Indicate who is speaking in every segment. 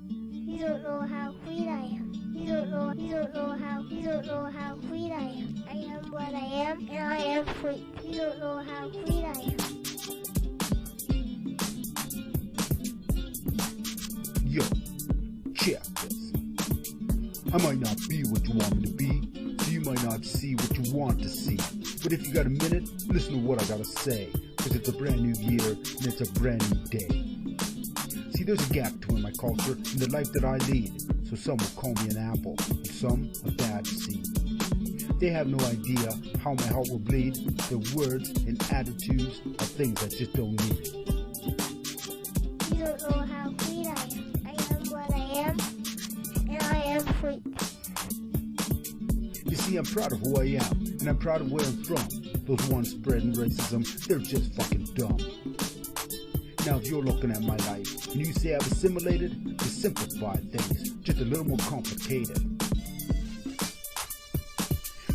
Speaker 1: You don't know how sweet I am. You don't know how sweet I am. I am what I am, and I am sweet. You don't know how sweet I am.
Speaker 2: Yo, check this. I might not be what you want me to be, so you might not see what you want to see. But if you got a minute, listen to what I gotta say. Cause it's a brand new year, and it's a brand new day. See, there's a gap between my culture and the life that I lead. So some will call me an apple, and some a bad seed. They have no idea how my heart will bleed. Their words and attitudes are things I just don't need.
Speaker 1: You don't know how sweet I am. I am what I am, and I am sweet.
Speaker 2: You see, I'm proud of who I am, and I'm proud of where I'm from. Those ones spreading racism, they're just fucking dumb. Now if you're looking at my life, and you say I've assimilated, to simplify things, just a little more complicated.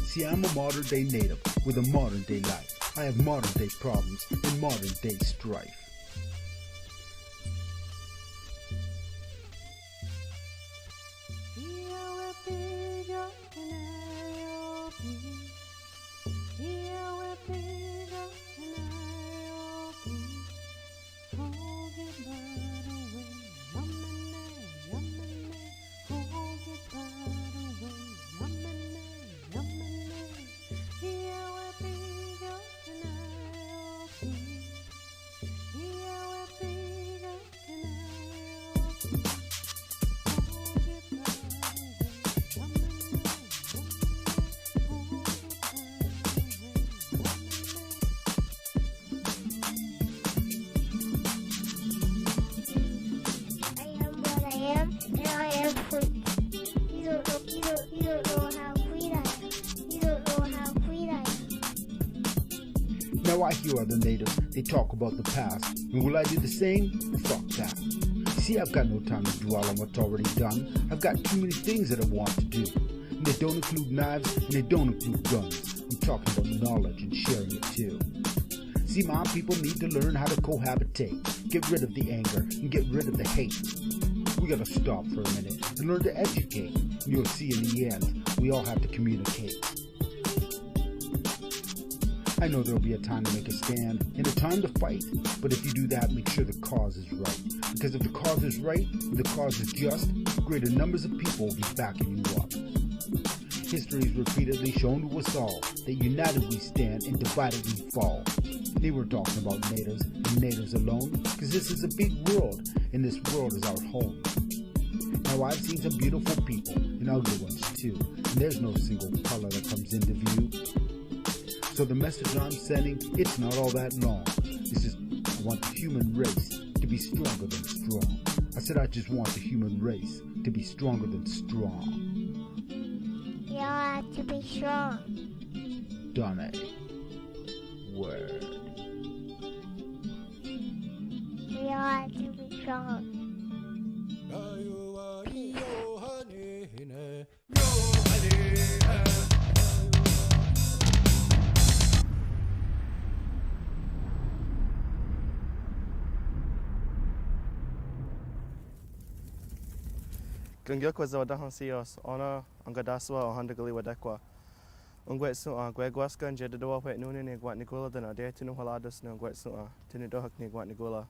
Speaker 2: See, I'm a modern day native, with a modern day life. I have modern day problems, and modern day strife. Now I hear other natives, they talk about the past, and will I do the same? Fuck that. See, I've got no time to dwell on what's already done. I've got too many things that I want to do. And they don't include knives, and they don't include guns. I'm talking about knowledge and sharing it too. See, my people need to learn how to cohabitate, get rid of the anger, and get rid of the hate. We gotta stop for a minute and learn to educate. And you'll see in the end, we all have to communicate. I know there'll be a time to make a stand and a time to fight, but if you do that, make sure the cause is right. Because if the cause is right and the cause is just, greater numbers of people will be backing you up. History has repeatedly shown to us all that united we stand and divided we fall. They were talking about natives and natives alone, because this is a big world, and this world is our home. Now I've seen some beautiful people, and ugly ones too, and there's no single color that comes into view. So the message I'm sending, it's not all that long. It's just, I want the human race to be stronger than strong. I said I just want the human race to be stronger than strong.
Speaker 1: You all have to be strong.
Speaker 2: Done it. Word.
Speaker 1: We all have to be strong.
Speaker 3: Gungilkwa zawadahan sios, ona angadaswa o handagali wadakwa. Ungwetsu a gwegwaska njedidawa wet nuni ni gwat nigula dana de tinu haladas na ungwetsu a tinidohak ni gwat nigula.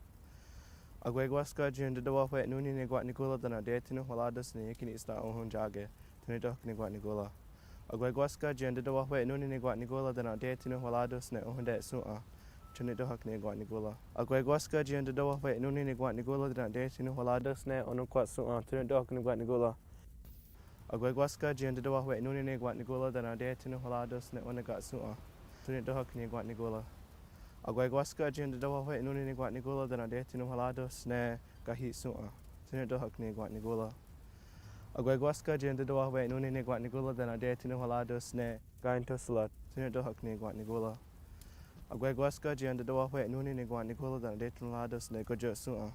Speaker 3: A gwegwaska njedidawa wet nuni ni gwat nigula dana de tinu haladas ni yakini isna ohun jage tinidohak ni gwat nigula. A gwegwaska njedidawa wet nuni ni gwat nigula dana de tinu haladas na ohun de su a tinidohak ni gwat nigula. A gwegwaska njedidawa wet nuni ni gwat nigula dana de tinu haladas na onukwat su a tinidohak ni gwat nigula. Agwegwaska jiandidawa wet nuni ne gwat nigula dana de tinu halados ne onagat su'a. Tunidohak ni gwat nigula. Agwegwaska jiandidawa wet nuni ne gwat nigula dana de tinu halados ne gahi su'a. Tunidohak ni gwat nigula. Agwegwaska jiandidawa wet nuni ne gwat nigula dana de tinu halados ne gain tosalat. Tunidohak ni gwat nigula. Agwegwaska jiandidawa wet nuni ne gwat nigula dana de tinu halados ne gojo su'a.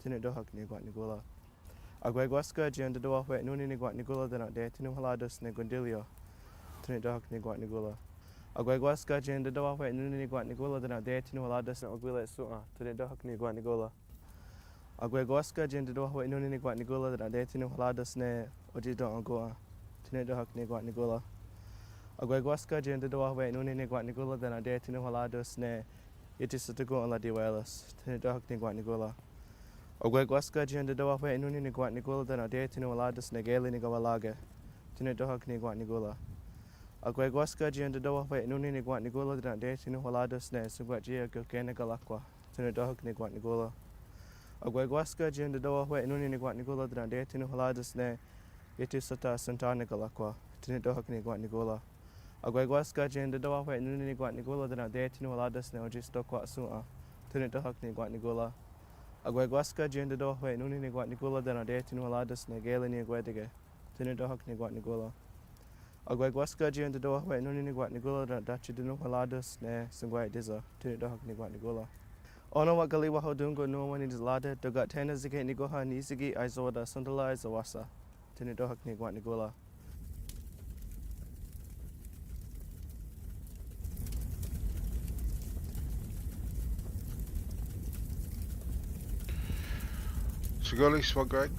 Speaker 3: Tunidohak ni gwat nigula. Agwegwaska jiandidawa wet nuni ni gwat nigula dana de tinu halados ne gondilio. Tunidohak ni gwat nigula. Agwegwaska jiandidawa wet nuni ni gwat nigula dana de tinu halados ne ogwile su'a. Tunidohak ni gwat nigula. Agwegoska Jendido Hawaii Nuni Guat Nigula that Adetinu Haladas Ne Ojido Angoa, Tinedo Hak Niguat Nigula. Agwegoska Jendido Hawaii Nuni Guat Nigula that Adetinu Haladas Ne Itisatugo on La Diwalas, Tinedo Hak Niguat Nigula. Agwegoska Jendido Hawaii Nuni Guat Nigula that Adetinu Haladas Negeli Nigawalaga, Tinedo Hak Niguat Nigula. Agwegoska Jendido Hawaii Nuni Guat Nigula that Adetinu Haladas Ne Suguatia Gilkena Galaqua, Tinedo Hak Niguat Nigula. Agwegoska Jendido Hawaii Nuni Niguat Nigula that Adetinu Haladas Ne Itisata Santana Galaqua, Tinedo Hak Niguat Nigula. Agwegoska Jendido Hawaii Nuni Guat Nigula that Adetinu Haladas Ne Ojistoqua Sua, Tinedo Hak Niguat Nigula. Agwegoska Jendido Hawaii Nuni Guat Nigula that Adetinu Haladas Ne Galeni Guedige, Tinedo Hak Niguat Nigula. Agwegoska Jendido Hawaii Nuni Guat Nigula that Dachidinu Haladas Ne Singwai Diza, Tinedo Hak Niguat Nigula. Ono wa gali waho dungo no wani dizlade dogat tena zike nigoha nizigi aizoda sundala aizawasa. Tini dohak ni guat nigula.
Speaker 4: Sigoli swagag,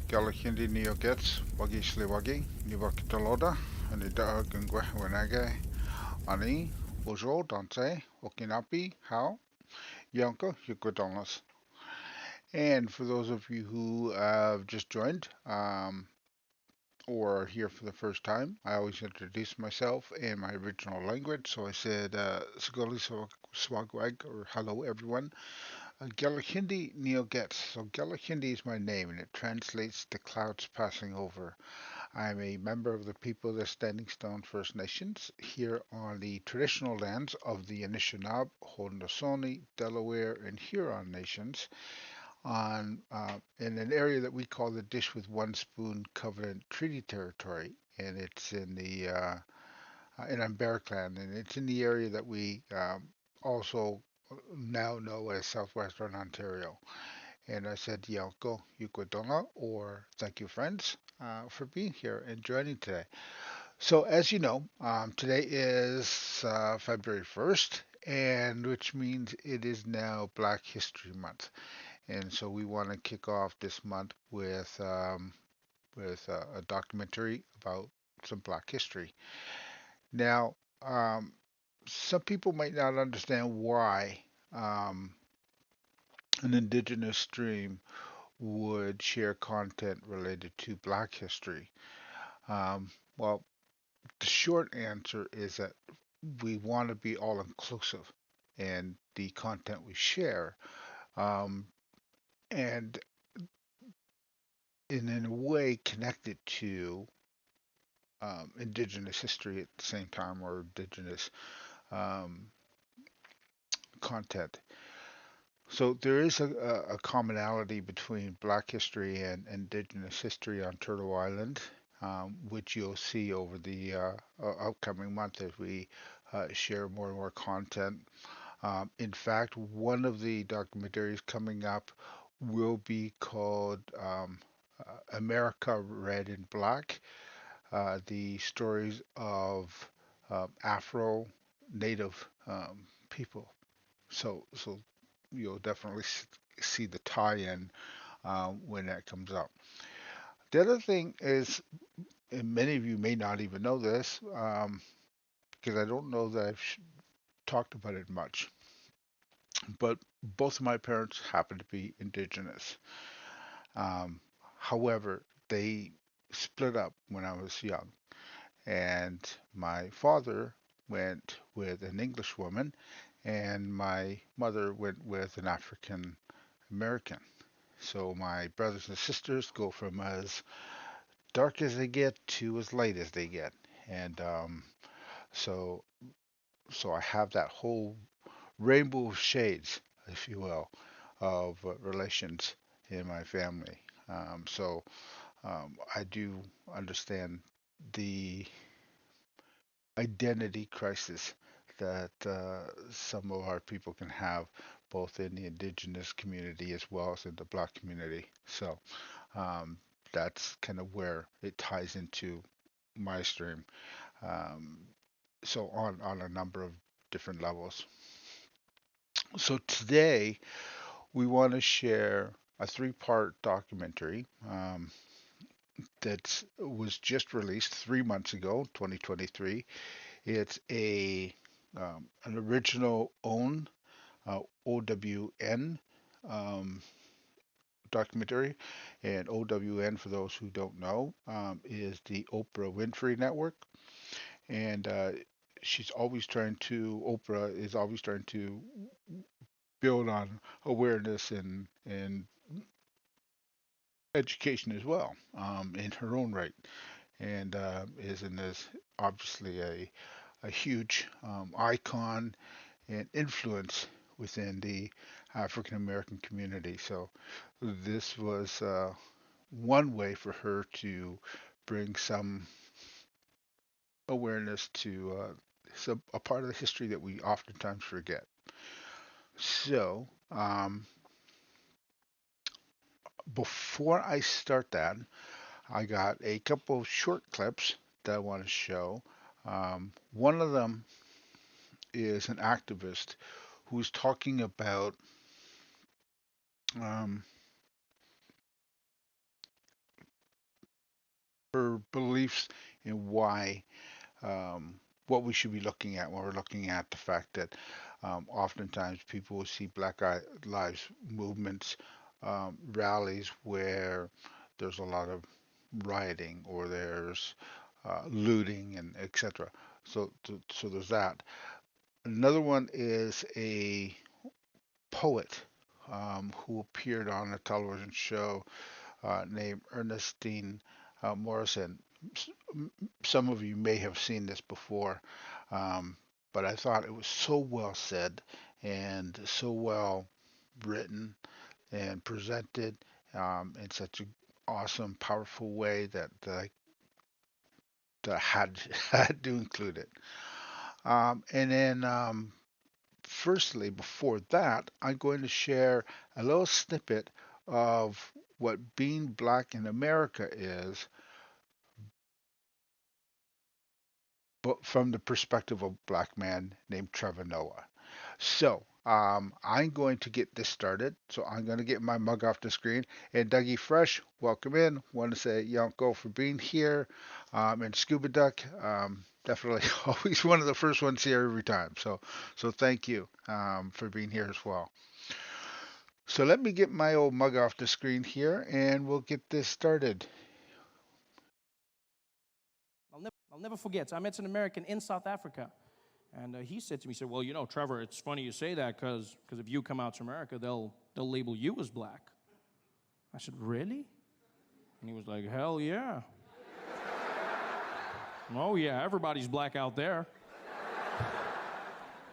Speaker 4: galakindi neo gets, wagi slewagi, nivakitaloda, and the dog and gwenage, ani, bojo, dante, okinapi, how, yanko, yukodonas. And for those of you who have just joined, or are here for the first time, I always introduce myself in my original language. So I said, Sigoli swagwag, or hello everyone. Galahindi Neogets. So Galahindi is my name and it translates to clouds passing over. I'm a member of the people of the Standing Stone First Nations here on the traditional lands of the Anishinaabe, Haudenosaunee, Delaware, and Huron nations in an area that we call the Dish with One Spoon Covenant Treaty Territory, and it's in the in Amberclan, and it's in the area that we also now know as Southwestern Ontario. And I said, Yelko Yukodonga, or thank you, friends, for being here and joining today. So, as you know, today is February 1st, and which means it is now Black History Month. And so we want to kick off this month with a documentary about some Black history. Now, some people might not understand why an indigenous stream would share content related to Black history. Well, the short answer is that we want to be all inclusive in the content we share, and in a way connected to indigenous history at the same time, or indigenous content. So there is a commonality between Black history and Indigenous history on Turtle Island, which you'll see over the upcoming month as we share more and more content. In fact, one of the documentaries coming up will be called America Red and Black, the stories of Afro Native people. So you'll definitely see the tie-in when that comes up. The other thing is, and many of you may not even know this, because I don't know that I've talked about it much, but both of my parents happen to be Indigenous. However, they split up when I was young, and my father went with an English woman, and my mother went with an African American. So my brothers and sisters go from as dark as they get to as light as they get, and so I have that whole rainbow of shades, if you will, of relations in my family. I do understand the identity crisis that some of our people can have, both in the indigenous community as well as in the Black community. So that's kind of where it ties into my stream. So on a number of different levels. So today we want to share a three-part documentary that was just released 3 months ago, 2023. It's an original OWN, OWN documentary, and OWN, for those who don't know, is the Oprah Winfrey Network, and Oprah is always trying to build on awareness and education as well, in her own right, and is in this obviously a huge icon and influence within the African American community. So this was one way for her to bring some awareness to a part of the history that we oftentimes forget. So before I start that, I got a couple of short clips that I want to show. One of them is an activist who's talking about her beliefs in why, what we should be looking at when we're looking at the fact that oftentimes people will see Black Lives movements, rallies where there's a lot of rioting or there's looting and etc. So there's that. Another one is a poet who appeared on a television show named Ernestine Morrison. Some of you may have seen this before, but I thought it was so well said and so well written and presented in such an awesome, powerful way that I had to include it. And then, firstly, before that, I'm going to share a little snippet of what being Black in America is, but from the perspective of a Black man named Trevor Noah. So I'm going to get this started. So I'm going to get my mug off the screen. And Dougie Fresh, welcome in. Want to say Yonko for being here. And Scuba Duck, definitely always one of the first ones here every time. So thank you for being here as well. So let me get my old mug off the screen here, and we'll get this started.
Speaker 5: I'll never forget. I met an American in South Africa. And he said to me, he said, well, you know, Trevor, it's funny you say that because if you come out to America, they'll label you as Black. I said, really? And he was like, hell yeah. Oh, yeah, everybody's Black out there.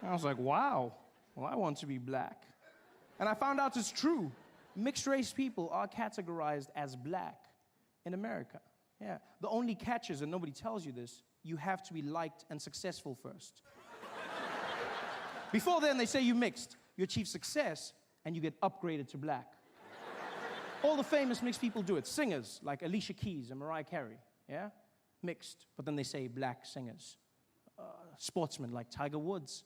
Speaker 5: And I was like, wow, well, I want to be Black. And I found out it's true. Mixed race people are categorized as Black in America. Yeah. The only catch is, and nobody tells you this, you have to be liked and successful first. Before then, they say you mixed. You achieve success, and you get upgraded to Black. All the famous mixed people do it. Singers, like Alicia Keys and Mariah Carey, yeah? Mixed, but then they say Black singers. Sportsmen, like Tiger Woods,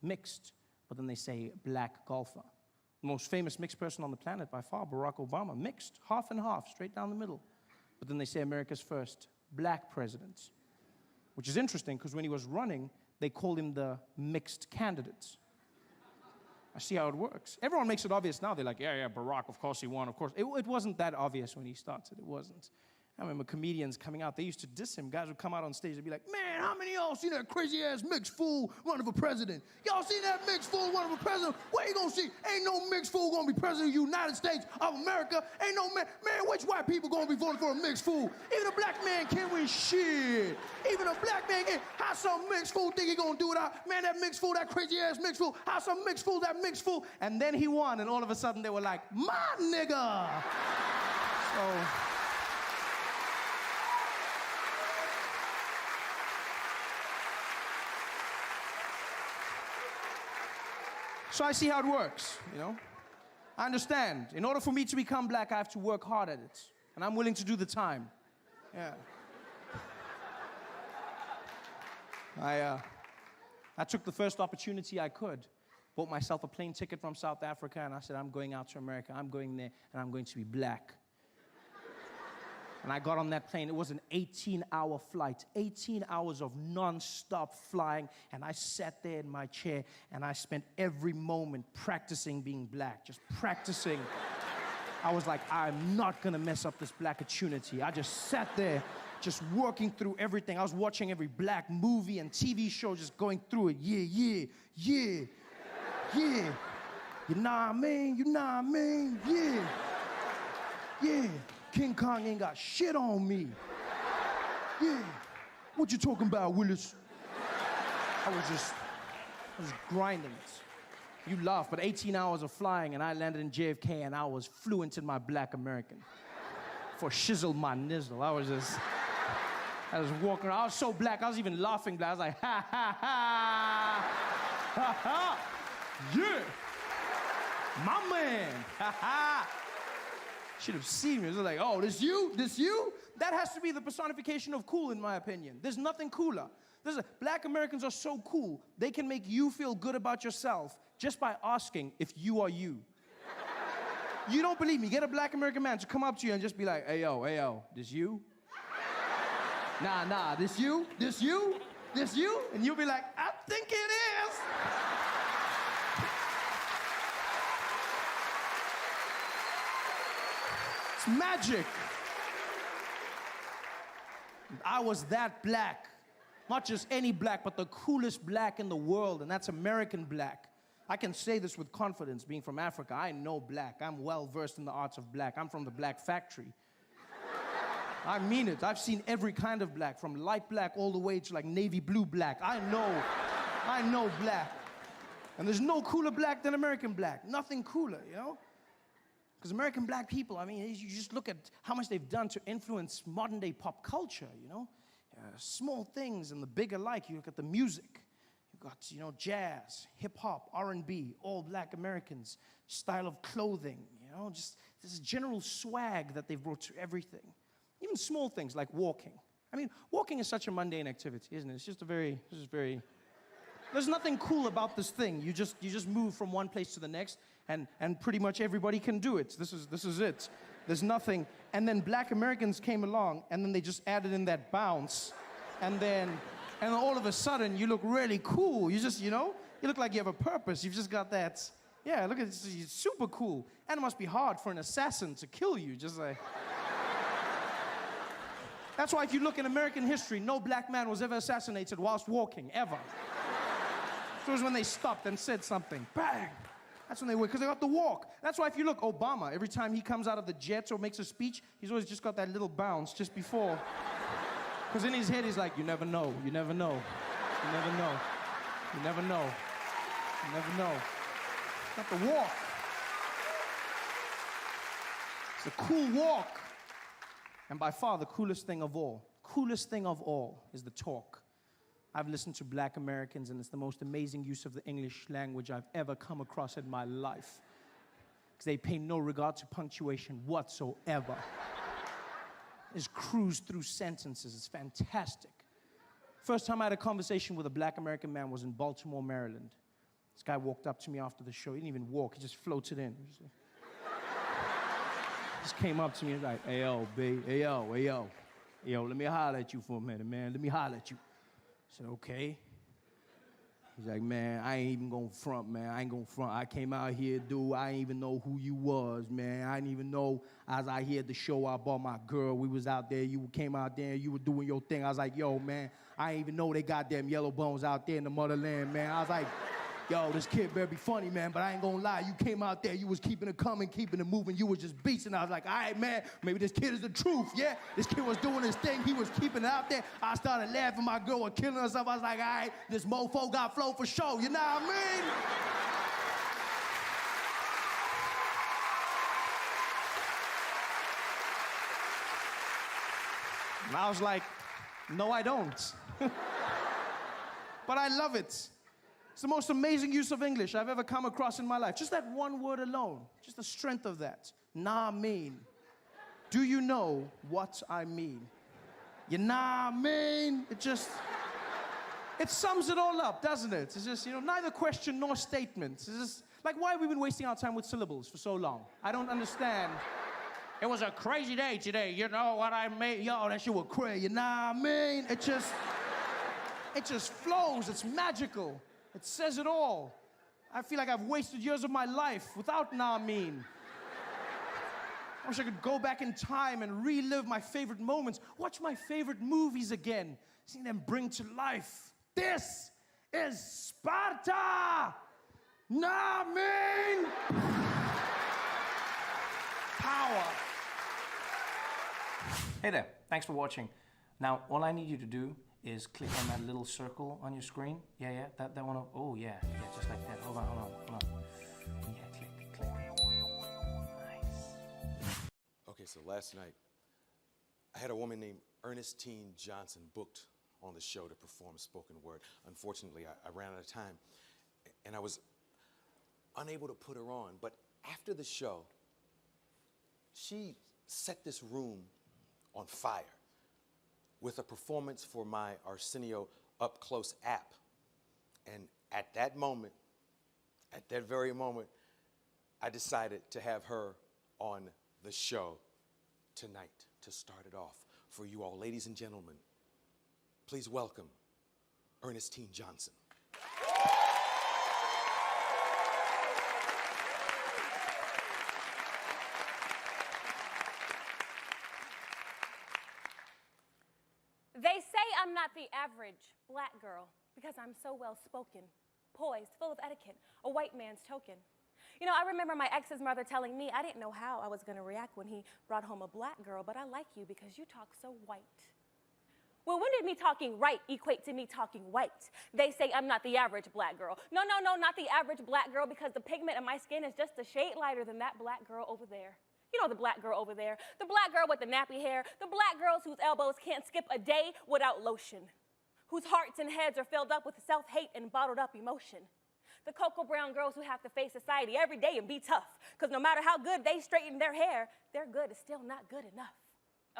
Speaker 5: mixed, but then they say Black golfer. The most famous mixed person on the planet by far, Barack Obama, mixed, half and half, straight down the middle. But then they say America's first Black president, which is interesting, because when he was running, they called him the mixed candidate. I see how it works. Everyone makes it obvious now. They're like, yeah, Barack, of course he won, of course. It wasn't that obvious when he started. It wasn't. I remember comedians coming out. They used to diss him. Guys would come out on stage and be like, man, how many of y'all seen that crazy-ass mixed fool running for president? Y'all seen that mixed fool running for president? Where you gonna see? Ain't no mixed fool gonna be president of the United States of America. Ain't no man, which white people gonna be voting for a mixed fool? Even a Black man can't win shit. Even a Black man can't. How some mixed fool think he gonna do it? Man, that mixed fool, that crazy-ass mixed fool. How some mixed fool, that mixed fool. And then he won, and all of a sudden they were like, my nigga. So I see how it works, you know? I understand. In order for me to become Black, I have to work hard at it. And I'm willing to do the time. Yeah. I took the first opportunity I could. bought myself a plane ticket from South Africa, and I said, I'm going out to America. I'm going there, and I'm going to be black. And I got on that plane. It was an 18-hour flight, 18 hours of non-stop flying. And I sat there in my chair, and I spent every moment practicing being black, just practicing. I was like, I'm not going to mess up this black opportunity. I just sat there, just working through everything. I was watching every black movie and TV show, just going through it. Yeah. You know what I mean? You know what I mean? Yeah. King Kong ain't got shit on me. Yeah. What you talking about, Willis? I was grinding it. You laugh, but 18 hours of flying, and I landed in JFK, and I was fluent in my black American. For shizzle my nizzle. I was walking around. I was so black, I was even laughing black. I was like, ha, ha, ha. Ha, ha. Yeah. My man. Ha, ha. Should have seen me. It was like, oh, this you? This you? That has to be the personification of cool, in my opinion. There's nothing cooler. Black Americans are so cool, they can make you feel good about yourself just by asking if you are you. You don't believe me? Get a black American man to come up to you and just be like, hey, yo, this you? Nah, this you? This you? This you? And you'll be like, I think it is. It's magic. I was that black. Not just any black, but the coolest black in the world, and that's American black. I can say this with confidence, being from Africa. I know black. I'm well-versed in the arts of black. I'm from the Black Factory. I mean it. I've seen every kind of black, from light black all the way to like navy blue black. I know black. And there's no cooler black than American black. Nothing cooler, you know? Because American black people, I mean, you just look at how much they've done to influence modern-day pop culture, you know? Small things and the big alike. You look at the music. You've got, you know, jazz, hip-hop, R&B, all black Americans, style of clothing, you know, just this general swag that they've brought to everything. Even small things like walking. I mean, walking is such a mundane activity, isn't it? It's just there's nothing cool about this thing. You just move from one place to the next, and pretty much everybody can do it. This is it. There's nothing. And then black Americans came along, and then they just added in that bounce, and then all of a sudden you look really cool. You just, you know, you look like you have a purpose. You've just got that. Yeah, look at this. It's super cool. And it must be hard for an assassin to kill you. Just like. That's why if you look in American history, no black man was ever assassinated whilst walking, ever. So it was when they stopped and said something. Bang! That's when they were, because they got the walk. That's why if you look, Obama, every time he comes out of the jet or makes a speech, he's always just got that little bounce just before. Because in his head, he's like, you never know, you never know, you never know, you never know, you never know. Got the walk. It's a cool walk. And by far, the coolest thing of all is the talk. I've listened to black Americans, and it's the most amazing use of the English language I've ever come across in my life. Because they pay no regard to punctuation whatsoever. Just cruise through sentences. It's fantastic. First time I had a conversation with a black American man was in Baltimore, Maryland. This guy walked up to me after the show. He didn't even walk. He just floated in. Just came up to me and was like, hey, yo, B, hey, yo, let me holler at you for a minute, man. Let me holler at you. I said, okay. He's like, man, I ain't even gonna front, man. I ain't gonna front. I came out here, dude. I ain't even know who you was, man. I didn't even know I was out here at the show. I bought my girl. We was out there. You came out there. You were doing your thing. I was like, yo, man, I ain't even know they got them yellow bones out there in the motherland, man. I was like, yo, this kid better be funny, man, but I ain't gonna lie. You came out there, you was keeping it coming, keeping it moving. You was just beasting. I was like, all right, man, maybe this kid is the truth, yeah? This kid was doing his thing. He was keeping it out there. I started laughing. My girl was killing herself. I was like, all right, this mofo got flow for show. You know what I mean? And I was like, no, I don't. But I love it. It's the most amazing use of English I've ever come across in my life. Just that one word alone, just the strength of that. Nah mean. Do you know what I mean? You nah mean? It sums it all up, doesn't it? It's just, neither question nor statement. It's just, like, why have we been wasting our time with syllables for so long? I don't understand. It was a crazy day today, you know what I mean? Yo, that shit was crazy, you know what I mean? It just flows, it's magical. It says it all. I feel like I've wasted years of my life without "nah mean." I wish I could go back in time and relive my favorite moments, watch my favorite movies again, see them bring to life. This is Sparta! Nah mean! Power. Hey there, thanks for watching. Now, all I need you to do is click on that little circle on your screen. Yeah, that one. Oh, yeah, just like that. Hold on. Yeah, click. Nice.
Speaker 6: Okay, so last night, I had a woman named Ernestine Johnson booked on the show to perform spoken word. Unfortunately, I ran out of time, and I was unable to put her on. But after the show, she set this room on fire with a performance for my Arsenio Up Close app. And at that very moment, I decided to have her on the show tonight to start it off for you all. Ladies and gentlemen, please welcome Ernestine Johnson.
Speaker 7: They say I'm not the average black girl because I'm so well-spoken, poised, full of etiquette, a white man's token. You know, I remember my ex's mother telling me I didn't know how I was going to react when he brought home a black girl, but I like you because you talk so white. Well, when did me talking right equate to me talking white? They say I'm not the average black girl. No, not the average black girl, because the pigment of my skin is just a shade lighter than that black girl over there. You know the black girl over there, the black girl with the nappy hair, the black girls whose elbows can't skip a day without lotion, whose hearts and heads are filled up with self-hate and bottled up emotion. The cocoa brown girls who have to face society every day and be tough, because no matter how good they straighten their hair, their good is still not good enough.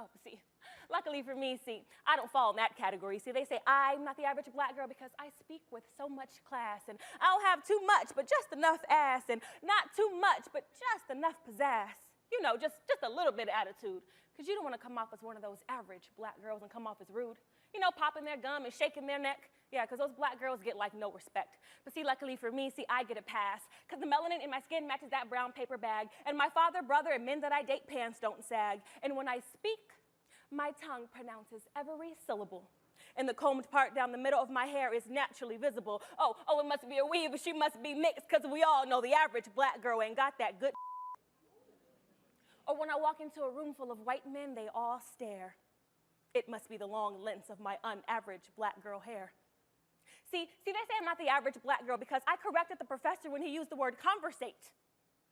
Speaker 7: Oh, see, luckily for me, I don't fall in that category. See, they say I'm not the average black girl because I speak with so much class, and I don't have too much, but just enough ass, and not too much, but just enough pizzazz. You know, just a little bit of attitude, because you don't want to come off as one of those average black girls and come off as rude. You know, popping their gum and shaking their neck. Yeah, because those black girls get, like, no respect. But see, luckily for me, I get a pass, because the melanin in my skin matches that brown paper bag, and my father, brother, and men that I date pants don't sag. And when I speak, my tongue pronounces every syllable. And the combed part down the middle of my hair is naturally visible. Oh, it must be a weave, but she must be mixed, because we all know the average black girl ain't got that good. Or when I walk into a room full of white men, they all stare. It must be the long lengths of my unaverage black girl hair. See, they say I'm not the average black girl because I corrected the professor when he used the word conversate.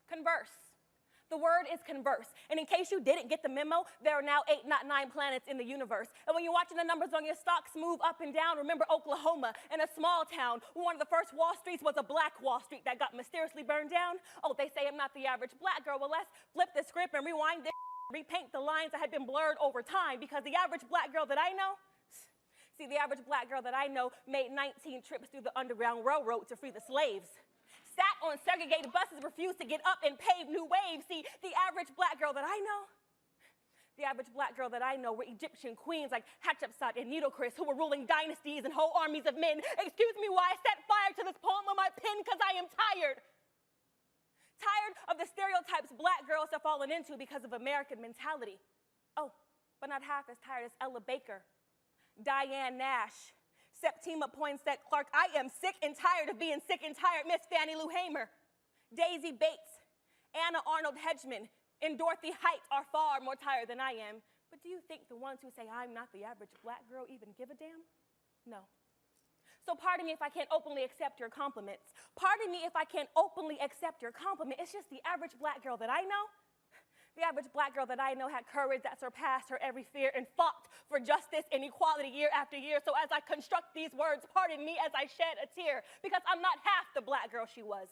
Speaker 7: Converse. The word is converse. And in case you didn't get the memo, there are now 8, not 9 planets in the universe. And when you're watching the numbers on your stocks move up and down, remember Oklahoma, in a small town, where one of the first Wall Streets was a black Wall Street that got mysteriously burned down. Oh, they say I'm not the average black girl. Well, let's flip the script and rewind this, repaint the lines that had been blurred over time, because the average black girl that I know, the average black girl that I know made 19 trips through the Underground Railroad to free the slaves. Sat on segregated buses, refused to get up and pave new waves. See, the average black girl that I know, were Egyptian queens like Hatshepsut and Nitocris, who were ruling dynasties and whole armies of men. Excuse me while I set fire to this poem on my pen, because I am tired. Tired of the stereotypes black girls have fallen into because of American mentality. Oh, but not half as tired as Ella Baker, Diane Nash, Septima Poinsett Clark. I am sick and tired of being sick and tired. Miss Fannie Lou Hamer, Daisy Bates, Anna Arnold Hedgeman, and Dorothy Height are far more tired than I am. But do you think the ones who say I'm not the average black girl even give a damn? No. So pardon me if I can't openly accept your compliments. Pardon me if I can't openly accept your compliment. It's just the average black girl that I know. The average black girl that I know had courage that surpassed her every fear and fought for justice and equality year after year. So as I construct these words, pardon me as I shed a tear, because I'm not half the black girl she was.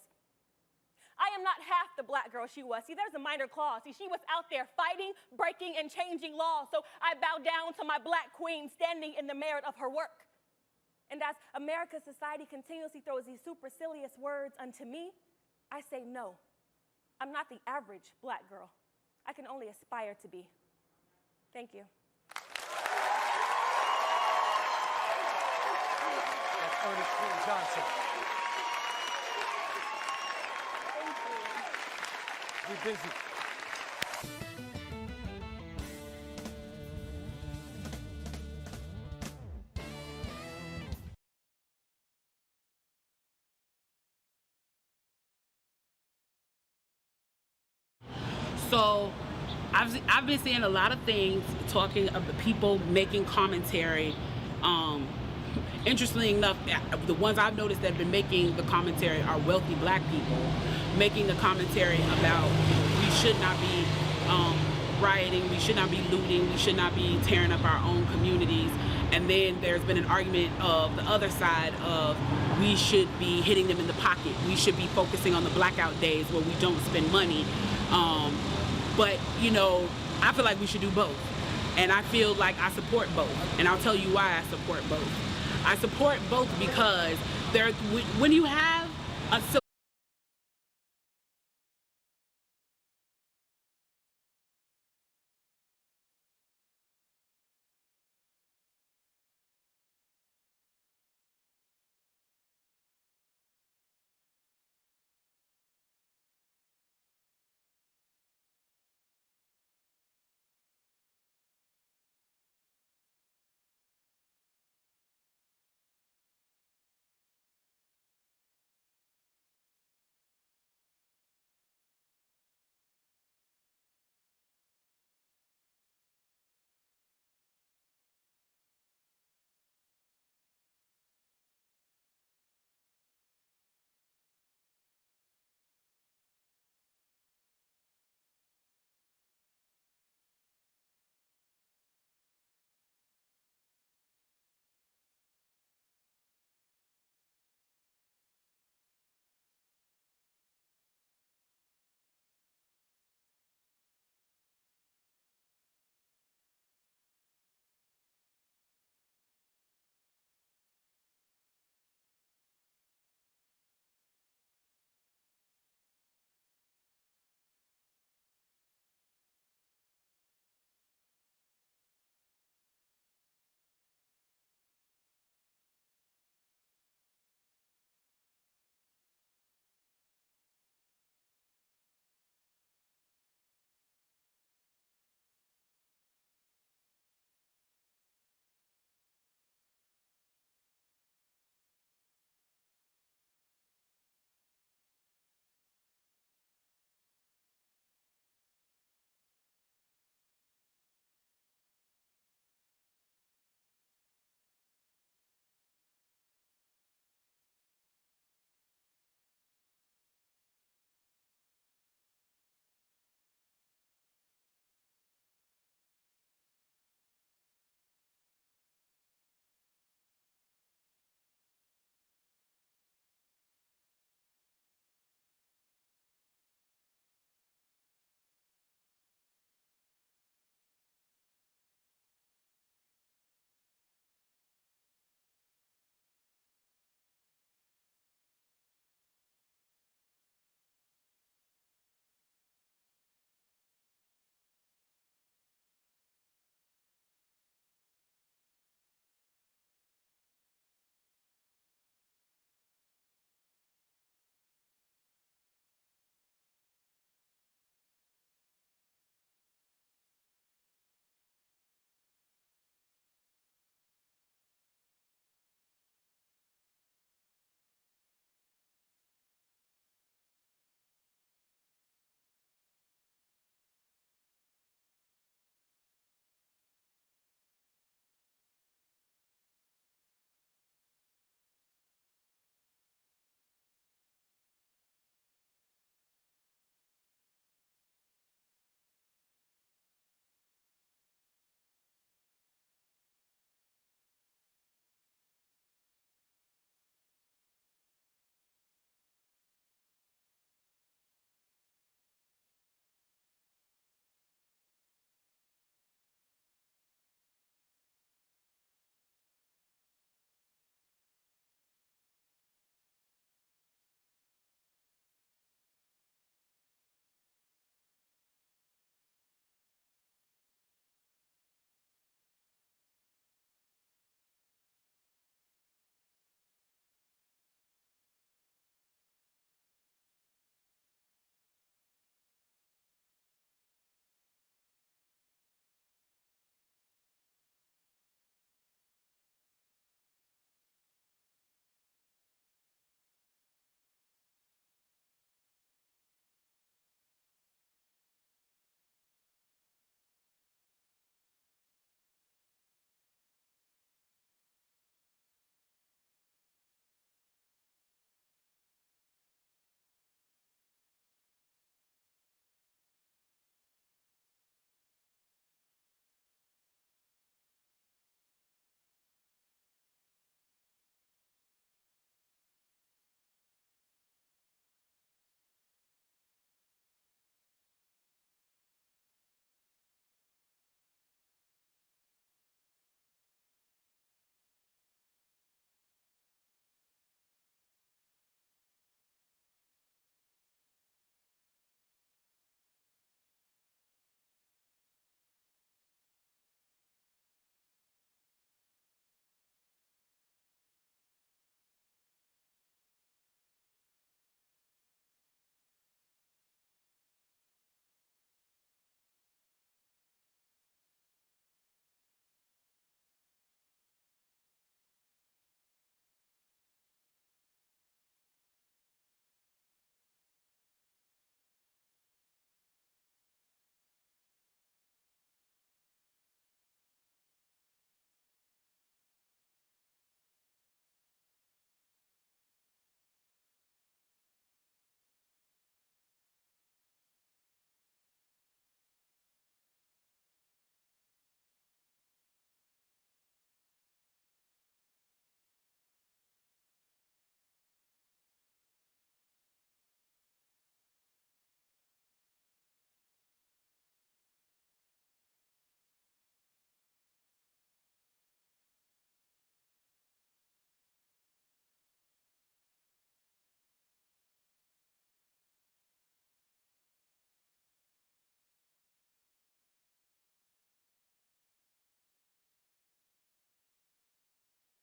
Speaker 7: I am not half the black girl she was. See, there's a minor clause. See, she was out there fighting, breaking, and changing laws. So I bow down to my black queen standing in the merit of her work. And as America's society continuously throws these supercilious words unto me, I say no. I'm not the average black girl. I can only aspire to be. Thank you.
Speaker 8: That's Ernestine Johnson.
Speaker 7: Thank you.
Speaker 8: Be busy.
Speaker 9: So I've been seeing a lot of things talking about people making commentary. Interestingly enough, the ones I've noticed that have been making the commentary are wealthy black people, making the commentary about we should not be rioting, we should not be looting, we should not be tearing up our own communities. And then there's been an argument of the other side of we should be hitting them in the pocket. We should be focusing on the blackout days where we don't spend money. But, you know, I feel like we should do both. And I feel like I support both. And I'll tell you why I support both. I support both because when you have a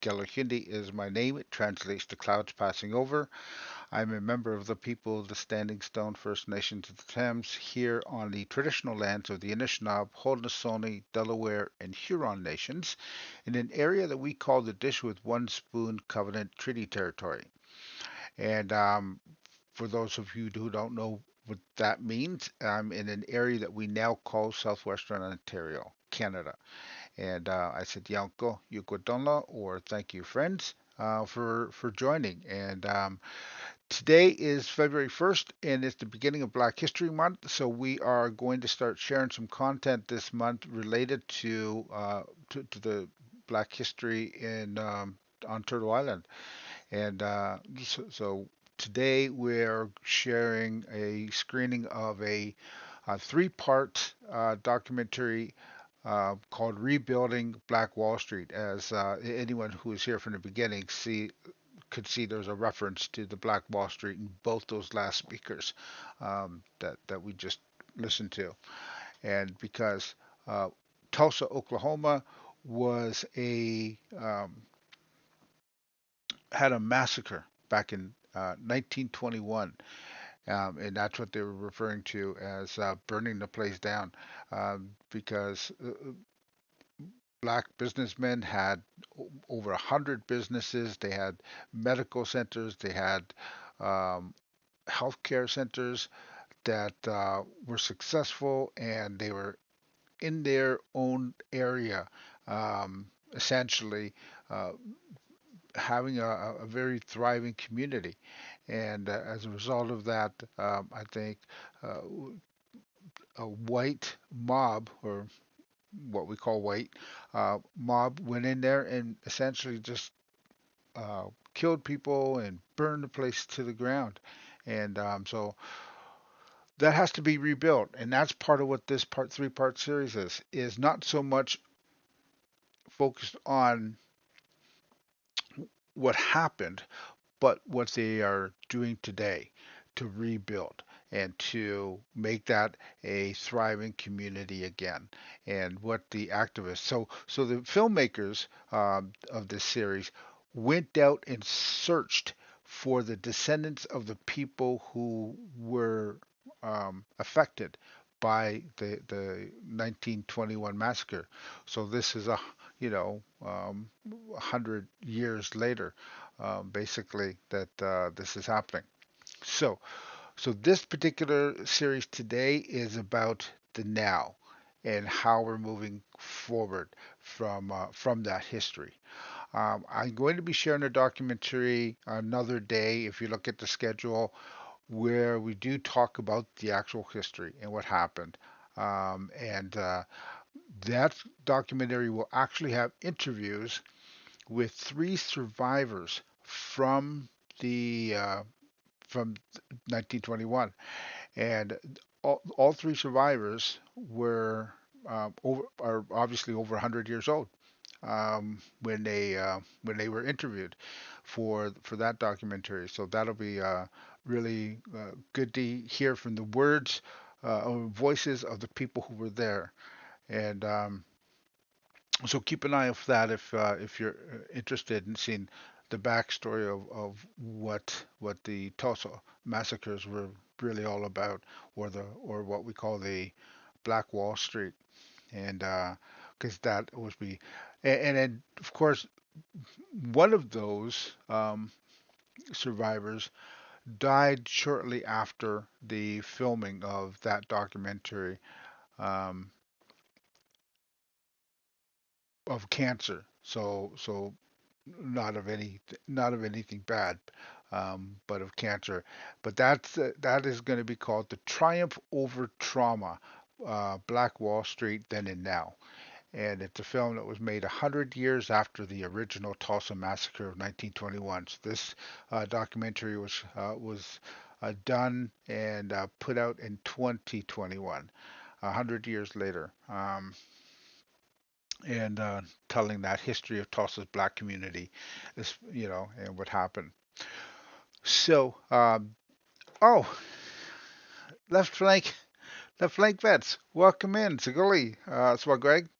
Speaker 4: Galahindi is my name. It translates to clouds passing over. I'm a member of the people of the Standing Stone First Nations of the Thames here on the traditional lands of the Anishinaabe, Haudenosaunee, Delaware, and Huron nations in an area that we call the Dish with One Spoon Covenant Treaty Territory. And for those of you who don't know what that means, I'm in an area that we now call Southwestern Ontario, Canada. And I said, Yanko Yukodonla, or thank you, friends, for joining. And today is February 1st, and it's the beginning of Black History Month. So we are going to start sharing some content this month related to the Black history in on Turtle Island. And so today we're sharing a screening of a three-part documentary called Rebuilding Black Wall Street. As anyone who was here from the beginning could see there's a reference to the Black Wall Street in both those last speakers that we just listened to. And because Tulsa, Oklahoma was had a massacre back in 1921. And that's what they were referring to as burning the place down, because black businessmen had over 100 businesses. They had medical centers. They had healthcare centers that were successful, and they were in their own area, essentially having a very thriving community. And as a result of that, I think a white mob, or what we call white mob, went in there and essentially just killed people and burned the place to the ground. And so that has to be rebuilt. And that's part of what this three-part series is not so much focused on what happened, but what they are doing today to rebuild and to make that a thriving community again. And what the activists, so the filmmakers of this series went out and searched for the descendants of the people who were affected by the 1921 massacre. So this is 100 years later, basically, that this is happening. So this particular series today is about the now and how we're moving forward from that history. I'm going to be sharing a documentary another day, if you look at the schedule, where we do talk about the actual history and what happened. And that documentary will actually have interviews with 3 survivors from the from 1921, and all 3 survivors are obviously over 100 years old when they were interviewed for that documentary. So that'll be really good to hear from the words or voices of the people who were there. And so keep an eye out for that if you're interested in seeing the backstory of what the Tulsa massacres were really all about, or what we call the Black Wall Street. And because that was and then of course one of those survivors died shortly after the filming of that documentary, of cancer. So not of anything bad, but of cancer. But that is going to be called The Triumph Over Trauma: Black Wall Street Then and Now. And it's a film that was made 100 years after the original Tulsa massacre of 1921. So this documentary was done and put out in 2021, 100 years later, and telling that history of Tulsa's black community, and what happened. So, oh, left flank vets, welcome in, Siguli, Swag Greg.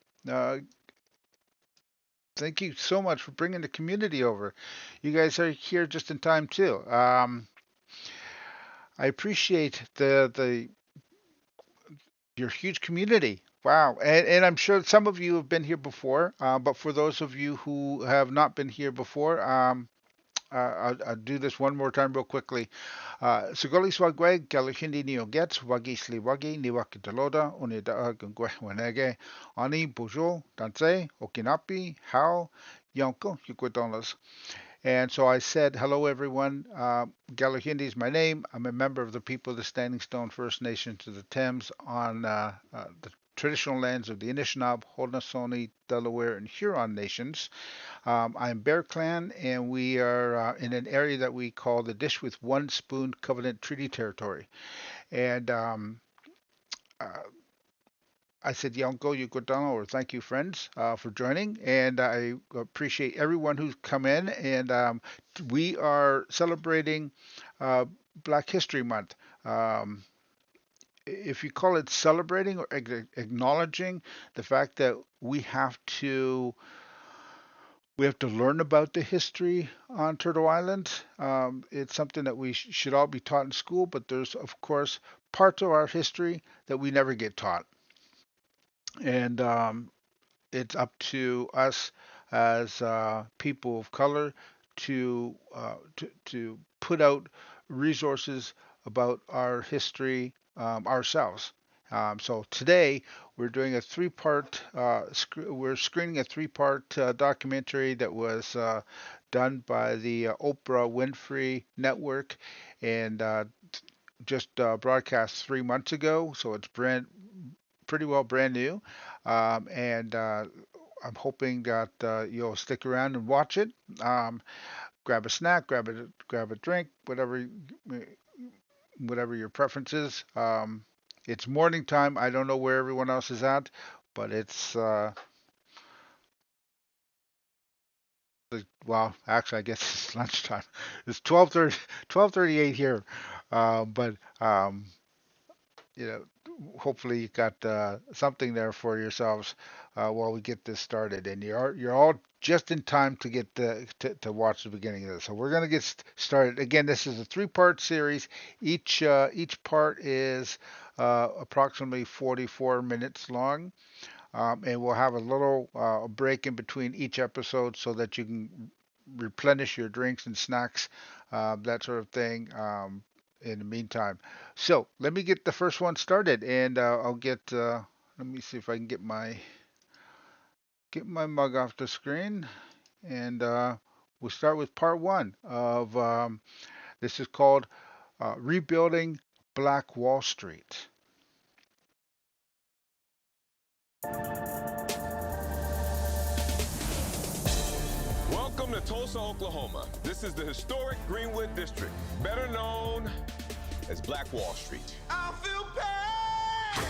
Speaker 4: Thank you so much for bringing the community over. You guys are here just in time too. I appreciate the your huge community. Wow. And I'm sure some of you have been here before, but for those of you who have not been here before, I'll do this one more time real quickly. Sigoli swagweg, galahindi ni ogets, wagi sli wagi, ni wakitaloda, unida gwenege, ani bujo, danse, okinapi, how, yonko, yuquedonas. And so I said, hello, everyone. Galahindi is my name. I'm a member of the people of the Standing Stone First Nation to the Thames on the traditional lands of the Anishinaabe, Haudenosaunee, Delaware, and Huron nations. I'm Bear Clan, and we are in an area that we call the Dish with One Spoon Covenant Treaty Territory. And I said, Yonko Yukodano, or thank you, friends, for joining. And I appreciate everyone who's come in. And we are celebrating Black History Month. If you call it celebrating or acknowledging the fact that we have to learn about the history on Turtle Island. It's something that we should all be taught in school, but there's, of course, parts of our history that we never get taught. And it's up to us as people of color to put out resources about our history ourselves. So today we're doing a three-part. We're screening a three-part documentary that was done by the Oprah Winfrey Network, and just broadcast 3 months ago. So it's pretty well brand new, and I'm hoping that you'll stick around and watch it. Grab a snack, grab a drink, whatever your preference is. It's morning time. I don't know where everyone else is at, but it's well, actually, I guess it's lunchtime. It's 12:38 here, but hopefully you got something there for yourselves while we get this started. And you're all just in time to get to watch the beginning of this. So we're gonna get started. Again, this is a three-part series. Each part is approximately 44 minutes long, and we'll have a little break in between each episode so that you can replenish your drinks and snacks, that sort of thing. In the meantime, so let me get the first one started, and I'll get. Let me see if I can get my mug off the screen, and we'll start with part one of this is called Rebuilding Black Wall Street.
Speaker 10: Welcome to Tulsa, Oklahoma. This is the historic Greenwood District, better known as Black Wall Street. I feel pain!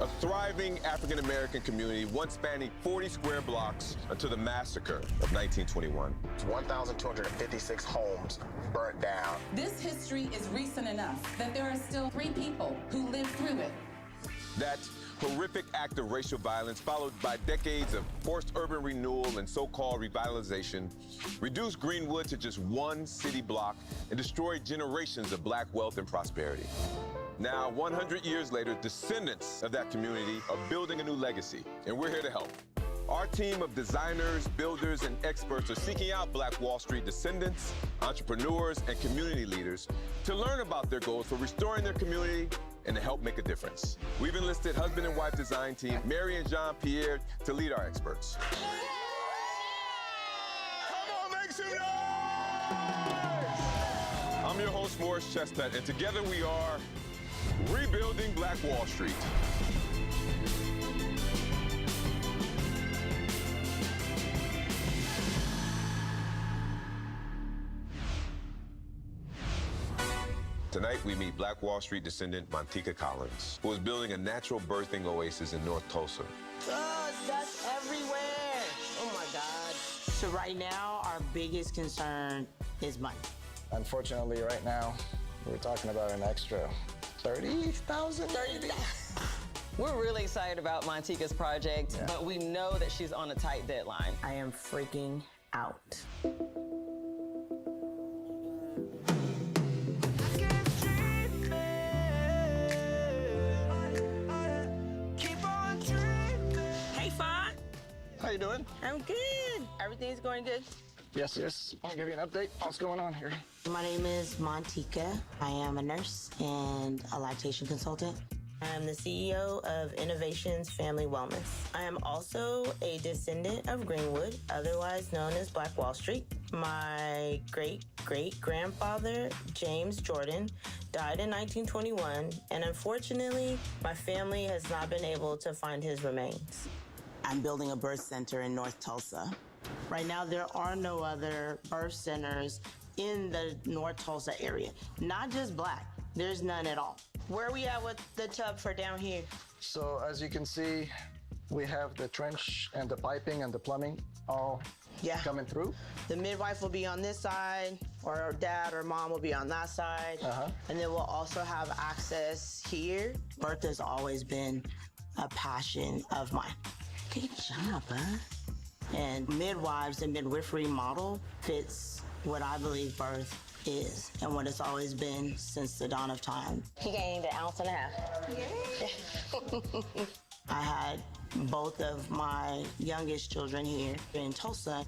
Speaker 10: A thriving African-American community once spanning 40 square blocks until the massacre of 1921.
Speaker 11: 1,256 homes burnt down.
Speaker 12: This history is recent enough that there are still 3 people who lived through it.
Speaker 10: That horrific act of racial violence, followed by decades of forced urban renewal and so-called revitalization, reduced Greenwood to just one city block and destroyed generations of Black wealth and prosperity. Now, 100 years later, descendants of that community are building a new legacy, and we're here to help. Our team of designers, builders, and experts are seeking out Black Wall Street descendants, entrepreneurs, and community leaders to learn about their goals for restoring their community and to help make a difference. We've enlisted husband and wife design team, Mary and John Pierre, to lead our experts. Come on, make some noise! I'm your host, Morris Chestnut, and together we are Rebuilding Black Wall Street. Tonight, we meet Black Wall Street descendant Montika Collins, who is building a natural birthing oasis in North Tulsa.
Speaker 13: Dust everywhere. Oh my God. So right now, our biggest concern is money.
Speaker 11: Unfortunately, right now, we're talking about an extra 30,000.
Speaker 13: 30,000.
Speaker 14: We're really excited about Montika's project, but we know that she's on a tight deadline.
Speaker 13: I am freaking out.
Speaker 14: Hey, Fawn.
Speaker 15: How you doing?
Speaker 13: I'm good. Everything's going good?
Speaker 15: Yes, yes. I'll give you an update. What's going on here?
Speaker 13: My name is Montika. I am a nurse and a lactation consultant. I am the CEO of Innovations Family Wellness. I am also a descendant of Greenwood, otherwise known as Black Wall Street. My great-great-grandfather, James Jordan, died in 1921, and unfortunately, my family has not been able to find his remains. I'm building a birth center in North Tulsa. Right now, there are no other birth centers in the North Tulsa area. Not just Black, there's none at all. Where are we at with the tub for down here?
Speaker 15: So as you can see, we have the trench and the piping and the plumbing all coming through.
Speaker 13: The midwife will be on this side, or dad or mom will be on that side. And then we'll also have access here. Birth has always been a passion of mine. Good job, huh? And midwives and midwifery model fits what I believe birth is and what it's always been since the dawn of time. He gained 1.5 ounces. I had both of my youngest children here in Tulsa.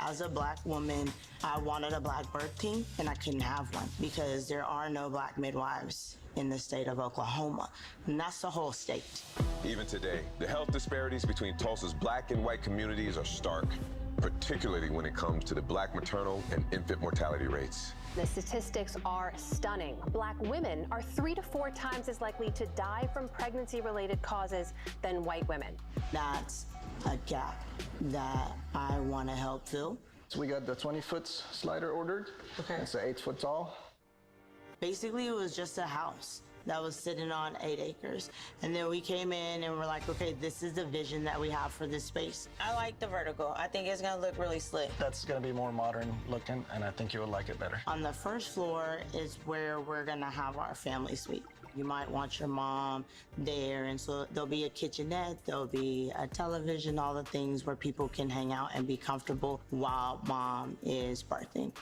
Speaker 13: As a Black woman, I wanted a Black birth team, and I couldn't have one because there are no Black midwives in the state of Oklahoma, and that's the whole state.
Speaker 10: Even today, the health disparities between Tulsa's Black and white communities are stark, particularly when it comes to the Black maternal and infant mortality rates.
Speaker 16: The statistics are stunning. Black women are 3 to 4 times as likely to die from pregnancy-related causes than white women.
Speaker 13: That's a gap that I want to help fill.
Speaker 15: So we got the 20-foot slider ordered. Okay. It's 8 foot tall.
Speaker 13: Basically, it was just a house that was sitting on 8 acres. And then we came in and we're like, okay, this is the vision that we have for this space. I like the vertical. I think it's gonna look really slick.
Speaker 15: That's gonna be more modern looking, and I think you would like it better.
Speaker 13: On the first floor is where we're gonna have our family suite. You might want your mom there, and so there'll be a kitchenette, there'll be a television, all the things where people can hang out and be comfortable while mom is birthing.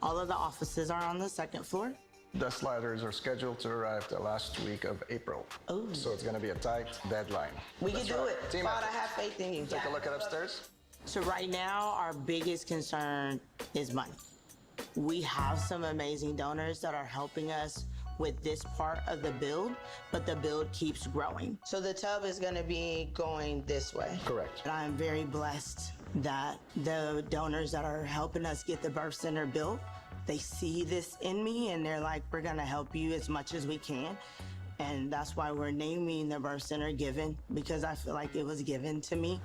Speaker 13: All of the offices are on the second floor.
Speaker 15: The sliders are scheduled to arrive the last week of April.
Speaker 13: Ooh.
Speaker 15: So it's gonna be a tight deadline.
Speaker 13: We can do it.
Speaker 15: Team
Speaker 13: Father,
Speaker 15: effort.
Speaker 13: I have faith in you.
Speaker 15: Take a look at upstairs.
Speaker 13: So right now, our biggest concern is money. We have some amazing donors that are helping us with this part of the build, but the build keeps growing. So the tub is gonna be going this way.
Speaker 15: Correct.
Speaker 13: And I'm very blessed that the donors that are helping us get the birth center built, they see this in me and they're like, we're gonna help you as much as we can. And that's why we're naming the birth center Given, because I feel like it was given to me.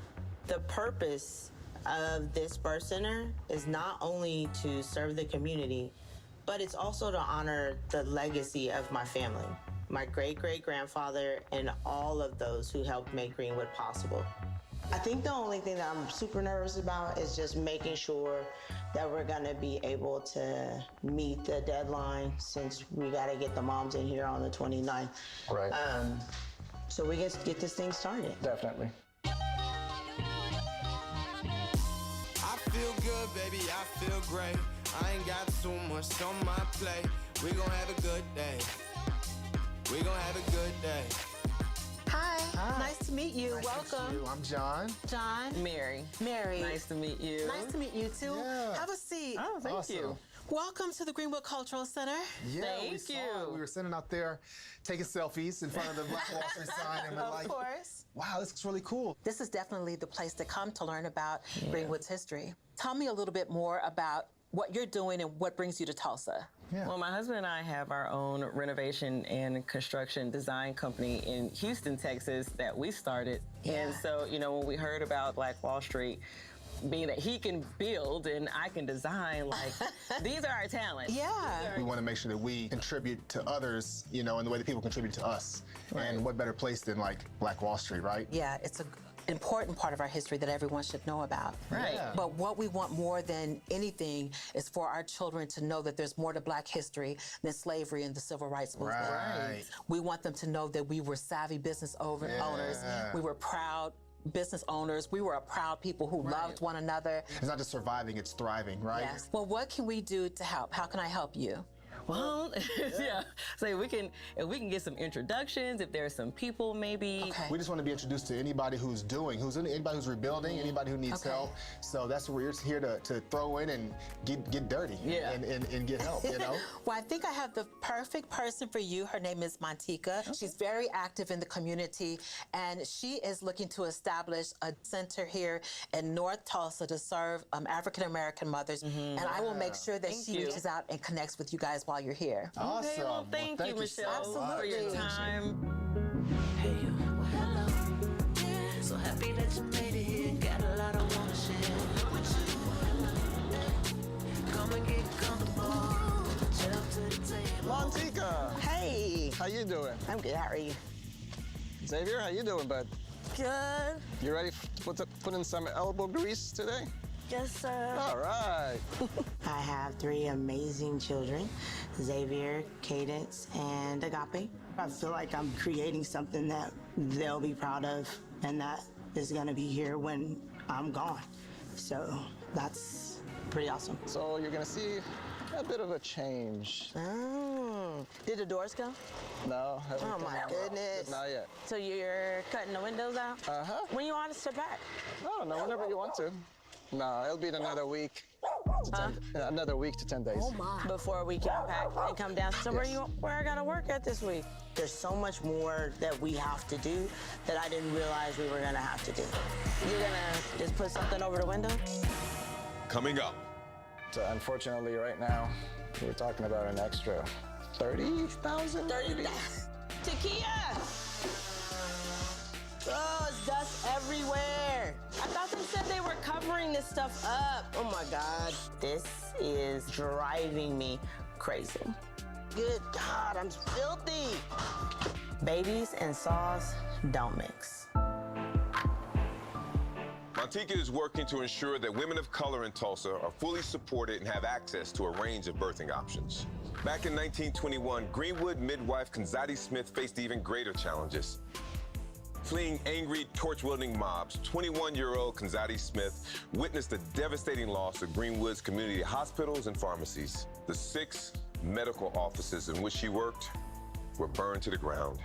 Speaker 13: The purpose of this birth center is not only to serve the community, but it's also to honor the legacy of my family, my great-great-grandfather, and all of those who helped make Greenwood possible. I think the only thing that I'm super nervous about is just making sure that we're gonna be able to meet the deadline, since we gotta get the moms in here on the 29th.
Speaker 15: Right.
Speaker 13: So we get this thing started.
Speaker 15: Definitely.
Speaker 17: I feel good, baby, I feel great. I ain't got too much on my plate. We gon' have a good day. We gon' have a good day.
Speaker 18: Hi. Nice to meet you. Welcome.
Speaker 19: I'm John.
Speaker 18: John.
Speaker 14: Mary.
Speaker 18: Mary.
Speaker 14: Nice to meet you.
Speaker 18: Nice to meet you too.
Speaker 19: Yeah.
Speaker 18: Have a seat.
Speaker 14: Oh, thank you.
Speaker 18: Welcome to the Greenwood Cultural Center.
Speaker 19: Yeah,
Speaker 14: Thank you.
Speaker 19: We were sitting out there taking selfies in front of the Black Wall Street sign, and we're like,
Speaker 18: Of course.
Speaker 19: wow, this looks really cool.
Speaker 18: This is definitely the place to come to learn about Greenwood's history. Tell me a little bit more about what you're doing and what brings you to Tulsa.
Speaker 19: Yeah.
Speaker 14: Well, my husband and I have our own renovation and construction design company in Houston, Texas that we started. And so, you know, when we heard about Black Wall Street, being that he can build and I can design, like, these are our talents.
Speaker 18: Yeah.
Speaker 19: We want to make sure that we contribute to others, you know, in the way that people contribute to us. Right. And what better place than, like, Black Wall Street, right?
Speaker 18: Yeah, it's a important part of our history that everyone should know about.
Speaker 14: Right. Yeah.
Speaker 18: But what we want more than anything is for our children to know that there's more to Black history than slavery and the civil rights movement.
Speaker 19: Right.
Speaker 18: We want them to know that we were savvy business owners. We were proud business owners. We were a proud people who loved one another.
Speaker 19: It's not just surviving, it's thriving, right?
Speaker 18: Yes. Well, what can we do to help? How can I help you?
Speaker 14: Well, yeah. So if we can get some introductions, if there's some people maybe.
Speaker 18: Okay.
Speaker 19: We just want to be introduced to anybody who's anybody who's rebuilding, anybody who needs help. So that's what we're here to throw in and get dirty and get help, you know?
Speaker 18: Well, I think I have the perfect person for you. Her name is Montika. Okay. She's very active in the community, and she is looking to establish a center here in North Tulsa to serve African-American mothers. And I will make sure that she reaches out and connects with you guys while you're here.
Speaker 19: Awesome.
Speaker 14: Okay, well, thank you, Michelle, for your time.
Speaker 20: Hey, hello. Yeah, so happy that you made it here. Got a lot I wanna share with you. Come and get comfortable. Chill to the table.
Speaker 15: Montika.
Speaker 13: Hey.
Speaker 15: How you doing?
Speaker 13: I'm good. How are you?
Speaker 15: Xavier, how you doing, bud?
Speaker 13: Good.
Speaker 15: You ready to put in some elbow grease today?
Speaker 13: Yes, sir.
Speaker 15: All right.
Speaker 13: I have 3 amazing children, Xavier, Cadence, and Agape. I feel like I'm creating something that they'll be proud of, and that is gonna be here when I'm gone. So that's pretty awesome.
Speaker 15: So you're gonna see a bit of a change.
Speaker 13: Oh, did the doors come?
Speaker 15: No.
Speaker 13: Oh my goodness.
Speaker 15: Not yet.
Speaker 13: So you're cutting the windows out?
Speaker 15: Uh-huh.
Speaker 13: When you want us to back?
Speaker 15: No, whenever you want to. No, it'll be another week. Another week to 10 days.
Speaker 13: Oh my. Before we can pack and come down. So where I gotta work at this week? There's so much more that we have to do that I didn't realize we were gonna have to do. You're gonna just put something over the window?
Speaker 10: Coming up.
Speaker 15: So unfortunately, right now, we're talking about an extra 30,000.
Speaker 13: 30,000. Takia! Oh, it's dust everywhere. I thought they said they were covering this stuff up. Oh my God. This is driving me crazy. Good God, I'm filthy. Babies and saws don't mix.
Speaker 10: Montika is working to ensure that women of color in Tulsa are fully supported and have access to a range of birthing options. Back in 1921, Greenwood midwife Kanzati Smith faced even greater challenges. Fleeing angry, torch-wielding mobs, 21-year-old Kanzati Smith witnessed the devastating loss of Greenwood's community hospitals and pharmacies. The 6 medical offices in which she worked were burned to the ground.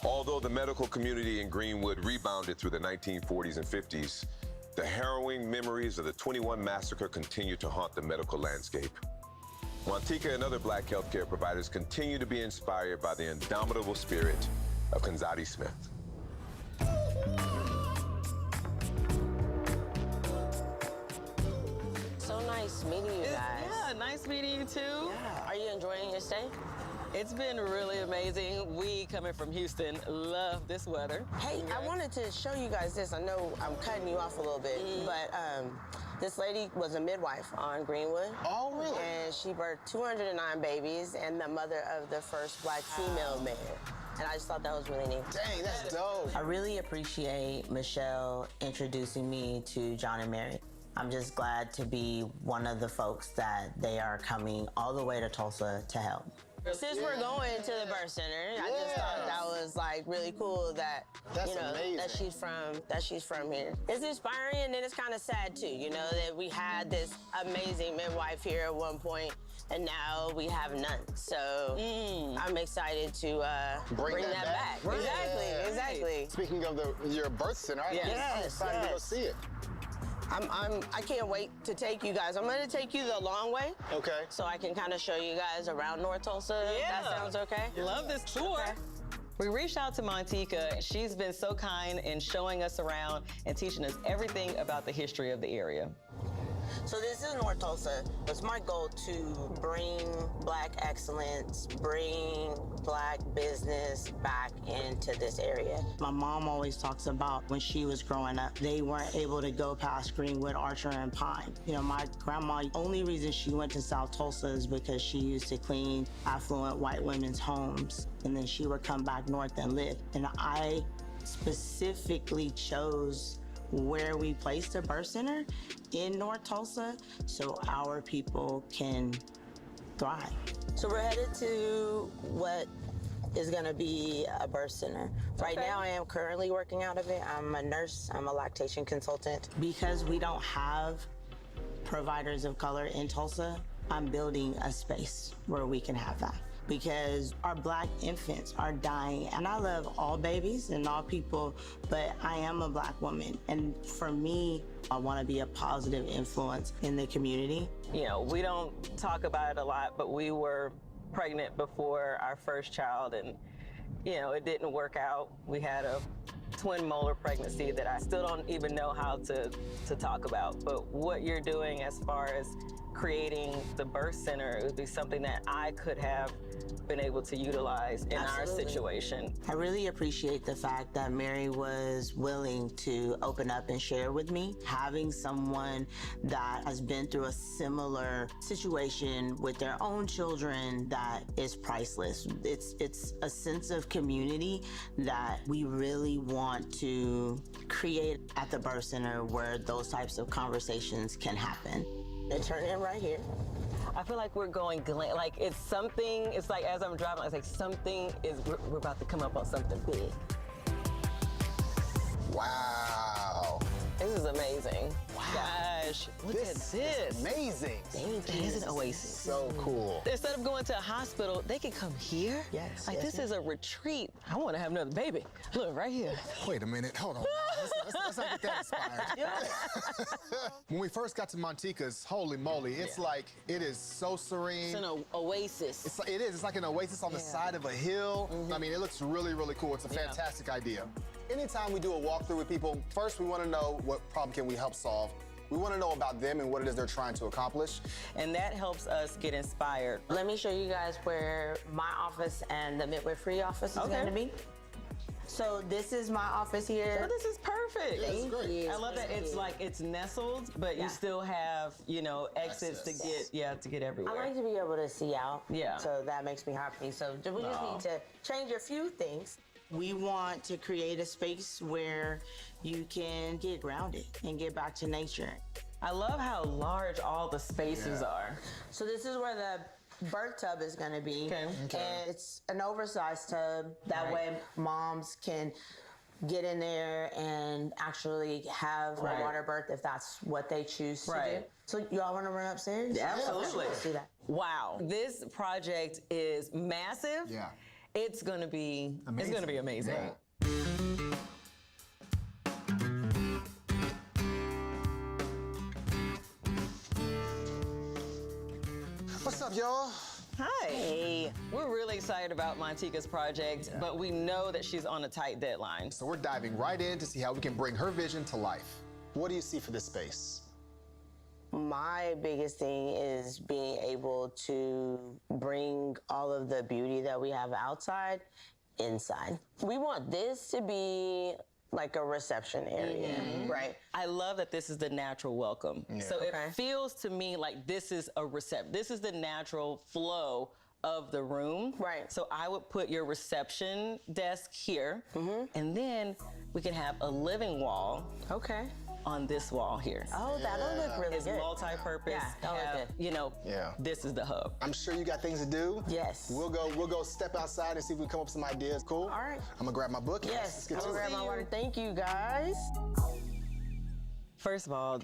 Speaker 10: Although the medical community in Greenwood rebounded through the 1940s and 50s, the harrowing memories of the 21 massacre continue to haunt the medical landscape. Montika and other Black healthcare providers continue to be inspired by the indomitable spirit of Kanzati Smith.
Speaker 13: So nice meeting you guys.
Speaker 14: Yeah, nice meeting you too.
Speaker 13: Yeah. Are you enjoying your stay?
Speaker 14: It's been really amazing. We, coming from Houston, love this weather.
Speaker 13: Hey, I wanted to show you guys this. I know I'm cutting you off a little bit, but this lady was a midwife on Greenwood.
Speaker 19: Oh, really?
Speaker 13: And she birthed 209 babies and the mother of the first Black female mayor. And I just thought that was really neat.
Speaker 19: Dang, that's dope.
Speaker 13: I really appreciate Michelle introducing me to John and Mary. I'm just glad to be one of the folks that they are coming all the way to Tulsa to help. Since we're going to the birth center, I just thought that was like really cool that that she's from here. It's inspiring, and then it's kind of sad too, you know, that we had this amazing midwife here at one point, and now we have none. So I'm excited to bring that back.
Speaker 19: Right.
Speaker 13: Exactly.
Speaker 19: Speaking of your birth center, I'm excited to go see it.
Speaker 13: I can't wait to take you guys. I'm gonna take you the long way.
Speaker 19: Okay.
Speaker 13: So I can kind of show you guys around North Tulsa.
Speaker 14: Yeah.
Speaker 13: That sounds okay?
Speaker 14: Love this tour.
Speaker 13: Okay.
Speaker 14: We reached out to Montika. She's been so kind in showing us around and teaching us everything about the history of the area.
Speaker 13: So this is North Tulsa. It's my goal to bring Black excellence, bring Black business back into this area. My mom always talks about when she was growing up, they weren't able to go past Greenwood, Archer, and Pine. You know, my grandma, only reason she went to South Tulsa is because she used to clean affluent white women's homes. And then she would come back north and live. And I specifically chose where we placed a birth center in North Tulsa so our people can thrive. So we're headed to what is gonna be a birth center. Right now I am currently working out of it. I'm a nurse, I'm a lactation consultant. Because we don't have providers of color in Tulsa, I'm building a space where we can have that. Because our Black infants are dying. And I love all babies and all people, but I am a Black woman. And for me, I wanna be a positive influence in the community.
Speaker 14: You know, we don't talk about it a lot, but we were pregnant before our first child, and you know, it didn't work out. We had a twin molar pregnancy that I still don't even know how to talk about. But what you're doing as far as creating the birth center, it would be something that I could have been able to utilize in our situation.
Speaker 13: I really appreciate the fact that Mary was willing to open up and share with me. Having someone that has been through a similar situation with their own children, that is priceless. It's a sense of community that we really want to create at the birth center, where those types of conversations can happen. They turn in right here.
Speaker 14: I feel like we're going like it's something, it's like as I'm driving, it's like something is, we're about to come up on something big.
Speaker 19: Wow.
Speaker 14: This is amazing.
Speaker 19: Wow.
Speaker 14: Gosh, look at this.
Speaker 19: Is amazing.
Speaker 14: It is an oasis.
Speaker 19: So cool.
Speaker 14: Instead of going to a hospital, they can come here.
Speaker 13: Yes.
Speaker 14: Like this is a retreat. I want to have another baby. Look, right here.
Speaker 19: Wait a minute, hold on. Let's not get that inspired. When we first got to Montika's, holy moly, it's like, it is so serene.
Speaker 14: It's an oasis.
Speaker 19: It is, it's like an oasis on the side of a hill. I mean, it looks really, really cool. It's a fantastic idea. Anytime we do a walkthrough with people, first we want to know what problem can we help solve. We want to know about them and what it is they're trying to accomplish.
Speaker 14: And that helps us get inspired.
Speaker 13: Let me show you guys where my office and the midwifery office is going to be. So this is my office here.
Speaker 14: Oh, this is perfect.
Speaker 13: Thank you.
Speaker 14: I love that it's like it's nestled, but you still have, you know, exits to get everywhere.
Speaker 13: I like to be able to see out.
Speaker 14: Yeah.
Speaker 13: So that makes me happy. So we just need to change a few things. We want to create a space where you can get grounded and get back to nature.
Speaker 14: I love how large all the spaces are.
Speaker 13: So this is where the birth tub is going to be.
Speaker 14: Okay.
Speaker 13: And it's an oversized tub. That way moms can get in there and actually have a water birth if that's what they choose to do. So y'all want to run upstairs?
Speaker 14: Yeah, absolutely.
Speaker 13: Let's do that.
Speaker 14: Wow. This project is massive.
Speaker 19: Yeah.
Speaker 14: It's gonna be amazing. It's gonna be amazing.
Speaker 19: Yeah. What's up, y'all?
Speaker 14: Hi. Hey. We're really excited about Montika's project, but we know that she's on a tight deadline.
Speaker 19: So we're diving right in to see how we can bring her vision to life. What do you see for this space?
Speaker 13: My biggest thing is being able to bring all of the beauty that we have outside inside. We want this to be like a reception area, right?
Speaker 14: I love that this is the natural welcome.
Speaker 19: Yeah.
Speaker 14: So it feels to me like this is a reception. This is the natural flow of the room.
Speaker 13: Right.
Speaker 14: So I would put your reception desk here, and then we can have a living wall.
Speaker 13: Okay.
Speaker 14: On this wall here.
Speaker 13: Oh, that'll look really
Speaker 14: it's
Speaker 13: good.
Speaker 14: It's multi-purpose.
Speaker 13: Yeah, that'll look good.
Speaker 14: You know, this is the hub.
Speaker 19: I'm sure you got things to do.
Speaker 13: Yes.
Speaker 19: We'll go step outside and see if we can come up with some ideas. Cool?
Speaker 13: All right.
Speaker 19: I'm gonna grab my book.
Speaker 13: Yes,
Speaker 19: let's get
Speaker 13: I'm gonna grab my water. Thank you, guys.
Speaker 14: First of all,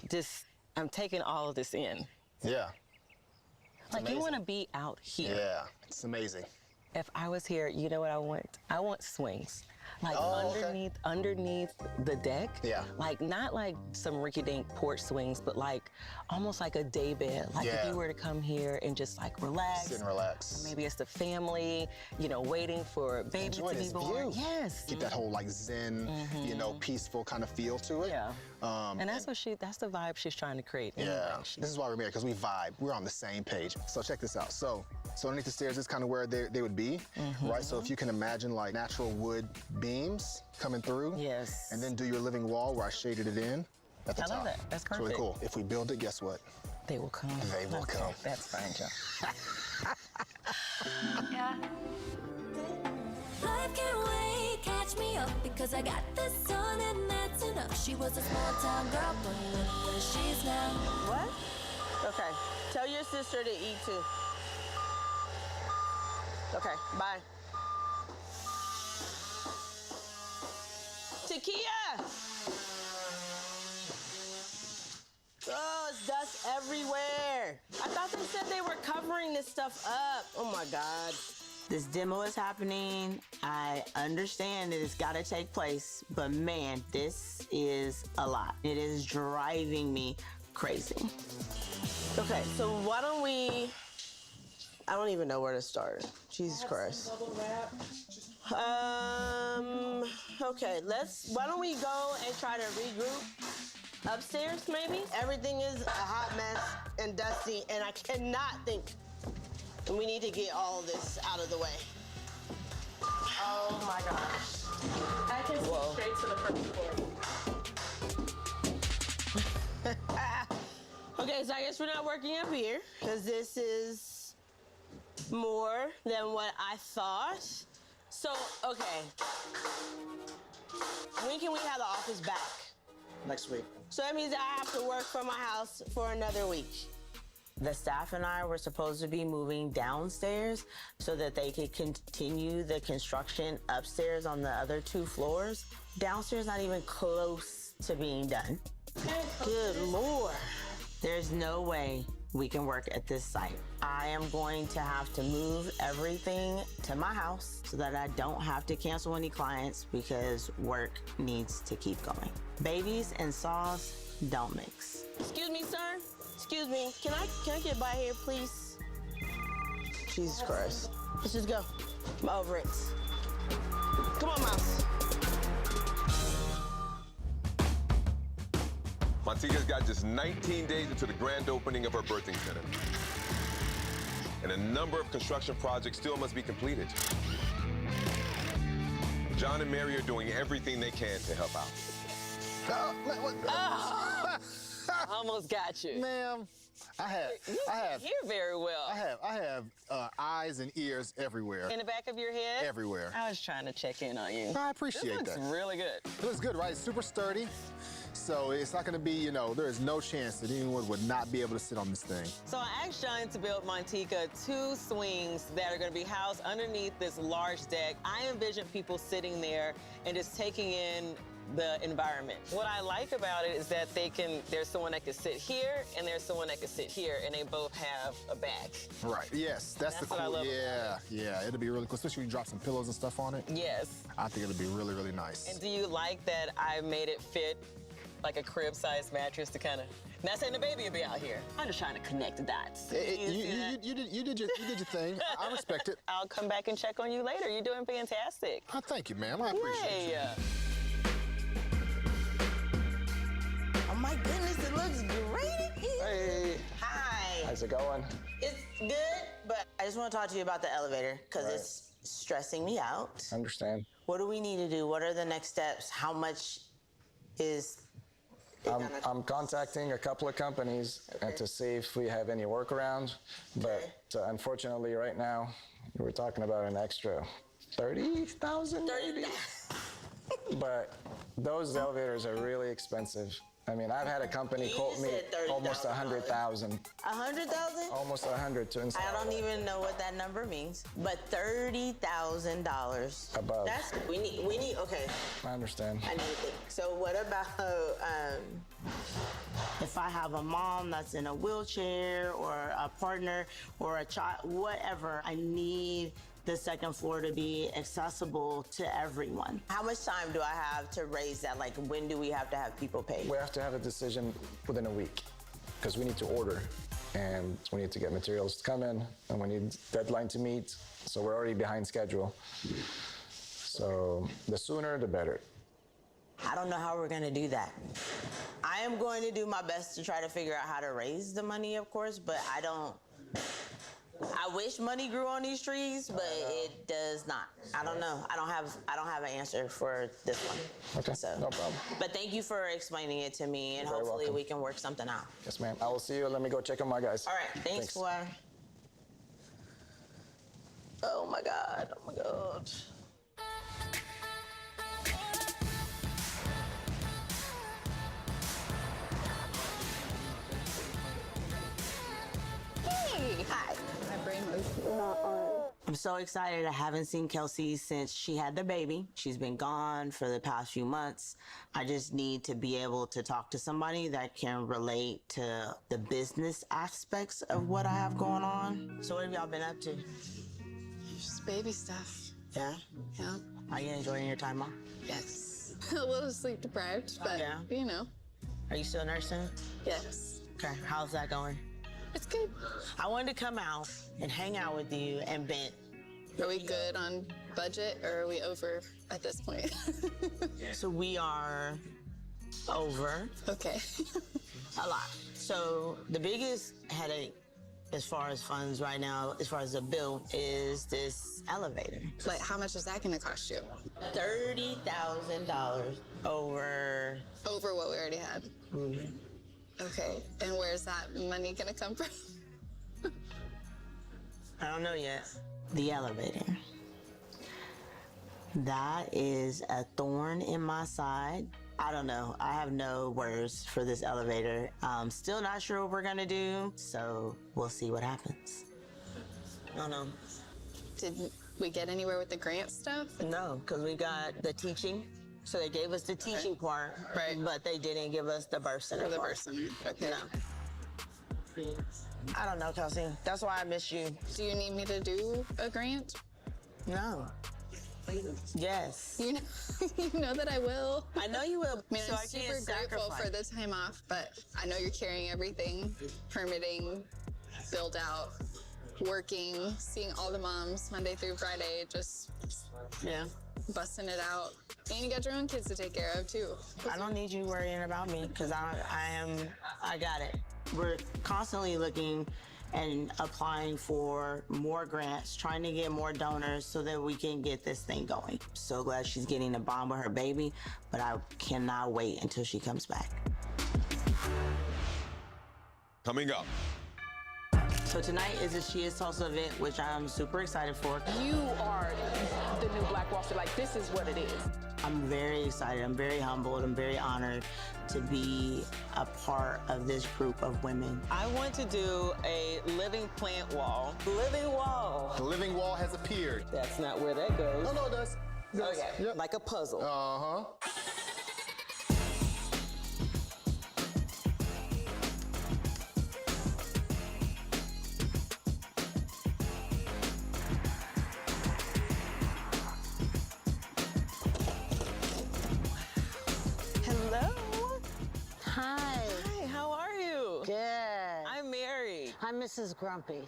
Speaker 14: I'm taking all of this in.
Speaker 19: Yeah.
Speaker 14: Like you want to be out here.
Speaker 19: Yeah, it's amazing.
Speaker 14: If I was here, you know what I want? I want swings. Like underneath the deck.
Speaker 19: Yeah.
Speaker 14: Like not like some rinky-dink porch swings, but like almost like a day bed. Like if you were to come here and just like relax.
Speaker 19: Sit and relax.
Speaker 14: Or maybe it's the family, you know, waiting for baby to be born.
Speaker 19: View.
Speaker 14: Yes.
Speaker 19: Get that whole like zen, you know, peaceful kind of feel to it.
Speaker 14: Yeah. And that's that's the vibe she's trying to create.
Speaker 19: Yeah. This is why we're married, because we vibe. We're on the same page. So check this out. So underneath the stairs is kind of where they would be, right? So if you can imagine like natural wood beams coming through.
Speaker 14: Yes.
Speaker 19: And then do your living wall where I shaded it in at the top.
Speaker 14: I love that. That's perfect.
Speaker 19: It's really cool. If we build it, guess what?
Speaker 14: They will come.
Speaker 19: They will come.
Speaker 14: That's fine, Joe.
Speaker 20: Life can't wait, catch me up. 'cause I got this on and that's enough. She was a small town girl, but look where she's now.
Speaker 13: What? Okay. Tell your sister to eat too. Okay, bye. Takia! Oh, it's dust everywhere. I thought they said they were covering this stuff up. Oh my God. This demo is happening. I understand that it's gotta take place, but man, this is a lot. It is driving me crazy. Okay, so why don't we, I don't even know where to start. Jesus Christ. Okay, why don't we go and try to regroup upstairs maybe? Everything is a hot mess and dusty, and I cannot think. And we need to get all this out of the way. Oh my gosh.
Speaker 14: I can see straight to the first floor.
Speaker 13: Okay, so I guess we're not working up here, because this is more than what I thought. So, okay. When can we have the office back?
Speaker 15: Next week.
Speaker 13: So that means I have to work from my house for another week. The staff and I were supposed to be moving downstairs so that they could continue the construction upstairs on the other 2 floors. Downstairs not even close to being done. Good Lord. There's no way we can work at this site. I am going to have to move everything to my house so that I don't have to cancel any clients because work needs to keep going. Babies and saws don't mix. Excuse me, sir. Excuse me. Can I get by here, please? Jesus Christ. Let's just go. I'm over it. Come on, Mouse.
Speaker 10: Montika's got just 19 days until the grand opening of her birthing center. And a number of construction projects still must be completed. John and Mary are doing everything they can to help out.
Speaker 14: Almost got you.
Speaker 19: Ma'am, I have.
Speaker 14: Hear very well.
Speaker 19: I have eyes and ears everywhere.
Speaker 14: In the back of your head?
Speaker 19: Everywhere.
Speaker 14: I was trying to check in on you.
Speaker 19: I appreciate that.
Speaker 14: It looks really good.
Speaker 19: It looks good, right? It's super sturdy. So it's not gonna be, there is no chance that anyone would not be able to sit on this thing.
Speaker 14: So I asked John to build Montika 2 swings that are gonna be housed underneath this large deck. I envision people sitting there and just taking in the environment. What I like about it is that there's someone that can sit here and there's someone that can sit here and they both have a back.
Speaker 19: Right, yes, that's the cool,
Speaker 14: what I love about
Speaker 19: yeah, it'll be really cool, especially when you drop some pillows and stuff on it.
Speaker 14: Yes.
Speaker 19: I think it'll be really, really nice.
Speaker 14: And do you like that I made it fit like a crib-sized mattress to kind of, not saying the baby will be out here. I'm just trying to connect the dots.
Speaker 19: You did your thing. I respect it.
Speaker 14: I'll come back and check on you later. You're doing fantastic.
Speaker 19: Oh, thank you, ma'am. I appreciate you.
Speaker 13: Oh my goodness, it looks great in here.
Speaker 15: Hey.
Speaker 13: Hi.
Speaker 15: How's it going?
Speaker 13: It's good, but I just want to talk to you about the elevator because it's stressing me out.
Speaker 15: I understand.
Speaker 13: What do we need to do? What are the next steps? How much is...
Speaker 15: I'm contacting a couple of companies to see if we have any workarounds, but unfortunately right now, we're talking about an extra 30,000 maybe? But those elevators are really expensive. I mean, I've had a company quote me almost 100,000.
Speaker 13: 100,000?
Speaker 15: Almost 100 to install.
Speaker 13: I don't even know what that number means, but $30,000.
Speaker 15: Above.
Speaker 13: That's, we need, okay.
Speaker 15: I understand.
Speaker 13: I need to think. So what about, if I have a mom that's in a wheelchair or a partner or a child, whatever, I need the second floor to be accessible to everyone. How much time do I have to raise that? Like, when do we have to have people pay?
Speaker 15: We have to have a decision within a week because we need to order and we need to get materials to come in and we need deadline to meet. So we're already behind schedule. So the sooner, the better.
Speaker 13: I don't know how we're gonna do that. I am going to do my best to try to figure out how to raise the money, of course, but I wish money grew on these trees, but it does not. I don't know. I don't have an answer for this one.
Speaker 15: Okay, no problem.
Speaker 13: But thank you for explaining it to me, and hopefully we can work something out.
Speaker 15: Yes, ma'am. I will see you. Let me go check on my guys.
Speaker 13: All right, thanks. For... Oh my God, oh my God. so excited. I haven't seen Kelsey since she had the baby. She's been gone for the past few months. I just need to be able to talk to somebody that can relate to the business aspects of what I have going on. So what have y'all been up to?
Speaker 21: Just baby stuff.
Speaker 13: Yeah?
Speaker 21: Yeah.
Speaker 13: Are you enjoying your time off?
Speaker 21: Yes. A little sleep deprived, but you know.
Speaker 13: Are you still nursing?
Speaker 21: Yes.
Speaker 13: Okay, how's that going?
Speaker 21: It's good.
Speaker 13: I wanted to come out and hang out with you and vent.
Speaker 21: Are we good on budget or are we over at this point?
Speaker 13: So we are over.
Speaker 21: Okay.
Speaker 13: A lot. So the biggest headache as far as funds right now, as far as the bill, is this elevator.
Speaker 21: Like, how much is that going to cost you?
Speaker 13: $30,000 over.
Speaker 21: Over what we already had?
Speaker 13: Mm-hmm.
Speaker 21: Okay. And where's that money going to come from?
Speaker 13: I don't know yet. The elevator. That is a thorn in my side. I don't know. I have no words for this elevator. I'm still not sure what we're gonna do, so we'll see what happens. I don't know.
Speaker 21: Did we get anywhere with the grant stuff?
Speaker 13: No, because we got the teaching. So they gave us the teaching part,
Speaker 21: right?
Speaker 13: But they didn't give us the birth center
Speaker 21: Or the
Speaker 13: part.
Speaker 21: birth center. Okay.
Speaker 13: No. I don't know, Kelsey. That's why I miss you.
Speaker 21: Do you need me to do a grant?
Speaker 13: No. Yes.
Speaker 21: You know, you know that I will.
Speaker 13: I know you will.
Speaker 21: I mean,
Speaker 13: So
Speaker 21: I'm
Speaker 13: I
Speaker 21: super
Speaker 13: can't
Speaker 21: grateful
Speaker 13: sacrifice.
Speaker 21: for the time off, but I know you're carrying everything, permitting, build out, working, seeing all the moms Monday through Friday, just busting it out. And you got your own kids to take care of too.
Speaker 13: I don't need you worrying about me because I got it. We're constantly looking and applying for more grants, trying to get more donors so that we can get this thing going. So glad she's getting a bond with her baby, but I cannot wait until she comes back.
Speaker 10: Coming up.
Speaker 13: So tonight is the She Is Tulsa event, which I'm super excited for.
Speaker 22: You are the new Black Wall Street. Like, this is what it is.
Speaker 13: I'm very excited. I'm very humbled. I'm very honored to be a part of this group of women.
Speaker 14: I want to do a living plant wall. Living wall.
Speaker 19: The living wall has appeared.
Speaker 14: That's not where that goes.
Speaker 19: No, it does.
Speaker 14: Okay,
Speaker 19: Yep.
Speaker 14: like a puzzle.
Speaker 19: Uh-huh.
Speaker 14: Hello.
Speaker 23: Hi.
Speaker 14: Hi, how are you?
Speaker 23: Good.
Speaker 14: I'm Mary.
Speaker 23: I'm Mrs. Grumpy.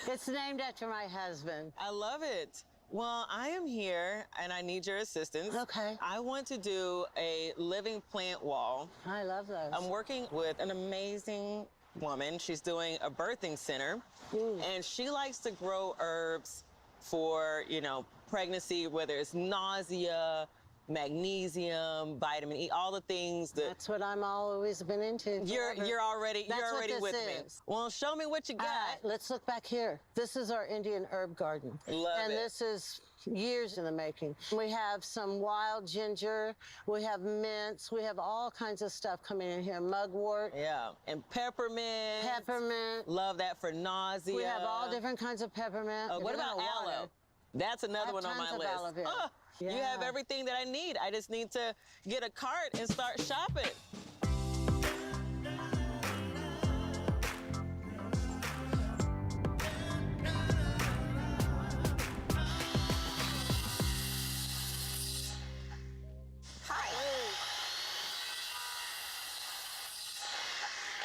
Speaker 23: It's named after my husband.
Speaker 14: I love it. Well, I am here and I need your assistance.
Speaker 23: Okay.
Speaker 14: I want to do a living plant wall.
Speaker 23: I love those.
Speaker 14: I'm working with an amazing woman. She's doing a birthing center, and she likes to grow herbs for, you know, pregnancy, whether it's nausea, magnesium, vitamin E, all the things that.
Speaker 23: That's what I'm always been into.
Speaker 14: You're already with me. Well, show me what you got.
Speaker 23: All right, let's look back here. This is our Indian herb garden.
Speaker 14: Love
Speaker 23: and
Speaker 14: it.
Speaker 23: this is years in the making. We have some wild ginger, we have mints, we have all kinds of stuff coming in here. Mugwort.
Speaker 14: Yeah, and peppermint.
Speaker 23: Peppermint.
Speaker 14: Love that for nausea.
Speaker 23: We have all different kinds of peppermint.
Speaker 14: What
Speaker 23: If you
Speaker 14: about
Speaker 23: don't want
Speaker 14: aloe?
Speaker 23: it,
Speaker 14: That's another one on
Speaker 23: tons
Speaker 14: my
Speaker 23: of
Speaker 14: list.
Speaker 23: aloe vera.
Speaker 14: Ah, You have
Speaker 23: Yeah.
Speaker 14: everything that I need. I just need to get a cart and start shopping.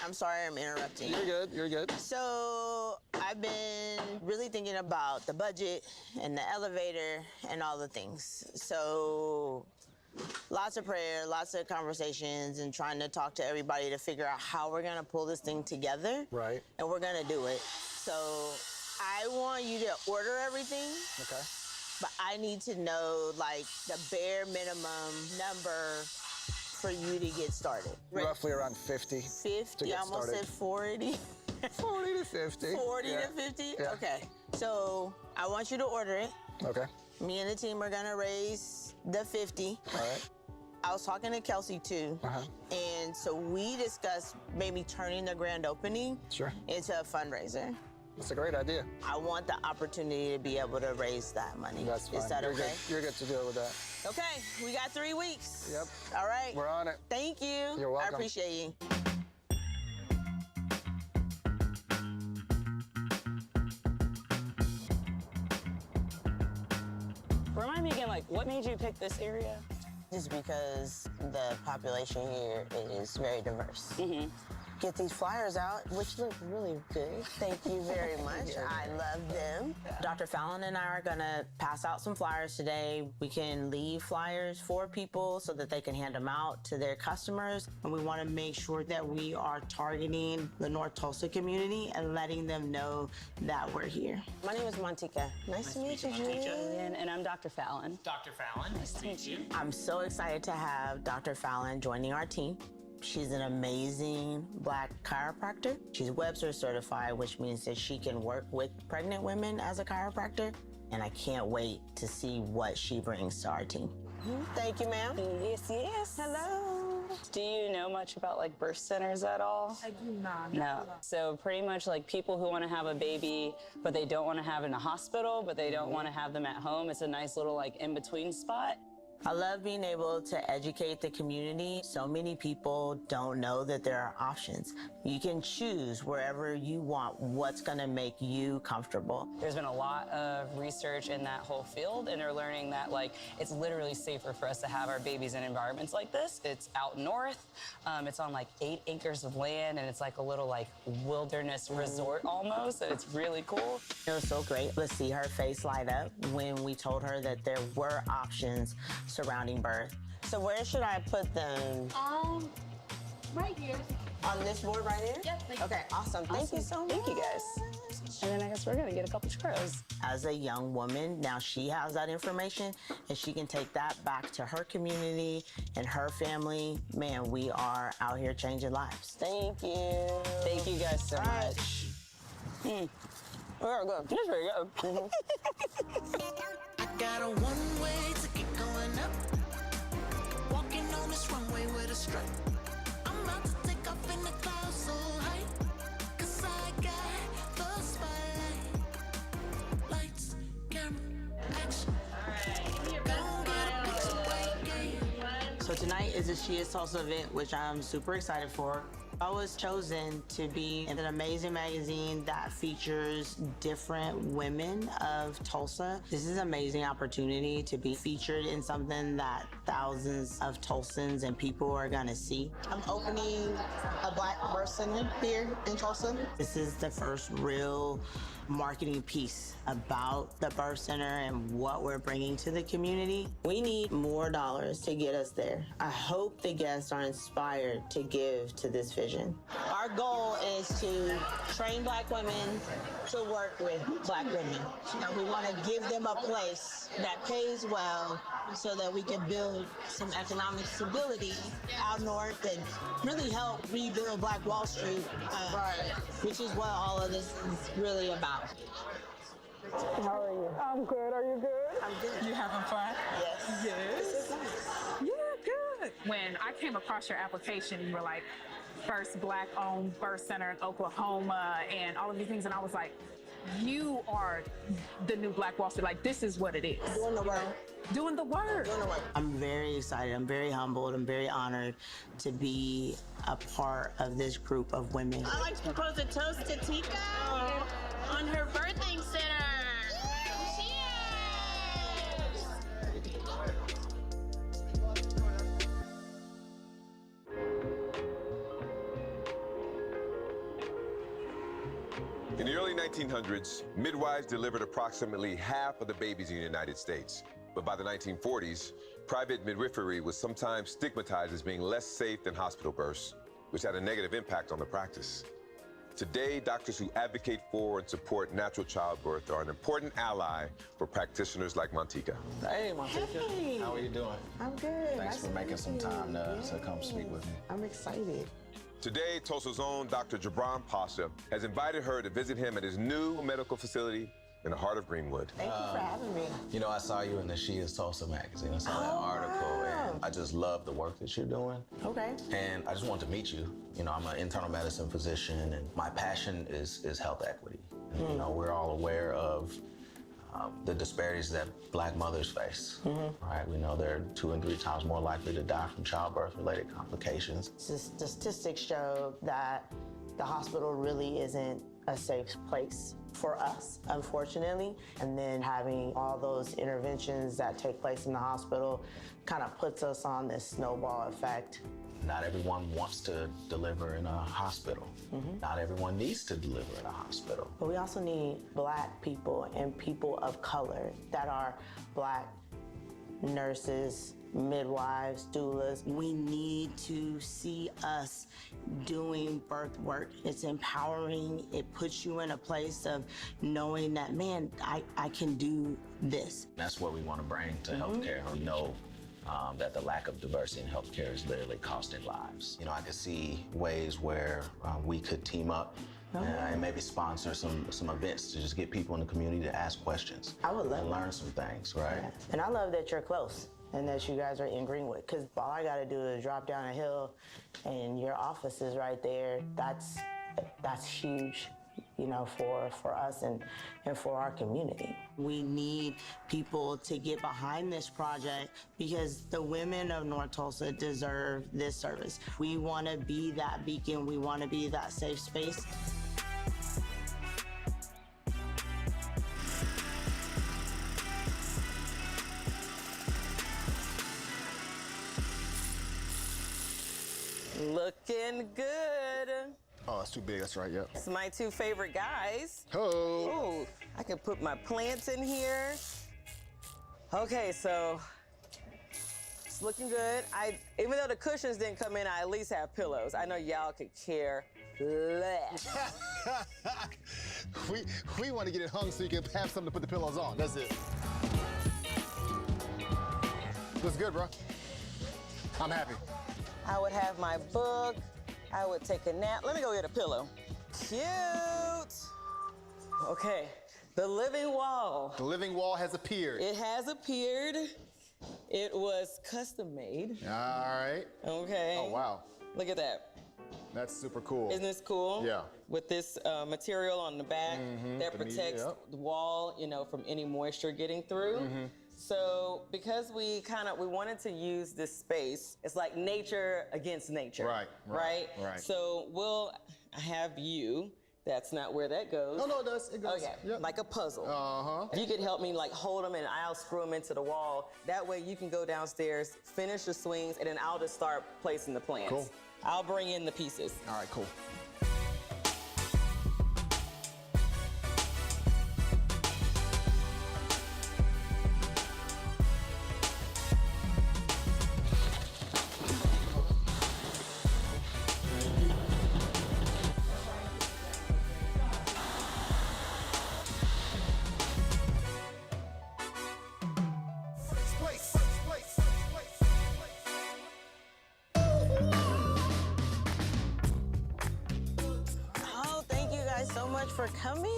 Speaker 13: I'm sorry I'm interrupting.
Speaker 14: You're good, you're good.
Speaker 13: So I've been really thinking about the budget and the elevator and all the things. So lots of prayer, lots of conversations and trying to talk to everybody to figure out how we're gonna pull this thing together.
Speaker 19: Right.
Speaker 13: And we're gonna do it. So I want you to order everything.
Speaker 19: Okay.
Speaker 13: But I need to know like the bare minimum number for you to get started.
Speaker 15: Roughly around 50.
Speaker 13: 50,
Speaker 15: to
Speaker 13: I
Speaker 15: get
Speaker 13: almost
Speaker 15: started.
Speaker 13: said 40.
Speaker 15: 40 to 50.
Speaker 13: 40
Speaker 15: Yeah.
Speaker 13: to 50?
Speaker 15: Yeah.
Speaker 13: Okay. So I want you to order it.
Speaker 15: Okay.
Speaker 13: Me and the team are gonna raise the 50.
Speaker 15: All right.
Speaker 13: I was talking to Kelsey too. And so we discussed maybe turning the grand opening
Speaker 15: Sure.
Speaker 13: into a fundraiser.
Speaker 15: It's a great idea.
Speaker 13: I want the opportunity to be able to raise that money.
Speaker 15: That's fine.
Speaker 13: Is that okay?
Speaker 15: You're good to deal with that.
Speaker 13: Okay, we got 3 weeks.
Speaker 15: Yep.
Speaker 13: All right.
Speaker 15: We're on it.
Speaker 13: Thank you.
Speaker 15: You're welcome.
Speaker 13: I appreciate you.
Speaker 14: Remind me again, like, what made you pick this area?
Speaker 13: Just because the population here is very diverse. Get these flyers out, which look really good. Thank you very much. I love them. Dr. Fallon and I are gonna pass out some flyers today. We can leave flyers for people so that they can hand them out to their customers. And we wanna make sure that we are targeting the North Tulsa community and letting them know that we're here. My name is Montika. Nice to meet you, Julian.
Speaker 14: And I'm Dr. Fallon.
Speaker 8: Dr. Fallon, nice to meet you.
Speaker 13: I'm so excited to have Dr. Fallon joining our team. She's an amazing Black chiropractor. She's Webster certified, which means that she can work with pregnant women as a chiropractor. And I can't wait to see what she brings to our team. Thank you, ma'am.
Speaker 14: Yes, yes.
Speaker 13: Hello.
Speaker 14: Do you know much about like birth centers at all?
Speaker 22: I do not.
Speaker 14: No. So pretty much like people who want to have a baby, but they don't want to have it in a hospital, but they don't want to have them at home. It's a nice little like in-between spot.
Speaker 13: I love being able to educate the community. So many people don't know that there are options. You can choose wherever you want what's gonna make you comfortable.
Speaker 14: There's been a lot of research in that whole field, and they're learning that like it's literally safer for us to have our babies in environments like this. It's out north. It's on like 8 acres of land, and it's like a little like wilderness resort almost. So it's really cool.
Speaker 13: It was so great to see her face light up when we told her that there were options surrounding birth. So where should I put them?
Speaker 22: Right here.
Speaker 13: On this board right here?
Speaker 22: Yep.
Speaker 13: Okay, awesome. Thank you so much.
Speaker 14: Thank you guys. And then I guess we're gonna get a couple churros.
Speaker 13: As a young woman, now she has that information and she can take that back to her community and her family. Man, we are out here changing lives. Thank you.
Speaker 14: Thank you guys so much.
Speaker 13: Very good.
Speaker 14: That's very good.
Speaker 20: I got a one-way ticket going up. Walking on this runway with a strut. I'm about to take off in the clouds so high. 'Cause I got the spotlight. Lights, camera, action. Don't get a picture waiting.
Speaker 13: So tonight is the She Is Tulsa event, which I'm super excited for. I was chosen to be in an amazing magazine that features different women of Tulsa. This is an amazing opportunity to be featured in something that thousands of Tulsans and people are gonna see.
Speaker 1: I'm opening a Black birth center here in Tulsa.
Speaker 13: This is the first real marketing piece about the birth center and what we're bringing to the community. We need more dollars to get us there. I hope the guests are inspired to give to this vision. Our goal is to train Black women to work with Black women. And we want to give them a place that pays well so that we can build some economic stability out north and really help rebuild Black Wall Street, which is what all of this is really about.
Speaker 22: How are you? I'm good. Are you good?
Speaker 13: I'm good.
Speaker 22: You having fun?
Speaker 13: Yes.
Speaker 22: Yes. Yeah, good. When I came across your application, you were like, first Black-owned birth center in Oklahoma and all of these things, and I was like, you are the new Black Wall Street. Like, this is what it is.
Speaker 13: Doing the work.
Speaker 22: Doing the work.
Speaker 13: Doing the work. I'm very excited. I'm very humbled. I'm very honored to be a part of this group of women.
Speaker 1: I'd like to propose a toast to Tika on her birthing center.
Speaker 10: In the early 1900s, midwives delivered approximately half of the babies in the United States. But by the 1940s, private midwifery was sometimes stigmatized as being less safe than hospital births, which had a negative impact on the practice. Today, doctors who advocate for and support natural childbirth are an important ally for practitioners like Montika.
Speaker 11: Hey, Montika.
Speaker 13: Hey.
Speaker 11: How are you doing?
Speaker 13: I'm good.
Speaker 11: Thanks for making some time to come speak with me.
Speaker 13: I'm excited.
Speaker 10: Today, Tulsa's own Dr. Jabran Pasha has invited her to visit him at his new medical facility in the heart of Greenwood.
Speaker 13: Thank you for having me.
Speaker 11: You know, I saw you in the She Is Tulsa magazine. I saw that article, and I just love the work that you're doing.
Speaker 13: Okay.
Speaker 11: And I just wanted to meet you. You know, I'm an internal medicine physician, and my passion is health equity. You know, we're all aware of the disparities that Black mothers face, right? We know they're 2 and 3 times more likely to die from childbirth-related complications.
Speaker 13: The statistics show that the hospital really isn't a safe place for us, unfortunately. And then having all those interventions that take place in the hospital kind of puts us on this snowball effect.
Speaker 11: Not everyone wants to deliver in a hospital. Not everyone needs to deliver in a hospital.
Speaker 13: But we also need Black people and people of color that are Black nurses, midwives, doulas. We need to see us doing birth work. It's empowering. It puts you in a place of knowing that, man, I can do this.
Speaker 11: That's what we want to bring to healthcare. We know that the lack of diversity in healthcare is literally costing lives. You know, I could see ways where we could team up and maybe sponsor some events to just get people in the community to ask questions.
Speaker 13: I would love
Speaker 11: and
Speaker 13: that.
Speaker 11: learn some things, right?
Speaker 13: Yeah. And I love that you're close and that you guys are in Greenwood, because all I got to do is drop down a hill and your office is right there. That's huge, you know, for us and for our community. We need people to get behind this project because the women of North Tulsa deserve this service. We want to be that beacon. We want to be that safe space.
Speaker 14: Looking good.
Speaker 19: Oh, that's too big. That's right, yep.
Speaker 14: It's my 2 favorite guys.
Speaker 19: Oh.
Speaker 14: Ooh, I can put my plants in here. Okay, so it's looking good. Even though the cushions didn't come in, I at least have pillows. I know y'all could care less.
Speaker 19: we want to get it hung so you can have something to put the pillows on. That's it. Looks good, bro. I'm happy.
Speaker 14: I would have my book. I would take a nap. Let me go get a pillow. Cute. Okay, the living wall.
Speaker 19: The living wall has appeared.
Speaker 14: It has appeared. It was custom made.
Speaker 19: All right.
Speaker 14: Okay.
Speaker 19: Oh, wow.
Speaker 14: Look at that.
Speaker 19: That's super cool.
Speaker 14: Isn't this cool?
Speaker 19: Yeah.
Speaker 14: With this material on the back that protects the wall, you know, from any moisture getting through. So because we wanted to use this space, it's like nature against nature. Right. So we'll have you. That's not where that goes.
Speaker 19: No, it does. It goes.
Speaker 14: Okay. Yep. Like a puzzle. If you could help me like hold them and I'll screw them into the wall. That way you can go downstairs, finish the swings, and then I'll just start placing the plants.
Speaker 19: Cool.
Speaker 14: I'll bring in the pieces.
Speaker 19: All right, cool.
Speaker 23: For coming.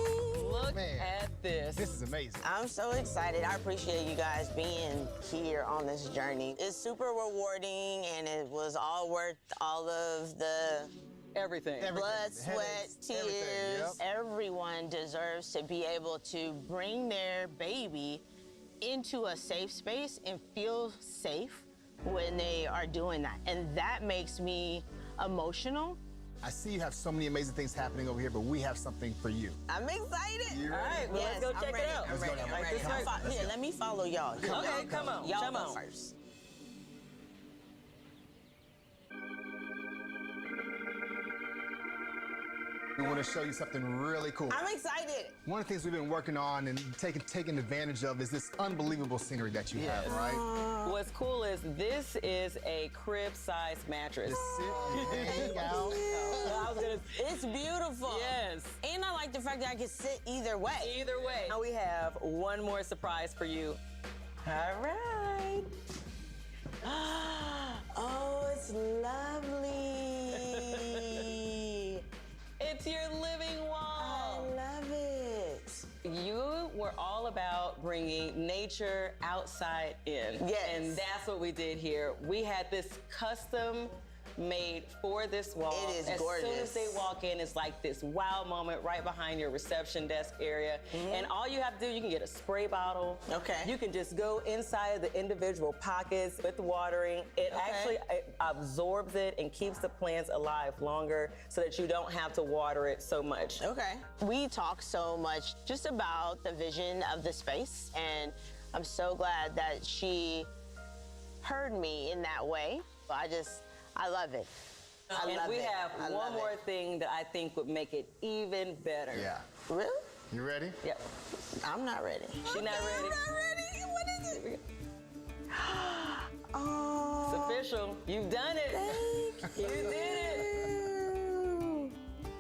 Speaker 14: Look at this.
Speaker 19: This is amazing.
Speaker 23: I'm so excited. I appreciate you guys being here on this journey. It's super rewarding and it was all worth all of the
Speaker 14: everything.
Speaker 23: Blood, sweat, tears. Everyone deserves to be able to bring their baby into a safe space and feel safe when they are doing that. And that makes me emotional.
Speaker 19: I see you have so many amazing things happening over here, but we have something for you.
Speaker 23: I'm excited.
Speaker 19: You ready?
Speaker 23: All right, well,
Speaker 14: let's go check it out.
Speaker 23: I'm ready.
Speaker 14: Like this way.
Speaker 23: Here, let me follow y'all.
Speaker 14: Okay, come on.
Speaker 23: Y'all
Speaker 14: come
Speaker 23: go
Speaker 14: on.
Speaker 23: first.
Speaker 19: We want to show you something really cool.
Speaker 23: I'm excited.
Speaker 19: One of the things we've been working on and taking advantage of is this unbelievable scenery that you have, right?
Speaker 14: What's cool is this is a crib-sized mattress.
Speaker 19: Just sit, hang out.
Speaker 23: It's beautiful.
Speaker 14: Yes.
Speaker 23: And I like the fact that I can sit either way.
Speaker 14: Either way. Now we have one more surprise for you.
Speaker 23: All right. Oh, it's lovely.
Speaker 14: It's your living wall.
Speaker 23: I love it.
Speaker 14: You were all about bringing nature outside in.
Speaker 23: Yes.
Speaker 14: And that's what we did here. We had this custom made for this wall.
Speaker 23: It is
Speaker 14: as
Speaker 23: gorgeous.
Speaker 14: soon as they walk in, it's like this wow moment right behind your reception desk area. And all you have to do, you can get a spray bottle.
Speaker 23: Okay.
Speaker 14: You can just go inside of the individual pockets with watering. It actually absorbs it and keeps the plants alive longer so that you don't have to water it so much.
Speaker 23: Okay. We talk so much just about the vision of the space, and I'm so glad that she heard me in that way. I love it.
Speaker 14: And we have one more thing that I think would make it even better.
Speaker 19: Yeah.
Speaker 23: Really?
Speaker 19: You ready?
Speaker 14: Yep.
Speaker 23: I'm not ready.
Speaker 14: She's not ready.
Speaker 23: What is it?
Speaker 14: It's official. You've done it. You did it.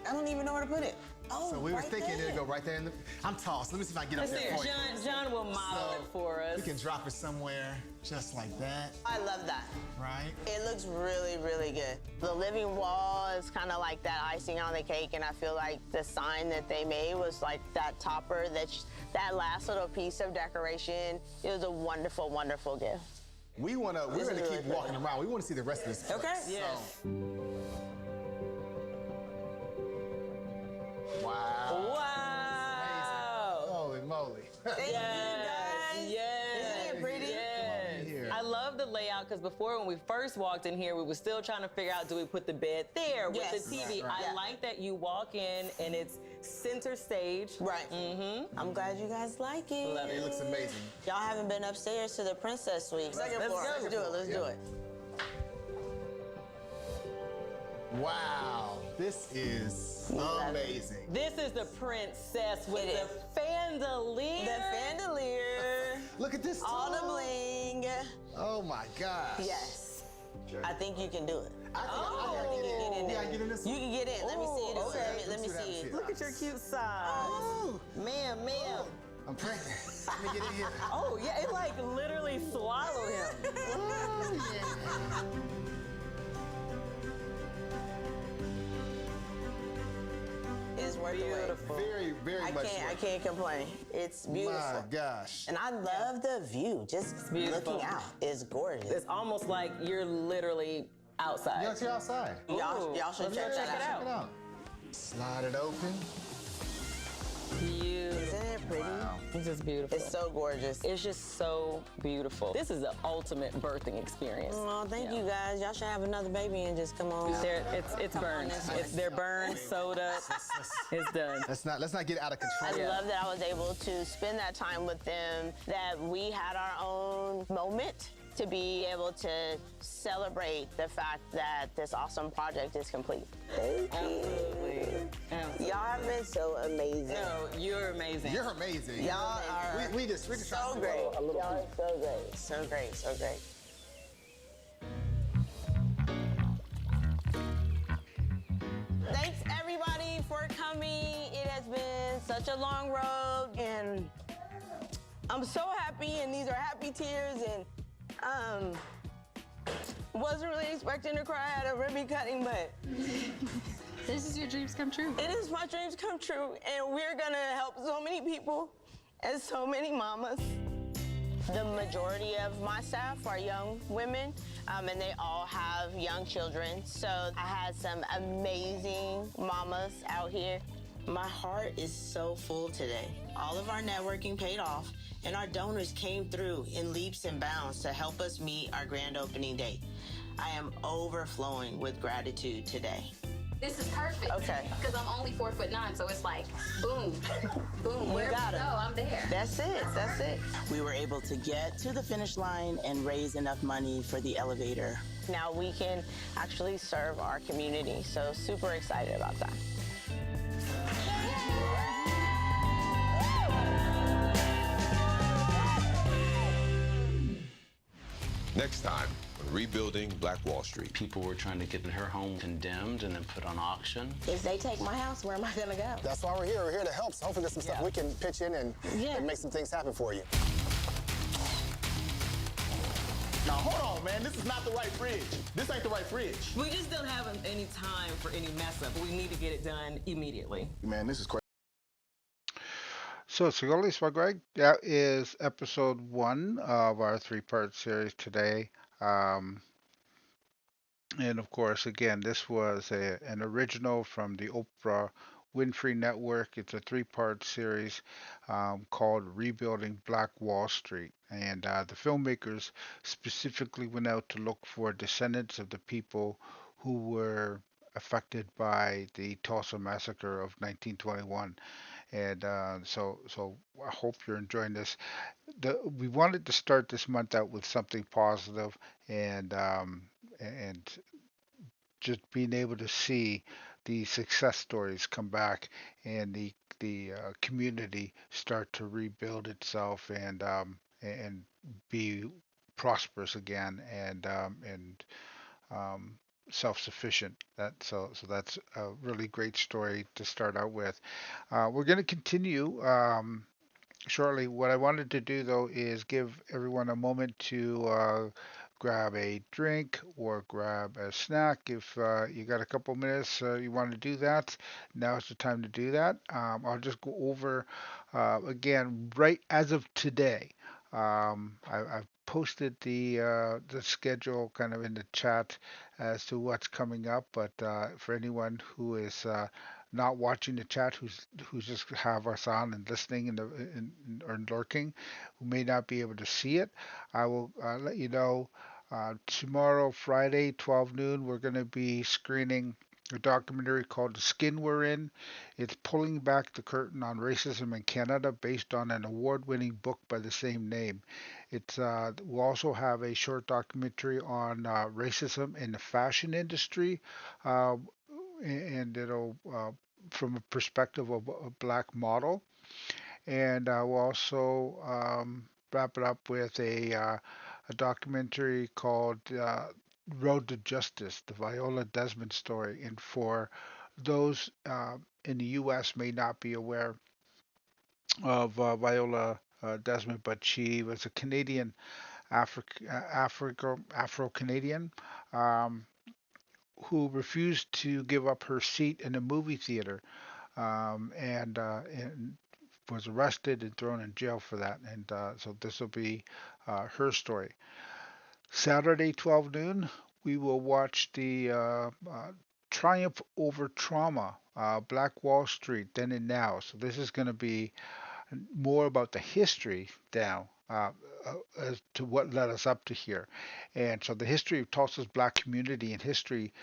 Speaker 23: I don't even know where to put it. Oh,
Speaker 19: So we were thinking it'd go right there in the. I'm tall, so let me see if I can get up
Speaker 14: Let's
Speaker 19: there
Speaker 14: see.
Speaker 19: for you.
Speaker 14: John will model it for us.
Speaker 19: We can drop it somewhere just like that,
Speaker 23: I love that.
Speaker 19: right?
Speaker 23: It looks really, really good. The living wall is kind of like that icing on the cake, and I feel like the sign that they made was like that topper, that last little piece of decoration. It was a wonderful, wonderful gift.
Speaker 19: We're gonna keep walking around. We want to see the rest of this place.
Speaker 23: Okay.
Speaker 14: Yes.
Speaker 19: Wow.
Speaker 14: Wow.
Speaker 19: Holy moly.
Speaker 23: Thank you, guys.
Speaker 14: Yes.
Speaker 23: Isn't it pretty?
Speaker 14: Yes. I love the layout because before, when we first walked in here, we were still trying to figure out, do we put the bed there with
Speaker 23: Yes.
Speaker 14: the TV?
Speaker 23: Right.
Speaker 14: I like that you walk in and it's center stage.
Speaker 23: Right. I'm glad you guys like it.
Speaker 14: Love it.
Speaker 19: It looks amazing.
Speaker 23: Y'all haven't been upstairs to the princess suite.
Speaker 14: Let's go.
Speaker 23: Let's do it. Let's do it.
Speaker 19: Wow. This is amazing.
Speaker 14: This is the princess with
Speaker 23: It
Speaker 14: the fandelier.
Speaker 23: The fandelier.
Speaker 19: Look at this.
Speaker 23: All the
Speaker 19: too.
Speaker 23: bling.
Speaker 19: Oh my gosh.
Speaker 23: Yes. I think you can do it.
Speaker 19: I think you can get in there.
Speaker 23: Yeah, get in this. You can get in. Let me see it.
Speaker 19: Okay.
Speaker 23: Let me see it.
Speaker 14: Look at your cute side.
Speaker 23: Oh, ma'am.
Speaker 19: I'm pregnant. Let me get in here.
Speaker 14: Oh, yeah, it like literally swallowed him.
Speaker 19: Oh, yeah.
Speaker 23: It's worth the wait.
Speaker 14: Beautiful.
Speaker 19: Very, very much.
Speaker 23: I can't complain. It's beautiful.
Speaker 19: My gosh.
Speaker 23: And I love the view. Just
Speaker 14: beautiful.
Speaker 23: looking out is gorgeous.
Speaker 14: It's almost like you're literally outside.
Speaker 19: Yes, you're outside.
Speaker 23: Y'all should check
Speaker 14: Let's
Speaker 23: that
Speaker 14: check it
Speaker 23: out.
Speaker 19: Check it out. Slide it open.
Speaker 14: Beautiful.
Speaker 23: Isn't it pretty?
Speaker 19: Wow.
Speaker 14: It's just beautiful.
Speaker 23: It's so gorgeous.
Speaker 14: It's just so beautiful. This is the ultimate birthing experience.
Speaker 23: Oh, thank you guys. Y'all should have another baby and just come on.
Speaker 14: It's burned. They're burned, sewed up. It's done.
Speaker 19: Let's not get out of control.
Speaker 23: I love that I was able to spend that time with them, that we had our own moment to be able to celebrate the fact that this awesome project is complete. Thank
Speaker 14: Absolutely.
Speaker 23: you. Y'all have been so amazing.
Speaker 14: No, you're amazing.
Speaker 19: You're amazing.
Speaker 23: Y'all are
Speaker 19: We just
Speaker 23: so
Speaker 19: trying to
Speaker 23: great.
Speaker 19: a little
Speaker 23: Y'all are so great. So great. So great. Thanks everybody for coming. It has been such a long road, and I'm so happy, and these are happy tears, and wasn't really expecting to cry at a ribbon cutting, but
Speaker 21: This is your dreams come true.
Speaker 23: it is my dreams come true, and we're gonna help so many people and so many mamas. The majority of my staff are young women, and they all have young children. So I had some amazing mamas out here. My heart is so full today. All of our networking paid off, and our donors came through in leaps and bounds to help us meet our grand opening date. I am overflowing with gratitude today.
Speaker 21: This is perfect.
Speaker 23: Okay.
Speaker 21: Because I'm only 4'9", so it's like boom, boom.
Speaker 23: You
Speaker 21: Wherever
Speaker 23: got
Speaker 21: you
Speaker 23: it.
Speaker 21: go, I'm there.
Speaker 23: That's it. That's it. We were able to get to the finish line and raise enough money for the elevator. Now we can actually serve our community. So super excited about that.
Speaker 10: Next time on Rebuilding Black Wall Street.
Speaker 11: People were trying to get her home condemned and then put on auction.
Speaker 23: If they take my house, where am I gonna go?
Speaker 19: That's why we're here. We're here to help. So hopefully there's some stuff we can pitch in and make some things happen for you. Now, hold on, man. This is not the right fridge. This ain't the right fridge.
Speaker 14: We just don't have any time for any mess up. We need to get it done immediately.
Speaker 19: Man, this is crazy.
Speaker 4: So, Sigoli Swagwag, that is episode 1 of our 3-part series today. And of course, again, this was an original from the Oprah Winfrey Network. It's a three-part series called Rebuilding Black Wall Street. And the filmmakers specifically went out to look for descendants of the people who were affected by the Tulsa Massacre of 1921. And so I hope you're enjoying this. We wanted to start this month out with something positive, and just being able to see the success stories come back and the community start to rebuild itself and be prosperous again and um, self-sufficient. So that's a really great story to start out with. We're going to continue shortly. What I wanted to do though is give everyone a moment to grab a drink or grab a snack. If you got a couple minutes, you want to do that, now's the time to do that. I'll just go over again right as of today. I've posted the schedule kind of in the chat as to what's coming up, but for anyone who is not watching the chat, who's just have us on and listening or lurking, who may not be able to see it, I will let you know. Tomorrow, Friday, 12 noon, we're going to be screening a documentary called The Skin We're In. It's pulling back the curtain on racism in Canada based on an award-winning book by the same name. We'll also have a short documentary on racism in the fashion industry, uh, and it'll from a perspective of a black model. And we'll also wrap it up with a documentary called Road to Justice, the Viola Desmond story. And for those in the U.S. may not be aware of Viola Desmond, but she was a Canadian, Afro-Canadian, um, who refused to give up her seat in a movie theater, and was arrested and thrown in jail for that. And so this will be her story. Saturday, 12 noon, we will watch the Triumph Over Trauma, Black Wall Street, Then and Now. So this is going to be more about the history now as to what led us up to here. And so the history of Tulsa's black community and history,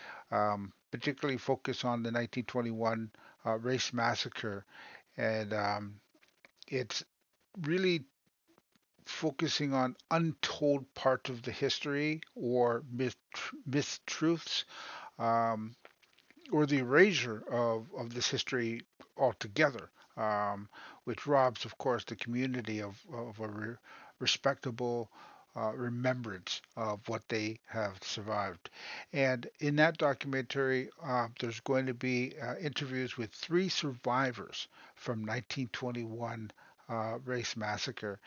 Speaker 4: particularly focus on the 1921 race massacre. And it's really focusing on untold parts of the history or mistruths, um, or the erasure of this history altogether, which robs, of course, the community of a respectable remembrance of what they have survived. And in that documentary, there's going to be interviews with three survivors from 1921 race massacre,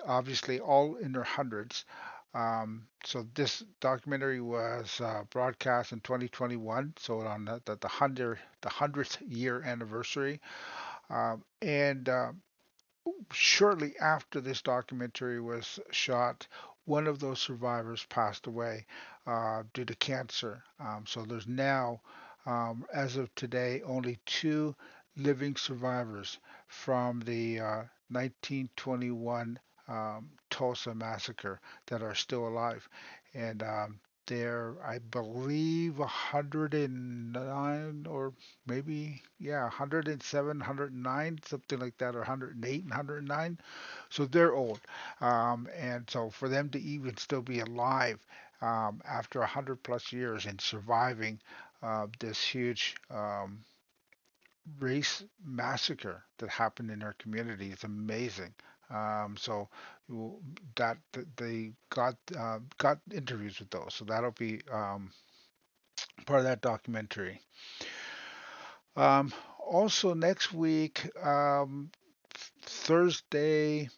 Speaker 4: obviously all in their hundreds. So this documentary was broadcast in 2021, so on the 100th year anniversary. And shortly after this documentary was shot, one of those survivors passed away due to cancer. So there's now, as of today, only two living survivors from the 1921 Tulsa massacre that are still alive. And they're, I believe, 109 or maybe, yeah, 107, 109, something like that, or 108 and 109. So they're old. And so for them to even still be alive after 100 plus years and surviving this huge race massacre that happened in our community is amazing. So that they got interviews with those, so that'll be part of that documentary. Also next week, Thursday,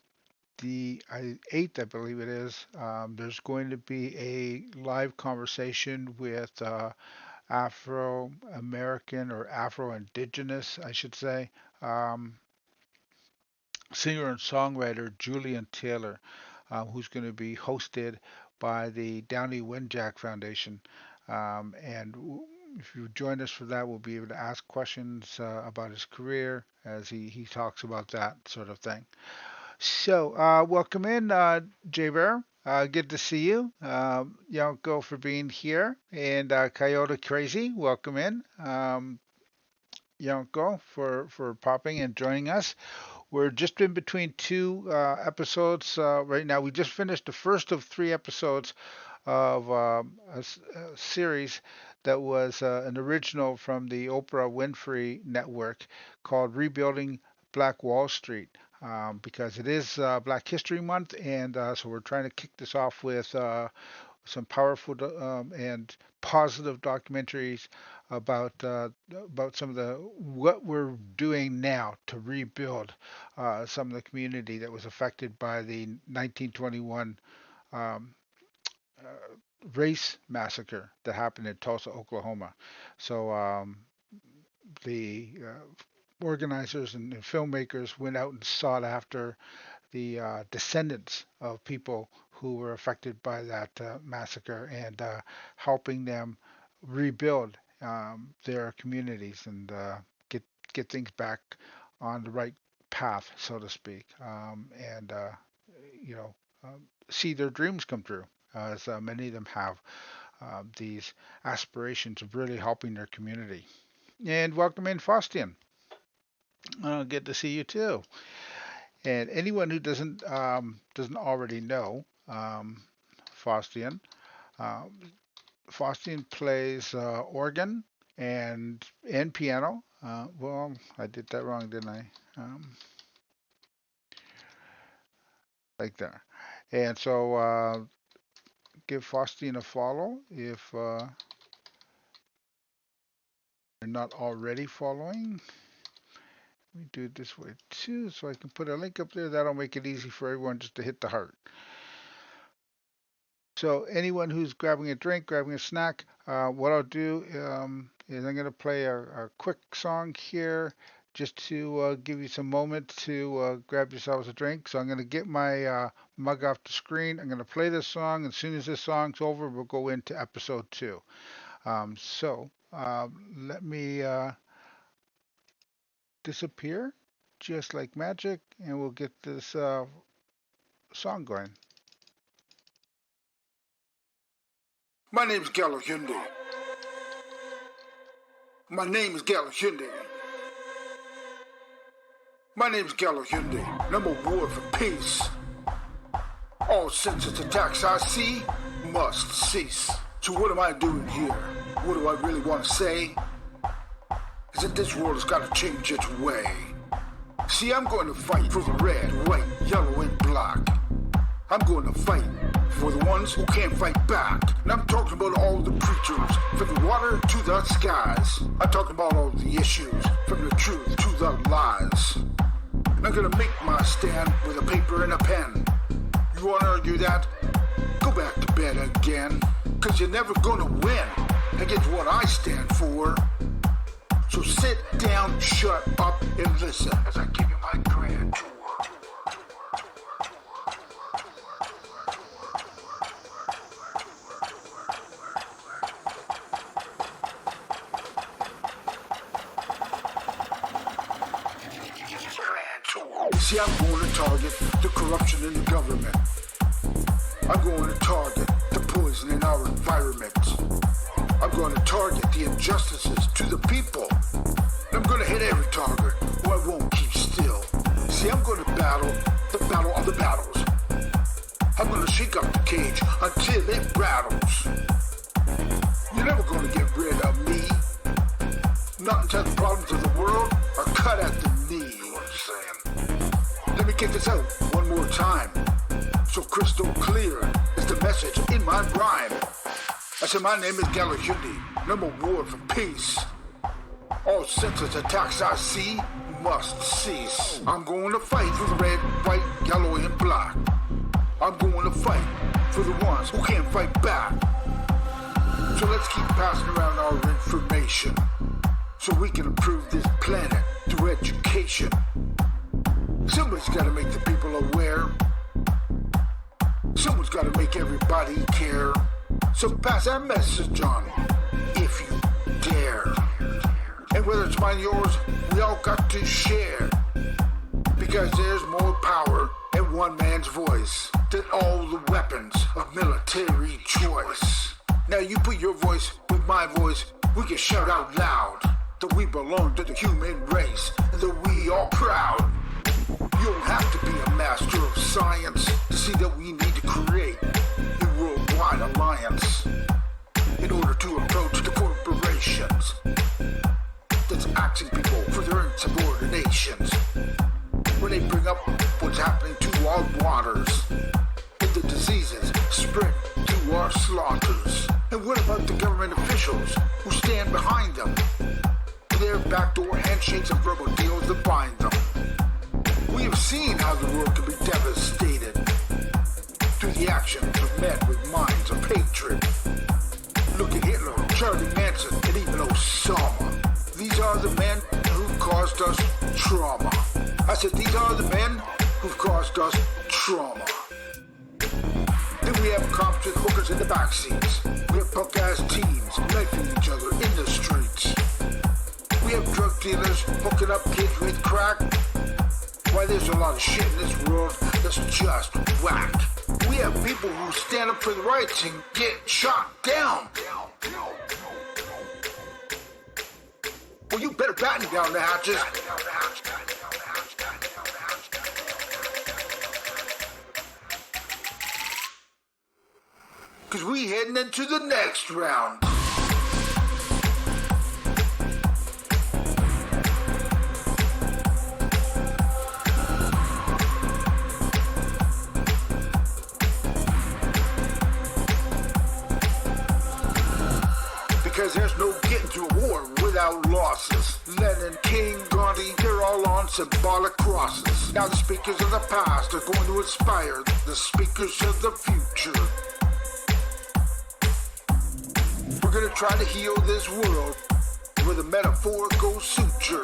Speaker 4: the 8th, I believe it is, there's going to be a live conversation with Afro American or Afro Indigenous, I should say, singer and songwriter Julian Taylor, who's going to be hosted by the Downey Winjack Foundation. If you join us for that, we'll be able to ask questions about his career as he talks about that sort of thing. So, welcome in, Jay Bear. Good to see you. Yonko for being here. And Coyote Crazy, welcome in. Yonko for popping and joining us. We're just in between two episodes right now. We just finished the first of 3 episodes of a series that was an original from the Oprah Winfrey Network called Rebuilding Black Wall Street. Because it is Black History Month, and so we're trying to kick this off with some powerful and positive documentaries about some of what we're doing now to rebuild some of the community that was affected by the 1921 race massacre that happened in Tulsa, Oklahoma. So the organizers and filmmakers went out and sought after the descendants of people who were affected by that massacre and helping them rebuild their communities and get things back on the right path, so to speak, and see their dreams come true, as many of them have these aspirations of really helping their community. And welcome in, Faustian. Good to see you too. And anyone who doesn't already know Faustian, Faustian plays organ and piano. Well, I did that wrong, didn't I? Like that. And so give Faustian a follow if you're not already following. Let me do it this way too, so I can put a link up there. That'll make it easy for everyone just to hit the heart. So anyone who's grabbing a drink, grabbing a snack, what I'll do is I'm going to play a quick song here just to give you some moment to grab yourselves a drink. So I'm going to get my mug off the screen. I'm going to play this song. As soon as this song's over, we'll go into episode 2. So let me disappear just like magic, and we'll get this song going.
Speaker 2: My name is Gallo Hyundai. My name is Gallo Hyundai. My name is Gallo Hyundai, and I'm a war for peace. All senseless attacks I see must cease. So what am I doing here? What do I really want to say? Is that this world has got to change its way. See, I'm going to fight for the red, white, yellow, and black. I'm going to fight for the ones who can't fight back. And I'm talking about all the preachers, from the water to the skies. I'm talking about all the issues, from the truth to the lies. And I'm going to make my stand with a paper and a pen. You want to argue that? Go back to bed again. Cause you're never going to win against what I stand for. So sit down, shut up, and listen as I give you my grand tour. See, I'm going to target the corruption in the government. I'm going to target the poison in our environment. I'm going to target the injustices to the people. And I'm going to hit every target, or I won't keep still. See, I'm going to battle the battle of the battles. I'm going to shake up the cage until it rattles. You're never going to get rid of me. Not until the problems of the world are cut at the knee. You know what I'm saying? Let me get this out one more time. So crystal clear is the message in my rhyme. I said my name is Gallo Hyundai, and I'm a war for peace. All senseless attacks I see must cease. I'm going to fight for the red, white, yellow, and black. I'm going to fight for the ones who can't fight back. So let's keep passing around our information so we can improve this planet through education. Somebody's got to make the people aware. Someone's got to make everybody care. So pass that message on, if you dare. And whether it's mine or yours, we all got to share. Because there's more power in one man's voice than all the weapons of military choice. Now you put your voice with my voice, we can shout out loud that we belong to the human race, and that we are proud. You don't have to be a master of science to see that we need to create a worldwide alliance in order to approach the corporations that's axing people for their insubordinations. When they bring up what's happening to our waters and the diseases spread to our slaughters. And what about the government officials who stand behind them? Their backdoor handshakes and verbal deals that bind them. We have seen how the world can be devastated through the actions of men with minds of hatred. Look at Hitler, Charlie Manson, and even Osama. These are the men who've caused us trauma. I said these are the men who've caused us trauma. Then we have cops with hookers in the backseats. We have punk-ass teens knifing each other in the streets. We have drug dealers hooking up kids with crack. Why, there's a lot of shit in this world that's just whack. We have people who stand up for the rights and get shot down. Well, you better batten down the hatches. Cause we heading into the next round. Because there's no getting to a war without losses. Lenin, King, Gandhi, they're all on symbolic crosses. Now the speakers of the past are going to inspire the speakers of the future. We're gonna try to heal this world with a metaphorical suture.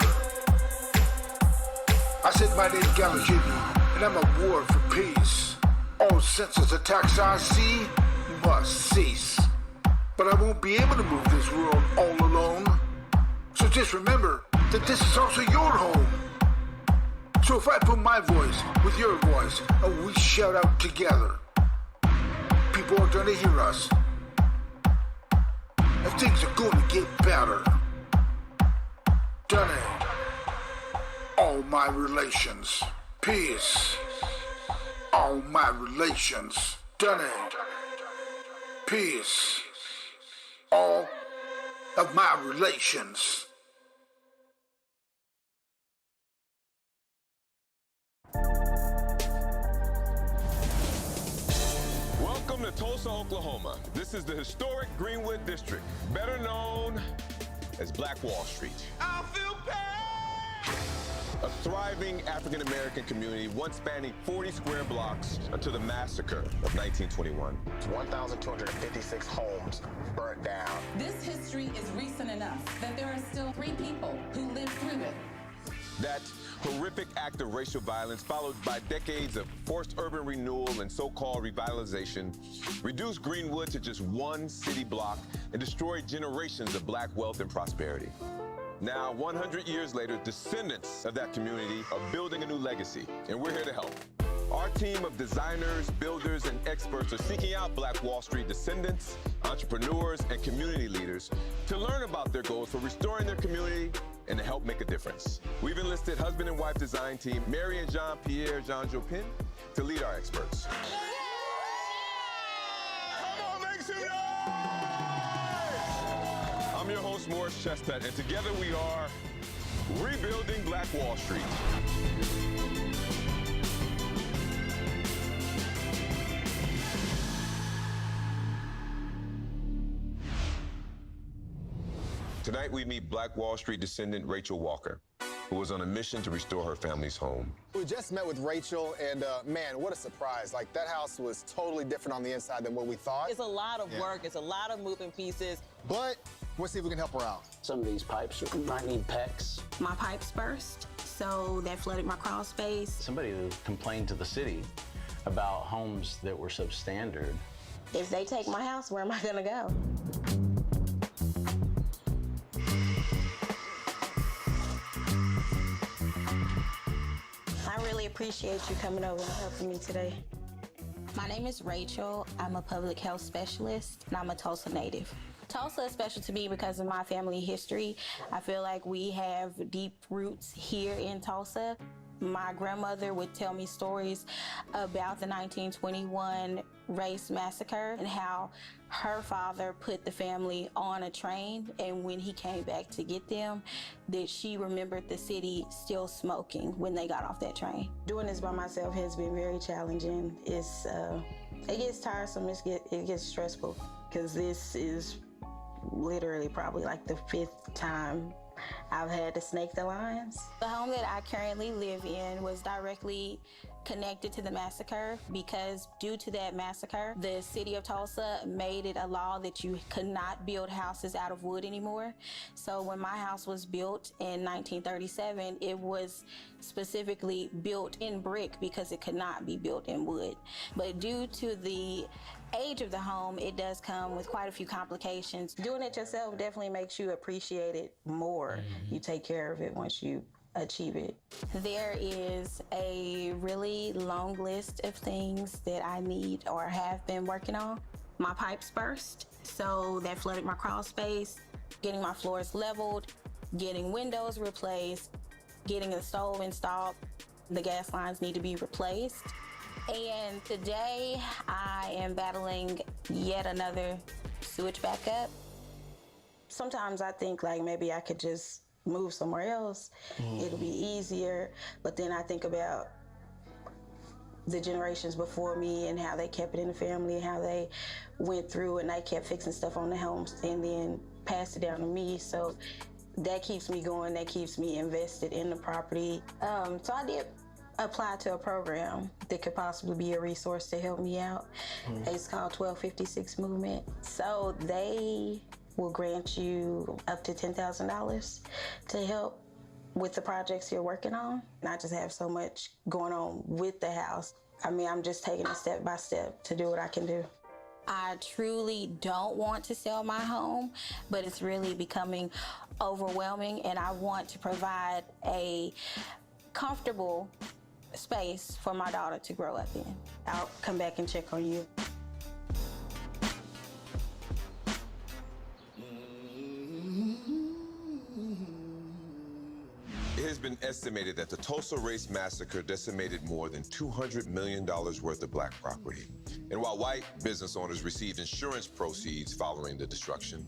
Speaker 2: I said my name's Galajiggy, and I'm a war for peace. All senseless attacks I see must cease. But I won't be able to move this world all alone. So just remember that this is also your home. So if I put my voice with your voice and we shout out together, people are gonna hear us. And things are gonna get better. Done it. All my relations. Peace. All my relations. Done it. Peace. All of my relations.
Speaker 10: Welcome to Tulsa, Oklahoma. This is the historic Greenwood District, better known as Black Wall Street. I feel pain! A thriving African-American community once spanning 40 square blocks until the massacre of 1921.
Speaker 11: 1,256 homes burnt down.
Speaker 12: This history is recent enough that there are still 3 people who lived through it.
Speaker 10: That horrific act of racial violence, followed by decades of forced urban renewal and so-called revitalization, reduced Greenwood to just one city block and destroyed generations of Black wealth and prosperity. Now, 100 years later, descendants of that community are building a new legacy, and we're here to help. Our team of designers, builders, and experts are seeking out Black Wall Street descendants, entrepreneurs, and community leaders to learn about their goals for restoring their community and to help make a difference. We've enlisted husband and wife design team Mary and Jean-Pierre Jean-Jopin to lead our experts. Come on, make some noise! I'm your host, Morris Chestnut, and together we are rebuilding Black Wall Street. Tonight we meet Black Wall Street descendant Rachel Walker, who was on a mission to restore her family's home.
Speaker 19: We just met with Rachel, and man, what a surprise. Like, that house was totally different on the inside than what we thought.
Speaker 14: It's a lot of work. It's a lot of moving pieces.
Speaker 19: But we'll see if we can help her out.
Speaker 11: Some of these pipes might need PEX.
Speaker 3: My pipes burst, so that flooded my crawl space.
Speaker 11: Somebody complained to the city about homes that were substandard
Speaker 3: If they take my house, where am I gonna go? I really appreciate you coming over and helping me today. My name is Rachel. I'm a public health specialist, and I'm a Tulsa native. Tulsa is special to me because of my family history. I feel like we have deep roots here in Tulsa. My grandmother would tell me stories about the 1921 race massacre and how her father put the family on a train, and when he came back to get them, that she remembered the city still smoking when they got off that train. Doing this by myself has been very challenging. It gets tiresome, it gets stressful, because this is literally probably like the 5th time I've had to snake the lines. The home that I currently live in was directly connected to the massacre because due to that massacre, the city of Tulsa made it a law that you could not build houses out of wood anymore. So when my house was built in 1937, it was specifically built in brick because it could not be built in wood. But due to the age of the home, it does come with quite a few complications. Doing it yourself definitely makes you appreciate it more. You take care of it once you achieve it. There is a really long list of things that I need or have been working on. My pipes burst, so that flooded my crawl space, getting my floors leveled, getting windows replaced, getting a stove installed. The gas lines need to be replaced. And today I am battling yet another sewage backup. Sometimes I think like maybe I could just move somewhere else. It'll be easier. But then I think about the generations before me and how they kept it in the family and how they went through and they kept fixing stuff on the homes and then passed it down to me. So that keeps me going. That keeps me invested in the property. So I did apply to a program that could possibly be a resource to help me out. It's called 1256 Movement. So they will grant you up to $10,000 to help with the projects you're working on. And I just have so much going on with the house. I mean, I'm just taking it step by step to do what I can do. I truly don't want to sell my home, but it's really becoming overwhelming, and I want to provide a comfortable space for my daughter to grow up in. I'll come back and check on you.
Speaker 10: It has been estimated that the Tulsa Race Massacre decimated more than $200 million worth of black property. And while white business owners received insurance proceeds following the destruction,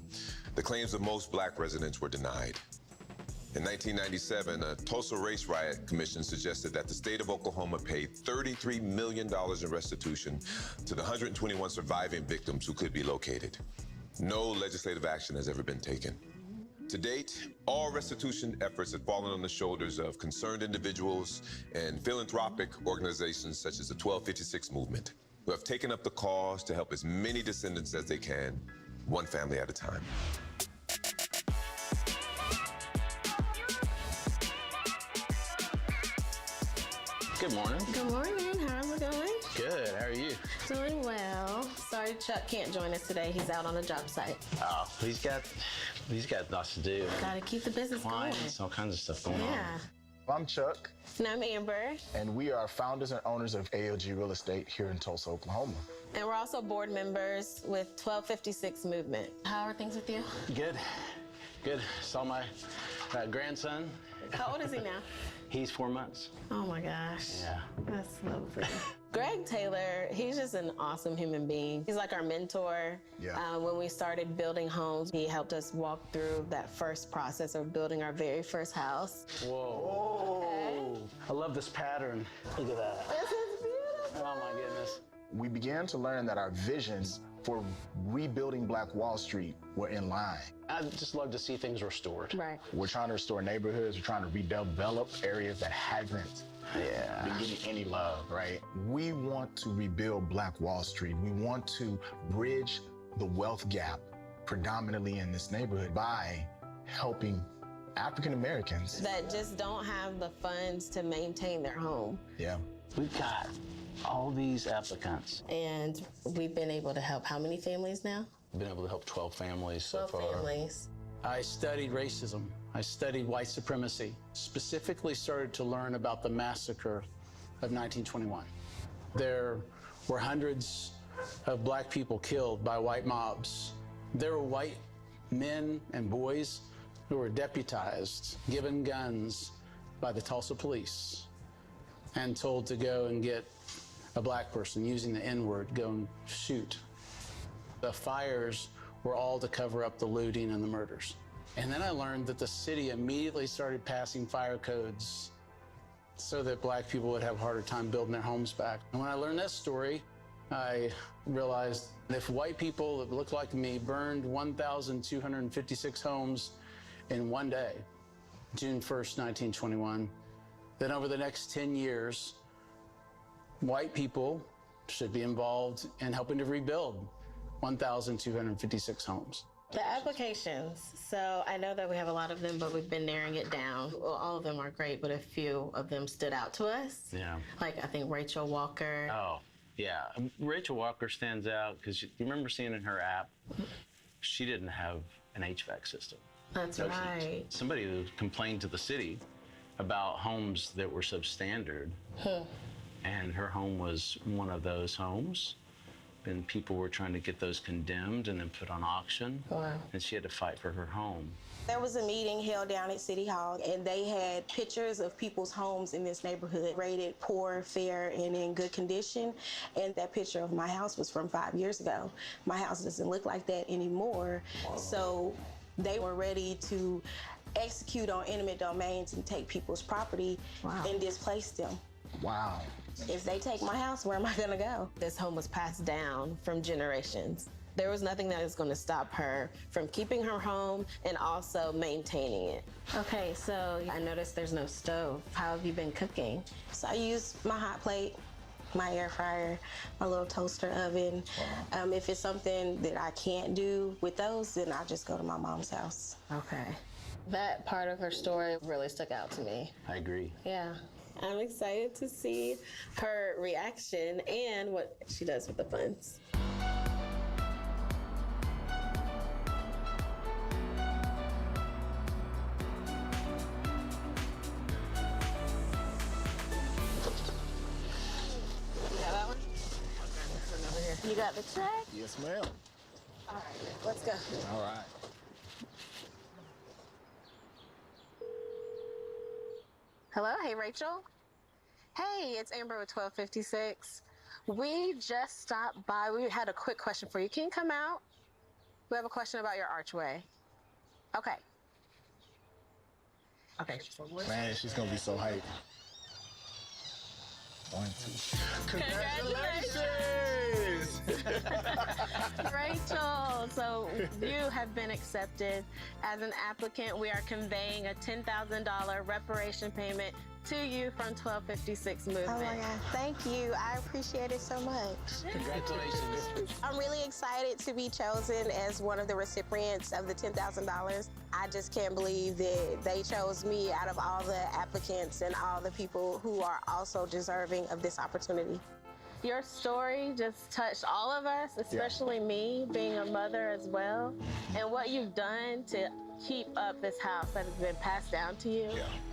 Speaker 10: the claims of most black residents were denied. In 1997, a Tulsa Race Riot Commission suggested that the state of Oklahoma pay $33 million in restitution to the 121 surviving victims who could be located. No legislative action has ever been taken. To date, all restitution efforts have fallen on the shoulders of concerned individuals and philanthropic organizations such as the 1256 Movement, who have taken up the cause to help as many descendants as they can, one family at a time.
Speaker 5: Good morning.
Speaker 6: Good morning. How's it going?
Speaker 5: Good. How are you?
Speaker 6: Doing well. Sorry Chuck can't join us today. He's out on a job site.
Speaker 5: Oh, he's got lots to do.
Speaker 6: Gotta keep the business
Speaker 5: Clients, all kinds of stuff going on.
Speaker 6: Yeah.
Speaker 19: I'm Chuck.
Speaker 6: And I'm Amber.
Speaker 19: And we are founders and owners of ALG Real Estate here in Tulsa, Oklahoma.
Speaker 6: And we're also board members with 1256 Movement. How are things with you?
Speaker 5: Good. Good. Saw my grandson.
Speaker 6: How old is he now?
Speaker 5: He's 4 months.
Speaker 6: Oh my gosh.
Speaker 5: Yeah.
Speaker 6: That's lovely. Greg Taylor, he's just an awesome human being. He's like our mentor.
Speaker 19: Yeah.
Speaker 6: When we started building homes, he helped us walk through that first process of building our very first house.
Speaker 5: Whoa. Okay. I love this pattern. Look at that.
Speaker 6: This is beautiful.
Speaker 5: Oh my goodness.
Speaker 19: We began to learn that our visions for rebuilding Black Wall Street were in line.
Speaker 5: I just love to see things restored.
Speaker 6: Right.
Speaker 19: We're trying to restore neighborhoods. We're trying to redevelop areas that haven't been getting any love, right? We want to rebuild Black Wall Street. We want to bridge the wealth gap predominantly in this neighborhood by helping African Americans
Speaker 6: that just don't have the funds to maintain their home.
Speaker 19: Yeah.
Speaker 5: We've got All these applicants.
Speaker 6: And we've been able to help how many families now?
Speaker 5: Been able to help 12 families so
Speaker 6: 12
Speaker 5: far.
Speaker 6: families.
Speaker 7: I studied racism. I studied white supremacy. Specifically started to learn about the massacre of 1921. There were hundreds of black people killed by white mobs. There were white men and boys who were deputized, given guns by the Tulsa police, and told to go and get a black person using the N-word, go and shoot. The fires were all to cover up the looting and the murders. And then I learned that the city immediately started passing fire codes so that black people would have a harder time building their homes back. And when I learned that story, I realized if white people that looked like me burned 1,256 homes in one day, June 1st, 1921, then over the next 10 years, white people should be involved in helping to rebuild 1,256 homes.
Speaker 6: The applications, so I know that we have a lot of them, but we've been narrowing it down. Well, all of them are great, but a few of them stood out to us.
Speaker 5: Yeah.
Speaker 6: Like, I think Rachel Walker.
Speaker 5: Oh, yeah. Rachel Walker stands out because you remember seeing in her app, she didn't have an HVAC system.
Speaker 6: That's right.
Speaker 5: Somebody who complained to the city about homes that were substandard, and her home was one of those homes. And people were trying to get those condemned and then put on auction.
Speaker 6: Wow.
Speaker 5: And she had to fight for her home.
Speaker 3: There was a meeting held down at City Hall, and they had pictures of people's homes in this neighborhood rated poor, fair, and in good condition. And that picture of my house was from 5 years ago. My house doesn't look like that anymore. So they were ready to execute on eminent domains and take people's property and displace them.
Speaker 19: Wow.
Speaker 3: If they take my house, where am I gonna go?
Speaker 6: This home was passed down from generations. There was nothing that is gonna stop her from keeping her home and also maintaining it. Okay, so I noticed there's no stove. How have you been cooking?
Speaker 3: So I use my hot plate, my air fryer, my little toaster oven. If it's something that I can't do with those, then I just go to my mom's house.
Speaker 6: Okay. That part of her story really stuck out to me.
Speaker 5: I agree.
Speaker 6: Yeah. I'm excited to see her reaction and what she does with the funds. You got that one? You got the check?
Speaker 19: Yes, ma'am.
Speaker 6: All right, let's go.
Speaker 19: All right.
Speaker 6: Hello, hey Rachel. Hey, it's Amber with 1256. We just stopped by. We had a quick question for you. Can you come out? We have a question about your archway. Okay. Okay.
Speaker 19: Man, she's gonna be so hyped. 1, 2. Congratulations!
Speaker 6: Rachel, so you have been accepted as an applicant. We are conveying a $10,000 reparation payment to you from 1256 Movement.
Speaker 3: Oh my God, thank you. I appreciate it so much.
Speaker 5: Congratulations.
Speaker 3: I'm really excited to be chosen as one of the recipients of the $10,000. I just can't believe that they chose me out of all the applicants and all the people who are also deserving of this opportunity.
Speaker 6: Your story just touched all of us, especially me, being a mother as well. And what you've done to keep up this house that has been passed down to you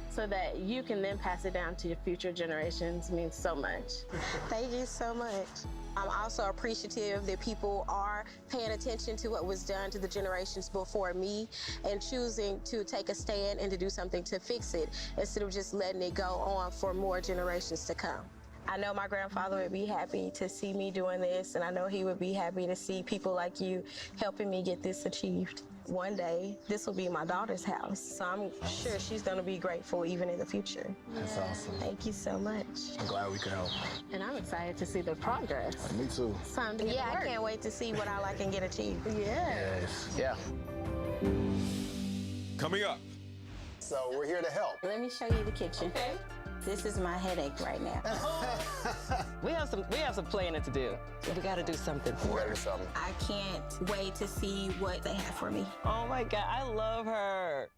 Speaker 6: so that you can then pass it down to your future generations means so much.
Speaker 3: Thank you so much. I'm also appreciative that people are paying attention to what was done to the generations before me and choosing to take a stand and to do something to fix it instead of just letting it go on for more generations to come. I know my grandfather would be happy to see me doing this, and I know he would be happy to see people like you helping me get this achieved. One day, this will be my daughter's house, so I'm sure she's gonna be grateful even in the future.
Speaker 19: That's awesome.
Speaker 3: Thank you so much.
Speaker 19: I'm glad we could help.
Speaker 6: And I'm excited to see the progress.
Speaker 19: Me too.
Speaker 6: It's time to get to
Speaker 3: I
Speaker 6: work.
Speaker 3: can't wait to see what all I can get achieved.
Speaker 19: Yes.
Speaker 5: Yeah.
Speaker 10: Coming up.
Speaker 19: So we're here to help.
Speaker 3: Let me show you the kitchen. Okay. This is my headache right now.
Speaker 14: We have some planning to do. We got to do something for her.
Speaker 3: I can't wait to see what they have for me.
Speaker 14: Oh my God, I love her.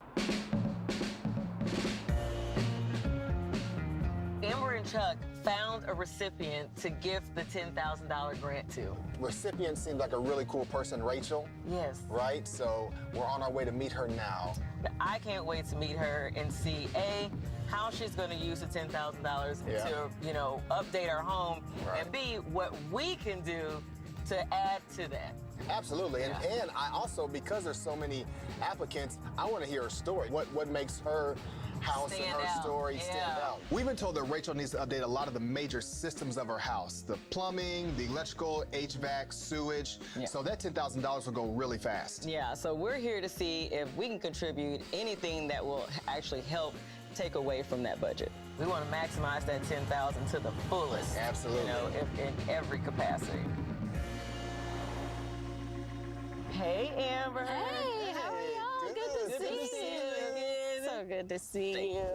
Speaker 14: Amber and Chuck found a recipient to gift the $10,000 grant to.
Speaker 19: Recipient seems like a really cool person, Rachel.
Speaker 14: Yes.
Speaker 19: Right? So we're on our way to meet her now.
Speaker 14: I can't wait to meet her and see, A, how she's going to use the $10,000 to, you know, update our home, and B, what we can do to add to that.
Speaker 19: Absolutely. And I also, because there's so many applicants, I want to hear her story. What makes her house and her story stand out. We've been told that Rachel needs to update a lot of the major systems of her house. The plumbing, the electrical, HVAC, sewage. So that $10,000 will go really fast.
Speaker 14: Yeah, so we're here to see if we can contribute anything that will actually help take away from that budget. We want to maximize that $10,000 to the fullest.
Speaker 19: Absolutely.
Speaker 14: You know, in every capacity. Hey, Amber.
Speaker 6: Hey, how are y'all? Good to see you. So good to see you.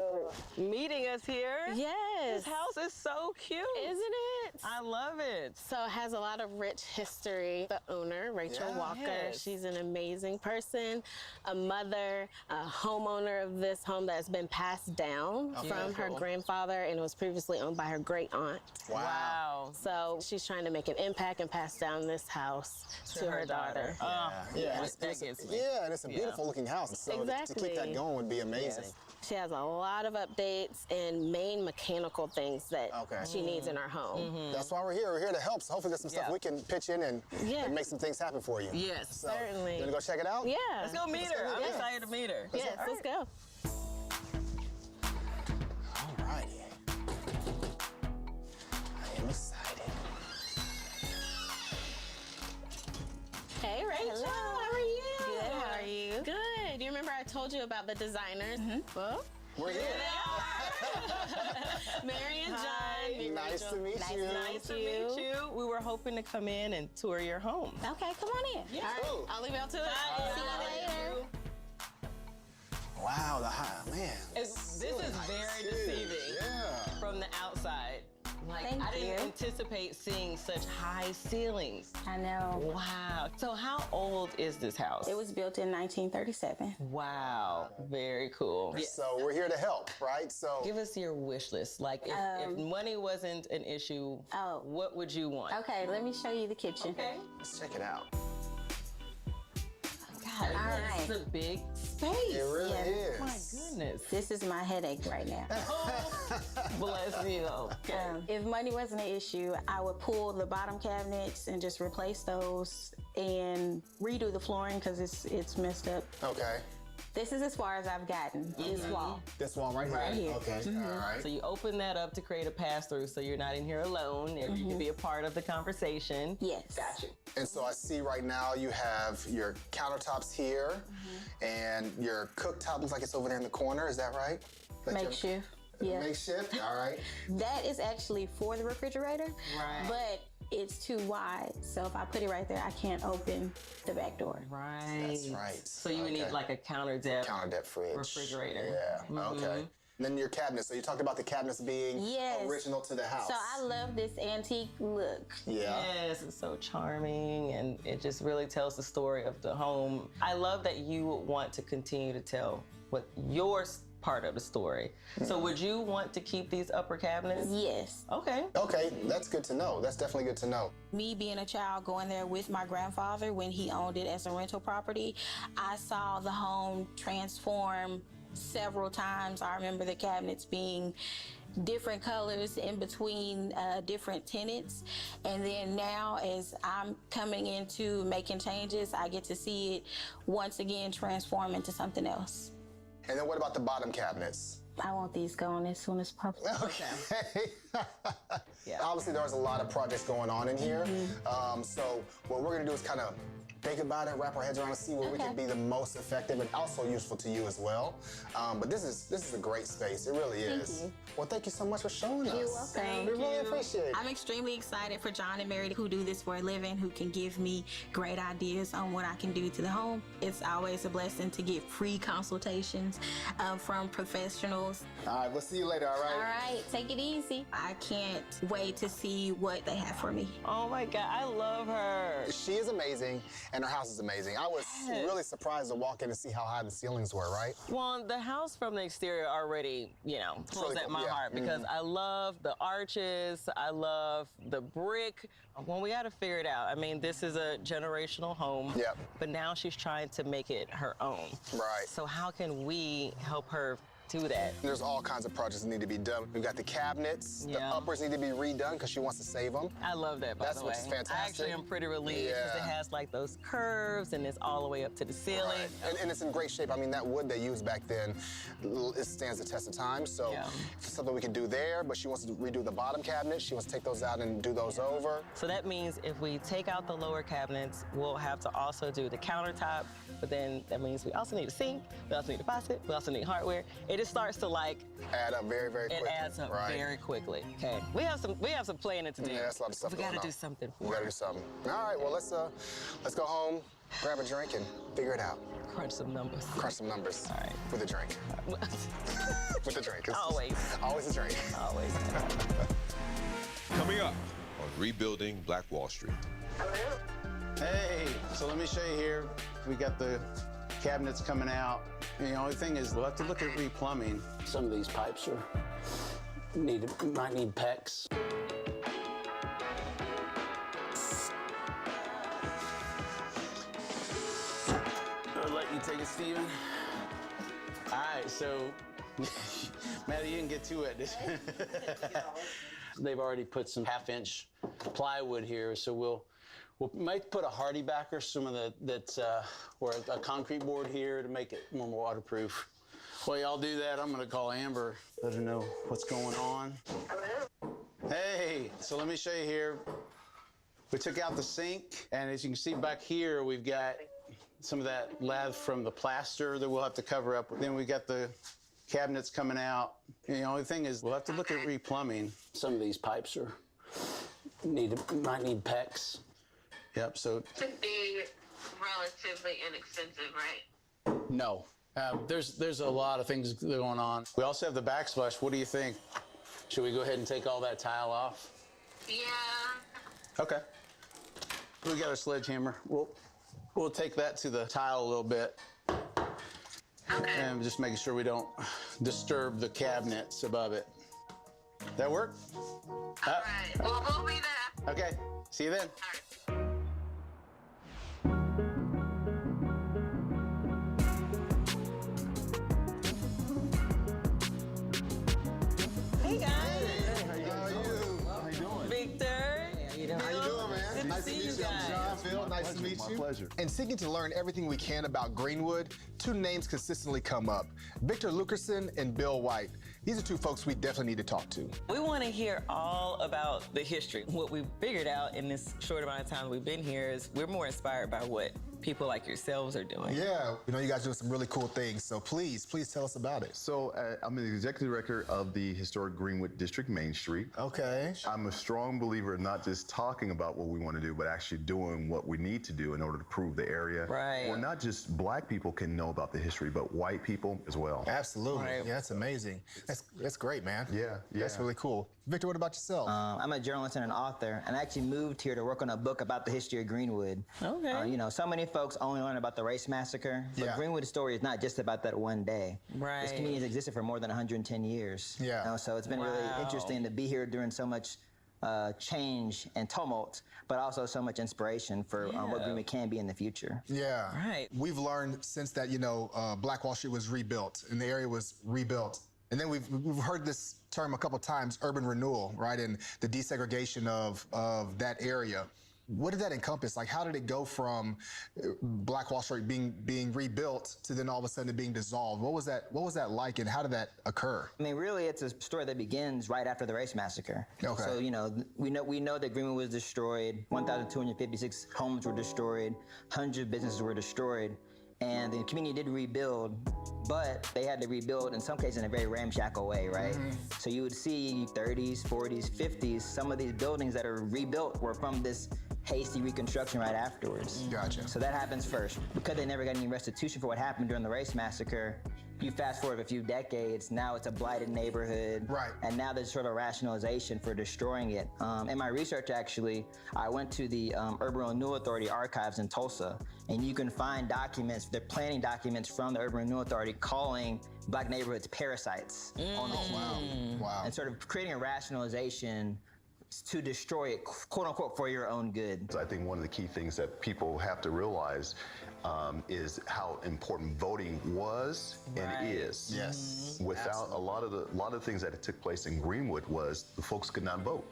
Speaker 14: Meeting us here.
Speaker 6: Yes.
Speaker 14: This house is so cute.
Speaker 6: Isn't it?
Speaker 14: I love it.
Speaker 6: So it has a lot of rich history. The owner, Rachel Walker,
Speaker 14: Yes.
Speaker 6: she's an amazing person, a mother, a homeowner of this home that's been passed down from her grandfather, and it was previously owned by her great aunt.
Speaker 14: Wow.
Speaker 6: So she's trying to make an impact and pass down this house to her daughter.
Speaker 19: And it's a beautiful looking house. So to keep that going would be amazing.
Speaker 6: She has a lot of updates and main mechanical things that she needs in her home.
Speaker 19: That's why we're here. We're here to help. So hopefully there's some stuff we can pitch in and make some things happen for you.
Speaker 14: Yes.
Speaker 19: So,
Speaker 6: Certainly.
Speaker 19: You want to go check it out?
Speaker 6: Yeah.
Speaker 14: Let's go meet her. I'm excited to meet her.
Speaker 6: Yes, let's go.
Speaker 19: All righty. I am excited.
Speaker 6: Hey, Rachel. How are you?
Speaker 3: Good. How are you?
Speaker 6: Good. Do you remember I told you about the designers? Well,
Speaker 19: we're here.
Speaker 6: Mary and John.
Speaker 19: Nice to meet you.
Speaker 14: Nice to meet you. We were hoping to come in and tour your home.
Speaker 3: Okay, come on in.
Speaker 6: All right, I'll leave you out to it.
Speaker 3: See you later.
Speaker 19: Wow, man.
Speaker 14: This is very deceiving from the outside. Like,
Speaker 3: Thank
Speaker 14: I didn't
Speaker 3: you.
Speaker 14: anticipate seeing such high ceilings.
Speaker 3: I know.
Speaker 14: Wow. So how old is this house?
Speaker 3: It was built in 1937.
Speaker 14: Wow. Very cool.
Speaker 19: So we're here to help, right? So
Speaker 14: give us your wish list. Like, if money wasn't an issue, what would you want?
Speaker 3: Okay, let me show you the kitchen.
Speaker 14: Okay.
Speaker 19: Let's check it out.
Speaker 14: God, this is a big space.
Speaker 19: It really is.
Speaker 14: My goodness.
Speaker 3: This is my headache right now.
Speaker 14: Bless you. Okay.
Speaker 3: If money wasn't an issue, I would pull the bottom cabinets and just replace those and redo the flooring because it's messed up.
Speaker 19: Okay.
Speaker 3: This is as far as I've gotten. This wall.
Speaker 19: This wall right here?
Speaker 3: Right here.
Speaker 19: Okay, all right.
Speaker 14: So you open that up to create a pass-through so you're not in here alone. You can be a part of the conversation.
Speaker 3: Yes.
Speaker 14: Got you.
Speaker 19: And so I see right now you have your countertops here and your cooktop looks like it's over there in the corner. Is that right?
Speaker 3: Makeshift. Yeah.
Speaker 19: Makeshift? All right.
Speaker 3: That is actually for the refrigerator.
Speaker 14: Right.
Speaker 3: But it's too wide. So if I put it right there, I can't open the back door.
Speaker 14: Right.
Speaker 19: That's right.
Speaker 14: So you would need like a counter depth
Speaker 19: fridge.
Speaker 14: refrigerator.
Speaker 19: Yeah. Okay. And then your cabinets. So you talked about the cabinets being original to the house.
Speaker 3: So I love this antique look.
Speaker 19: Yeah.
Speaker 14: Yes, it's so charming and it just really tells the story of the home. I love that you want to continue to tell what your part of the story. So would you want to keep these upper cabinets?
Speaker 3: Yes.
Speaker 14: Okay.
Speaker 19: Okay, that's good to know. That's definitely good to know.
Speaker 3: Me being a child going there with my grandfather when he owned it as a rental property, I saw the home transform several times. I remember the cabinets being different colors in between different tenants. And then now as I'm coming into making changes, I get to see it once again transform into something else.
Speaker 19: And then what about the bottom cabinets?
Speaker 3: I want these going as soon as possible.
Speaker 19: Okay. Obviously, there's a lot of projects going on in here. So what we're gonna do is kind of think about it, wrap our heads around and see where we can be the most effective and also useful to you as well. But this is a great space. It really is.
Speaker 3: Thank you.
Speaker 19: Well, thank you so much for showing us.
Speaker 3: You're welcome.
Speaker 19: We really appreciate it.
Speaker 3: I'm extremely excited for John and Mary who do this for a living, who can give me great ideas on what I can do to the home. It's always a blessing to get free consultations from professionals.
Speaker 19: All right, we'll see you later, all right?
Speaker 3: All right, take it easy. I can't wait to see what they have for me.
Speaker 14: Oh my God, I love her.
Speaker 19: She is amazing, And her house is amazing. I was really surprised to walk in and see how high the ceilings were, right?
Speaker 14: Well, the house from the exterior already, pulls
Speaker 19: really
Speaker 14: at
Speaker 19: cool,
Speaker 14: my
Speaker 19: yeah.
Speaker 14: heart because I love the arches, I love the brick. Well, we got to figure it out. I mean, this is a generational home, but now she's trying to make it her own.
Speaker 19: Right.
Speaker 14: So how can we help her do that?
Speaker 19: There's all kinds of projects that need to be done. We've got the cabinets. The uppers need to be redone because she wants to save them.
Speaker 14: I love that, by
Speaker 19: That's
Speaker 14: the way.
Speaker 19: what's fantastic.
Speaker 14: I actually am pretty relieved because it has like those curves and it's all the way up to the ceiling.
Speaker 19: Right. And it's in great shape. I mean, that wood they used back then, it stands the test of time. So something we can do there, but she wants to redo the bottom cabinets. She wants to take those out and do those over.
Speaker 14: So that means if we take out the lower cabinets, we'll have to also do the countertop, but then that means we also need a sink, we also need a faucet, we also need hardware. It just starts to
Speaker 19: add up very, very quickly.
Speaker 14: It adds up very quickly. Okay. We have some planning to do.
Speaker 19: Yeah, that's a lot of stuff
Speaker 14: We
Speaker 19: going
Speaker 14: gotta
Speaker 19: on.
Speaker 14: do something.
Speaker 19: We gotta do something. All right, well, let's go home, grab a drink, and figure it out.
Speaker 14: Crunch some numbers.
Speaker 19: Crunch some numbers. All right. With a drink. With a drink.
Speaker 14: Always.
Speaker 19: Always a drink.
Speaker 14: Always.
Speaker 10: Coming up on Rebuilding Black Wall Street.
Speaker 7: Hey, so let me show you here. We got the cabinets coming out. And the only thing is we'll have to look at replumbing. Some of these pipes might need PEX. I'll let you take it, Steven. All right, so Maddie, you didn't get to it. They've already put some half-inch plywood here, so we might put a hardy backer, some of or a concrete board here to make it more waterproof. While y'all do that, I'm gonna call Amber, let her know what's going on. Hey, so let me show you here. We took out the sink, and as you can see back here, we've got some of that lath from the plaster that we'll have to cover up. Then we got the cabinets coming out. And the only thing is we'll have to look at replumbing. Some of these pipes might need PEX. Yep, so.
Speaker 6: Should be relatively inexpensive, right?
Speaker 7: No. There's a lot of things going on. We also have the backsplash. What do you think? Should we go ahead and take all that tile off?
Speaker 6: Yeah.
Speaker 7: Okay. We got a sledgehammer. We'll take that to the tile a little bit. Okay. And just making sure we don't disturb the cabinets above it. That work?
Speaker 6: All right. Well, we'll be there.
Speaker 7: Okay. See you then.
Speaker 14: Hey guys.
Speaker 19: Hey, how you doing?
Speaker 14: Victor.
Speaker 19: How you doing, man?
Speaker 14: Good
Speaker 19: Nice to meet you. I'm John. Phil, nice to meet you.
Speaker 9: My pleasure.
Speaker 19: And seeking to learn everything we can about Greenwood, two names consistently come up: Victor Lukerson and Bill White. These are two folks we definitely need to talk to.
Speaker 14: We want to hear all about the history. What we've figured out in this short amount of time we've been here is we're more inspired by what people like yourselves are doing.
Speaker 19: Yeah, you know you guys are doing some really cool things, so please tell us about it.
Speaker 9: So I'm the executive director of the historic Greenwood District Main Street.
Speaker 19: Okay.
Speaker 9: I'm a strong believer in not just talking about what we want to do, but actually doing what we need to do in order to prove the area.
Speaker 14: Right.
Speaker 9: Well, not just black people can know about the history, but white people as well.
Speaker 19: Absolutely.
Speaker 14: Right.
Speaker 19: Yeah, that's amazing. That's great, man.
Speaker 9: Yeah.
Speaker 19: That's really cool. Victor, what about yourself?
Speaker 16: I'm a journalist and an author, and I actually moved here to work on a book about the history of Greenwood.
Speaker 14: Okay.
Speaker 16: So many folks only learn about the race massacre, but Greenwood's story is not just about that one day.
Speaker 14: Right.
Speaker 16: This community has existed for more than 110 years.
Speaker 19: Yeah.
Speaker 16: So it's been really interesting to be here during so much change and tumult, but also so much inspiration for what Greenwood can be in the future.
Speaker 19: Yeah.
Speaker 14: Right.
Speaker 19: We've learned since that, Black Wall Street was rebuilt and the area was rebuilt. And then we've heard this term a couple times, urban renewal, right? And the desegregation of that area. What did that encompass? Like, how did it go from Black Wall Street being rebuilt to then all of a sudden it being dissolved? What was that like, and how did that occur?
Speaker 16: I mean, really, it's a story that begins right after the race massacre.
Speaker 19: Okay.
Speaker 16: So, we know that Greenwood was destroyed. 1,256 homes were destroyed. Hundreds of businesses were destroyed. And the community did rebuild, but they had to rebuild in some cases in a very ramshackle way, right? Mm-hmm. So you would see 30s, 40s, 50s, some of these buildings that are rebuilt were from this hasty reconstruction right afterwards.
Speaker 19: Gotcha.
Speaker 16: So that happens first. Because they never got any restitution for what happened during the race massacre, you fast forward a few decades, now it's a blighted neighborhood.
Speaker 19: Right.
Speaker 16: And now there's sort of rationalization for destroying it. In my research, actually, I went to the Urban Renewal Authority archives in Tulsa, and you can find documents, the planning documents from the Urban Renewal Authority calling Black neighborhoods parasites.
Speaker 19: Oh, no, wow. Wow.
Speaker 16: And sort of creating a rationalization to destroy it, quote unquote, for your own good.
Speaker 9: I think one of the key things that people have to realize is how important voting was and is.
Speaker 19: Yes.
Speaker 9: Without a lot of the things that took place in Greenwood was the folks could not vote.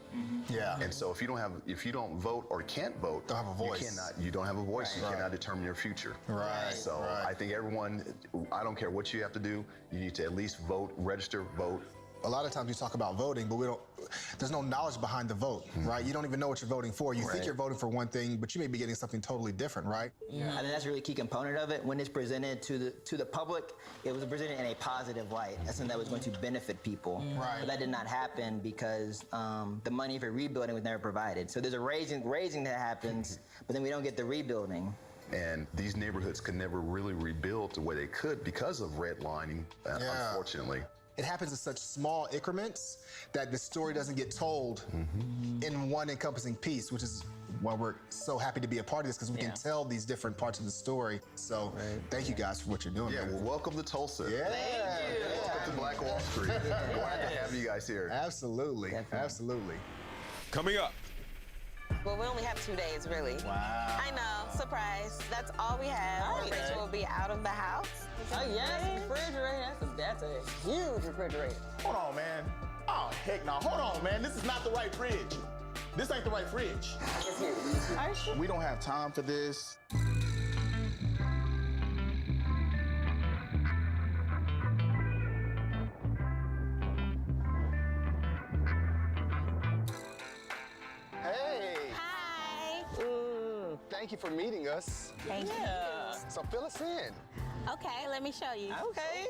Speaker 19: Yeah.
Speaker 9: And so if you don't vote or can't vote,
Speaker 19: don't have a voice.
Speaker 9: You don't have a voice.
Speaker 19: Right.
Speaker 9: You cannot determine your future.
Speaker 19: Right.
Speaker 9: So I think everyone, I don't care what you have to do, you need to at least vote, register, vote.
Speaker 19: A lot of times we talk about voting, but there's no knowledge behind the vote, right? You don't even know what you're voting for. You think you're voting for one thing, but you may be getting something totally different, right?
Speaker 16: I think that's a really key component of it. When it's presented to the public, it was presented in a positive light. That's something that was going to benefit people.
Speaker 19: Right.
Speaker 16: But that did not happen because the money for rebuilding was never provided. So there's a raising that happens, but then we don't get the rebuilding.
Speaker 9: And these neighborhoods could never really rebuild the way they could because of redlining, unfortunately.
Speaker 19: It happens in such small increments that the story doesn't get told in one encompassing piece, which is why we're so happy to be a part of this, because we can tell these different parts of the story. So thank you guys for what you're doing.
Speaker 9: Yeah, well, welcome to Tulsa.
Speaker 19: Yeah.
Speaker 9: Thank you. Welcome to Black Wall Street. Glad to have you guys here.
Speaker 19: Absolutely. Absolutely.
Speaker 10: Coming up.
Speaker 23: Well, we only have 2 days, really.
Speaker 19: Wow.
Speaker 23: I know, surprise. That's all we have. Rachel will be out of the house.
Speaker 14: Oh, yes, refrigerator. That's a huge refrigerator.
Speaker 15: Hold on, man. Oh, heck no. Hold on, man. This is not the right fridge. This ain't the right fridge.
Speaker 23: Are you sure?
Speaker 15: We don't have time for this.
Speaker 19: Hey.
Speaker 3: Hi.
Speaker 19: Thank you for meeting us.
Speaker 3: Thank you.
Speaker 19: So fill us in.
Speaker 3: Okay, let me show you.
Speaker 14: Okay.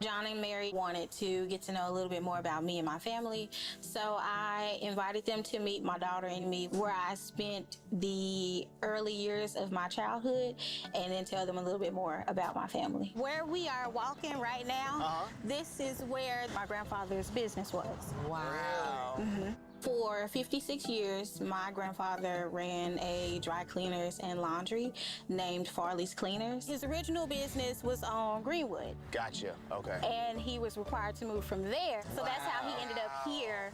Speaker 3: John and Mary wanted to get to know a little bit more about me and my family, so I invited them to meet my daughter and me, where I spent the early years of my childhood, and then tell them a little bit more about my family. Where we are walking right now, this is where my grandfather's business was.
Speaker 14: Wow.
Speaker 3: For 56 years, my grandfather ran a dry cleaners and laundry named Farley's Cleaners. His original business was on Greenwood.
Speaker 19: Gotcha. Okay.
Speaker 3: And he was required to move from there. So that's how he ended up here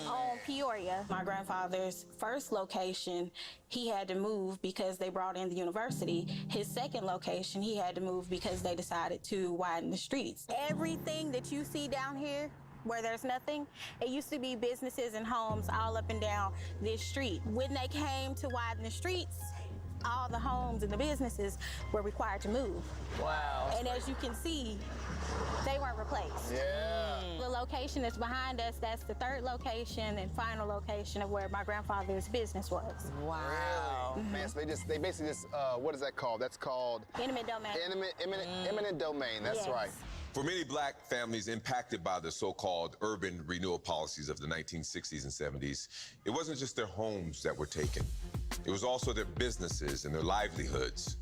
Speaker 3: on Peoria. My grandfather's first location, he had to move because they brought in the university. His second location, he had to move because they decided to widen the streets. Everything that you see down here, where there's nothing, it used to be businesses and homes all up and down this street. When they came to widen the streets, all the homes and the businesses were required to move.
Speaker 14: Wow.
Speaker 3: And as you can see, they weren't replaced.
Speaker 19: Yeah.
Speaker 3: The location that's behind us, that's the third location and final location of where my grandfather's business was.
Speaker 14: Wow.
Speaker 19: Man, so they basically just, what is that called? That's called?
Speaker 3: Eminent domain.
Speaker 19: Eminent domain, that's
Speaker 3: Yes.
Speaker 19: right.
Speaker 10: For many black families impacted by the so-called urban renewal policies of the 1960s and 70s, it wasn't just their homes that were taken. It was also their businesses and their livelihoods.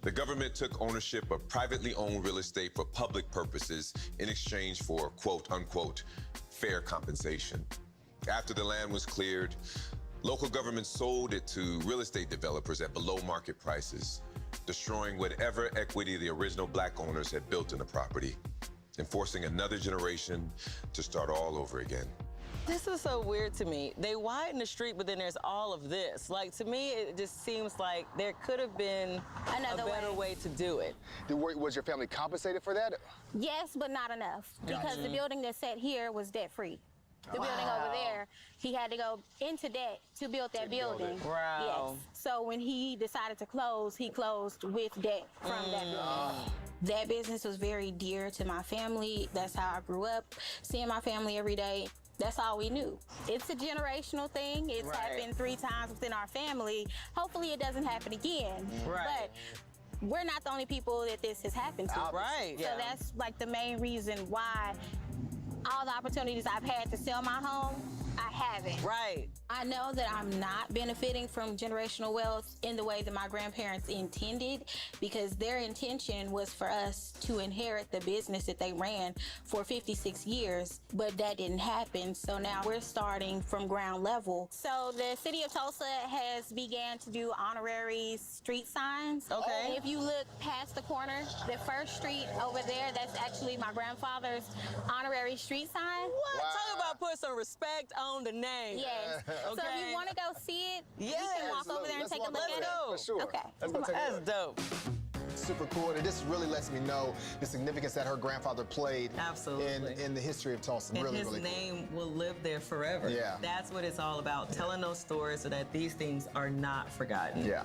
Speaker 10: The government took ownership of privately owned real estate for public purposes in exchange for, quote unquote, fair compensation. After the land was cleared, local governments sold it to real estate developers at below market prices, destroying whatever equity the original black owners had built in the property, and forcing another generation to start all over again.
Speaker 14: This is so weird to me. They widen the street, but then there's all of this. Like, to me, it just seems like there could have been a better way to do it.
Speaker 19: Was your family compensated for that?
Speaker 3: Yes, but not enough, because the building that's set here was debt-free. The building over there, he had to go into debt to build that building.
Speaker 14: Wow.
Speaker 3: Yes. So when he decided to close, he closed with debt from that building. That business was very dear to my family. That's how I grew up, seeing my family every day. That's all we knew. It's a generational thing. It's happened 3 times within our family. Hopefully it doesn't happen again. But we're not the only people that this has happened to. So that's like the main reason why all the opportunities I've had to sell my home, I haven't.
Speaker 14: Right.
Speaker 3: I know that I'm not benefiting from generational wealth in the way that my grandparents intended, because their intention was for us to inherit the business that they ran for 56 years, but that didn't happen. So now we're starting from ground level. So the city of Tulsa has began to do honorary street signs.
Speaker 14: Okay.
Speaker 3: And if you look past the corner, the first street over there, that's actually my grandfather's honorary street sign.
Speaker 14: What? Talk about put some respect on the name.
Speaker 3: Yes.
Speaker 14: Okay.
Speaker 3: So if you want to go see it, you
Speaker 14: Yes.
Speaker 3: can walk over there and take a look at it.
Speaker 19: For sure.
Speaker 3: Okay.
Speaker 19: Let's go take a
Speaker 14: That's
Speaker 19: look.
Speaker 14: dope.
Speaker 19: Super cool, and this really lets me know the significance that her grandfather played
Speaker 14: Absolutely.
Speaker 19: in the history of Tulsa.
Speaker 14: And
Speaker 19: really,
Speaker 14: his
Speaker 19: really cool.
Speaker 14: name will live there forever.
Speaker 19: Yeah.
Speaker 14: That's what it's all about, telling those stories so that these things are not forgotten.
Speaker 19: Yeah.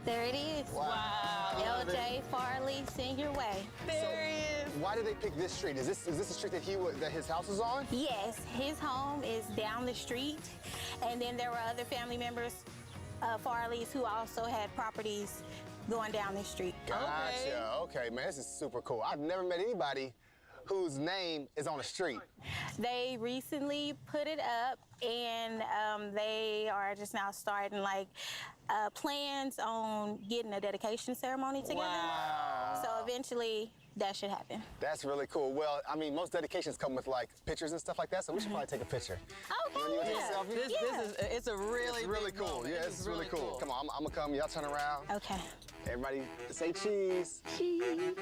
Speaker 3: There it is.
Speaker 14: Wow.
Speaker 3: LJ Farley, send your way.
Speaker 14: There he is.
Speaker 19: Why did they pick this street? Is this a street that his house is on?
Speaker 3: Yes, his home is down the street, and then there were other family members, Farley's, who also had properties going down this street.
Speaker 19: Gotcha. Okay, man, this is super cool. I've never met anybody whose name is on a street.
Speaker 3: They recently put it up, and they are just now starting plans on getting a dedication ceremony together.
Speaker 19: Wow.
Speaker 3: So eventually that should happen.
Speaker 19: That's really cool. Well, I mean, most dedications come with pictures and stuff like that, so we should probably take a picture.
Speaker 3: Okay.
Speaker 19: You wanna take a selfie?
Speaker 14: This is, it's a really
Speaker 19: It's really
Speaker 14: big
Speaker 19: cool.
Speaker 14: moment.
Speaker 19: Yeah, this is really cool. Come on, I'm gonna come. Y'all turn around.
Speaker 3: Okay.
Speaker 19: Everybody say cheese.
Speaker 3: Cheese.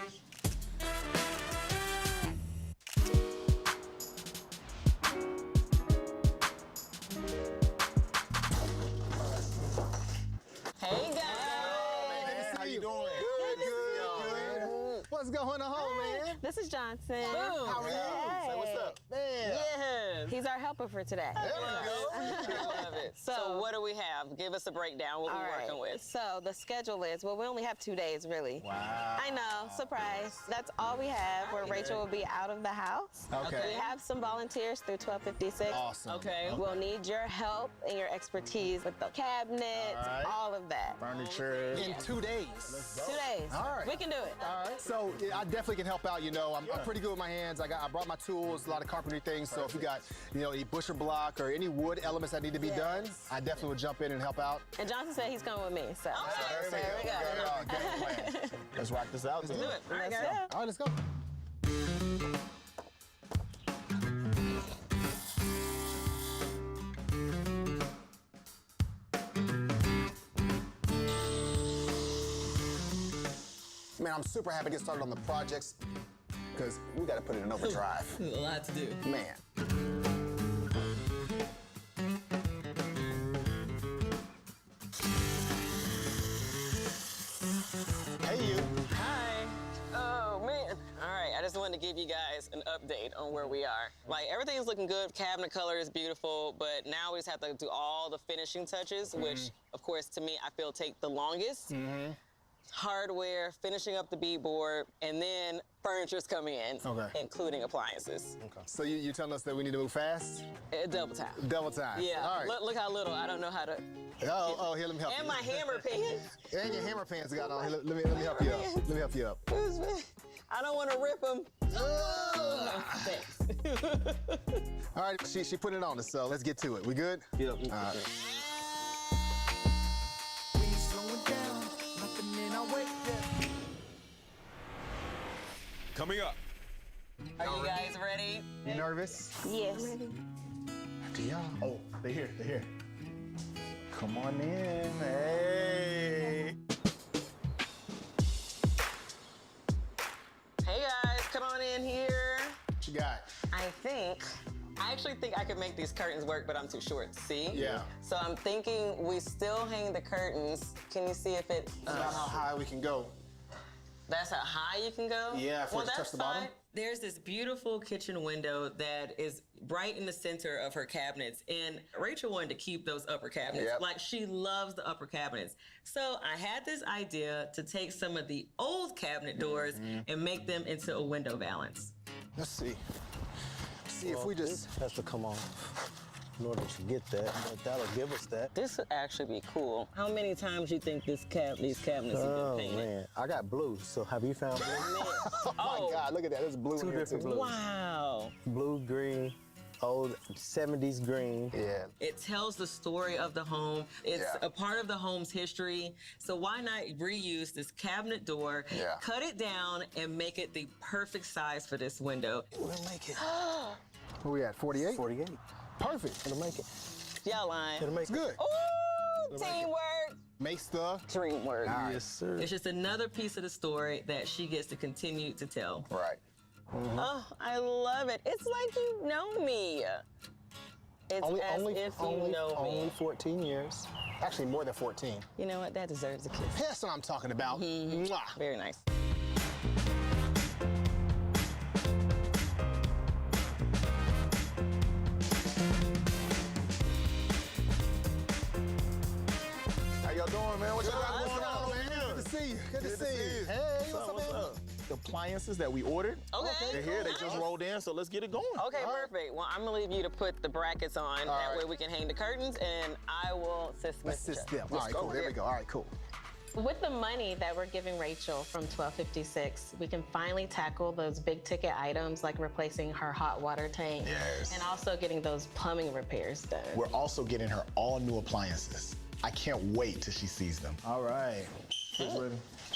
Speaker 14: Hey guys.
Speaker 19: How you doing? Good. What's going on, man?
Speaker 6: This is Johnson.
Speaker 14: Boom.
Speaker 19: How are you? Say what's up. Man.
Speaker 14: Yes.
Speaker 6: He's our helper for today.
Speaker 19: There we go.
Speaker 14: I love it. So what do we have? Give us a breakdown. What we're working with.
Speaker 6: So the schedule is, well, we only have 2 days, really.
Speaker 19: Wow.
Speaker 6: I know, surprise. That's all we have, where Rachel will be out of the house.
Speaker 19: Okay.
Speaker 6: We have some volunteers through 1256.
Speaker 19: Awesome.
Speaker 14: Okay.
Speaker 6: We'll need your help and your expertise with the cabinets,
Speaker 19: All right.
Speaker 6: all of that.
Speaker 19: Furniture. In 2 days.
Speaker 6: 2 days.
Speaker 19: All right.
Speaker 6: We can do it.
Speaker 19: All right. So yeah, I definitely can help out. I'm pretty good with my hands. I brought my tools, a lot of carpentry things. So if you got, any busher block or any wood elements that need to be done, I definitely would jump in and help out.
Speaker 6: And Johnson said he's coming with me, so.
Speaker 19: There we go. Game plan. Let's rock this out.
Speaker 14: Let's do it.
Speaker 6: Let's go.
Speaker 19: All right, let's go. Man, I'm super happy to get started on the projects because we got to put it in overdrive.
Speaker 14: There's a lot to do.
Speaker 19: Man. Hey, you.
Speaker 14: Hi. Oh, man. All right, I just wanted to give you guys an update on where we are. Everything's looking good. Cabinet color is beautiful, but now we just have to do all the finishing touches, which, of course, to me, I feel take the longest. Hardware, finishing up the beadboard, and then furniture's coming in, including appliances.
Speaker 19: Okay. So you're telling us that we need to move fast?
Speaker 14: Double time.
Speaker 19: Double time.
Speaker 14: Yeah.
Speaker 19: All right.
Speaker 14: Look how little. I don't know how to.
Speaker 19: Oh, here, let me help you.
Speaker 14: And my hammer pants.
Speaker 19: And your hammer pants got on. Here, let me help you up. Let me help you up.
Speaker 14: I don't want to rip them. Thanks.
Speaker 19: All right, she put it on us, so let's get to it. We good?
Speaker 14: Yep.
Speaker 19: All right.
Speaker 10: Coming up.
Speaker 14: Are you guys ready?
Speaker 19: You nervous?
Speaker 3: Yes.
Speaker 19: Do y'all? Oh, they're here. They're here. Come on in. Hey.
Speaker 14: Hey guys, come on in here.
Speaker 19: What you got?
Speaker 14: I actually think I could make these curtains work, but I'm too short to see.
Speaker 19: Yeah.
Speaker 14: So I'm thinking we still hang the curtains. Can you see if it?
Speaker 19: That's about how high we can go.
Speaker 14: That's how high you can go?
Speaker 19: Yeah, for it to touch
Speaker 14: that's
Speaker 19: the bottom.
Speaker 14: fine. There's this beautiful kitchen window that is right in the center of her cabinets. And Rachel wanted to keep those upper cabinets.
Speaker 19: Yep.
Speaker 14: She loves the upper cabinets. So I had this idea to take some of the old cabinet doors and make them into a window valance.
Speaker 19: Let's see. See if we just...
Speaker 8: This has to come off in order to get that, but that'll give us that.
Speaker 14: This would actually be cool. How many times do you think these cabinets have been painted?
Speaker 8: Man, I got blue, so have you found blue?
Speaker 19: Oh my God, look at that, there's blue in here too.
Speaker 8: Different blues.
Speaker 14: Wow.
Speaker 8: Blue, green, Old 70s green. Yeah.
Speaker 14: It tells the story of the home. It's a part of the home's history. So why not reuse this cabinet door, cut it down, and make it the perfect size for this window?
Speaker 8: We'll make it.
Speaker 19: Where we at, 48?
Speaker 8: 48.
Speaker 19: Perfect.
Speaker 8: It'll make it.
Speaker 14: Y'all lying.
Speaker 8: It'll make it.
Speaker 19: Good.
Speaker 14: Ooh, teamwork.
Speaker 19: Makes the
Speaker 14: dream work.
Speaker 8: Yes, sir.
Speaker 14: It's just another piece of the story that she gets to continue to tell.
Speaker 19: Right.
Speaker 14: Oh, I love it. It's like you know me. It's if you know me.
Speaker 8: Only 14 years.
Speaker 19: Actually, more than 14.
Speaker 14: You know what? That deserves a kiss.
Speaker 19: That's what I'm talking about. Mwah.
Speaker 14: Very nice.
Speaker 19: How y'all doing, man? What y'all got going on, man? Good to see you. Good to see you. Hey, what's up, man?
Speaker 15: The appliances that we ordered.
Speaker 14: Okay.
Speaker 15: They're here. They just rolled in, so let's get it going.
Speaker 14: Okay, perfect. Well, I'm gonna leave you to put the brackets on. That way we can hang the curtains, and I will assist Miss
Speaker 19: Assist them. All right, cool. There we go. All right, cool.
Speaker 6: With the money that we're giving Rachel from 1256, we can finally tackle those big ticket items like replacing her hot water tank and also getting those plumbing repairs done.
Speaker 15: We're also getting her all new appliances. I can't wait till she sees them.
Speaker 8: All right.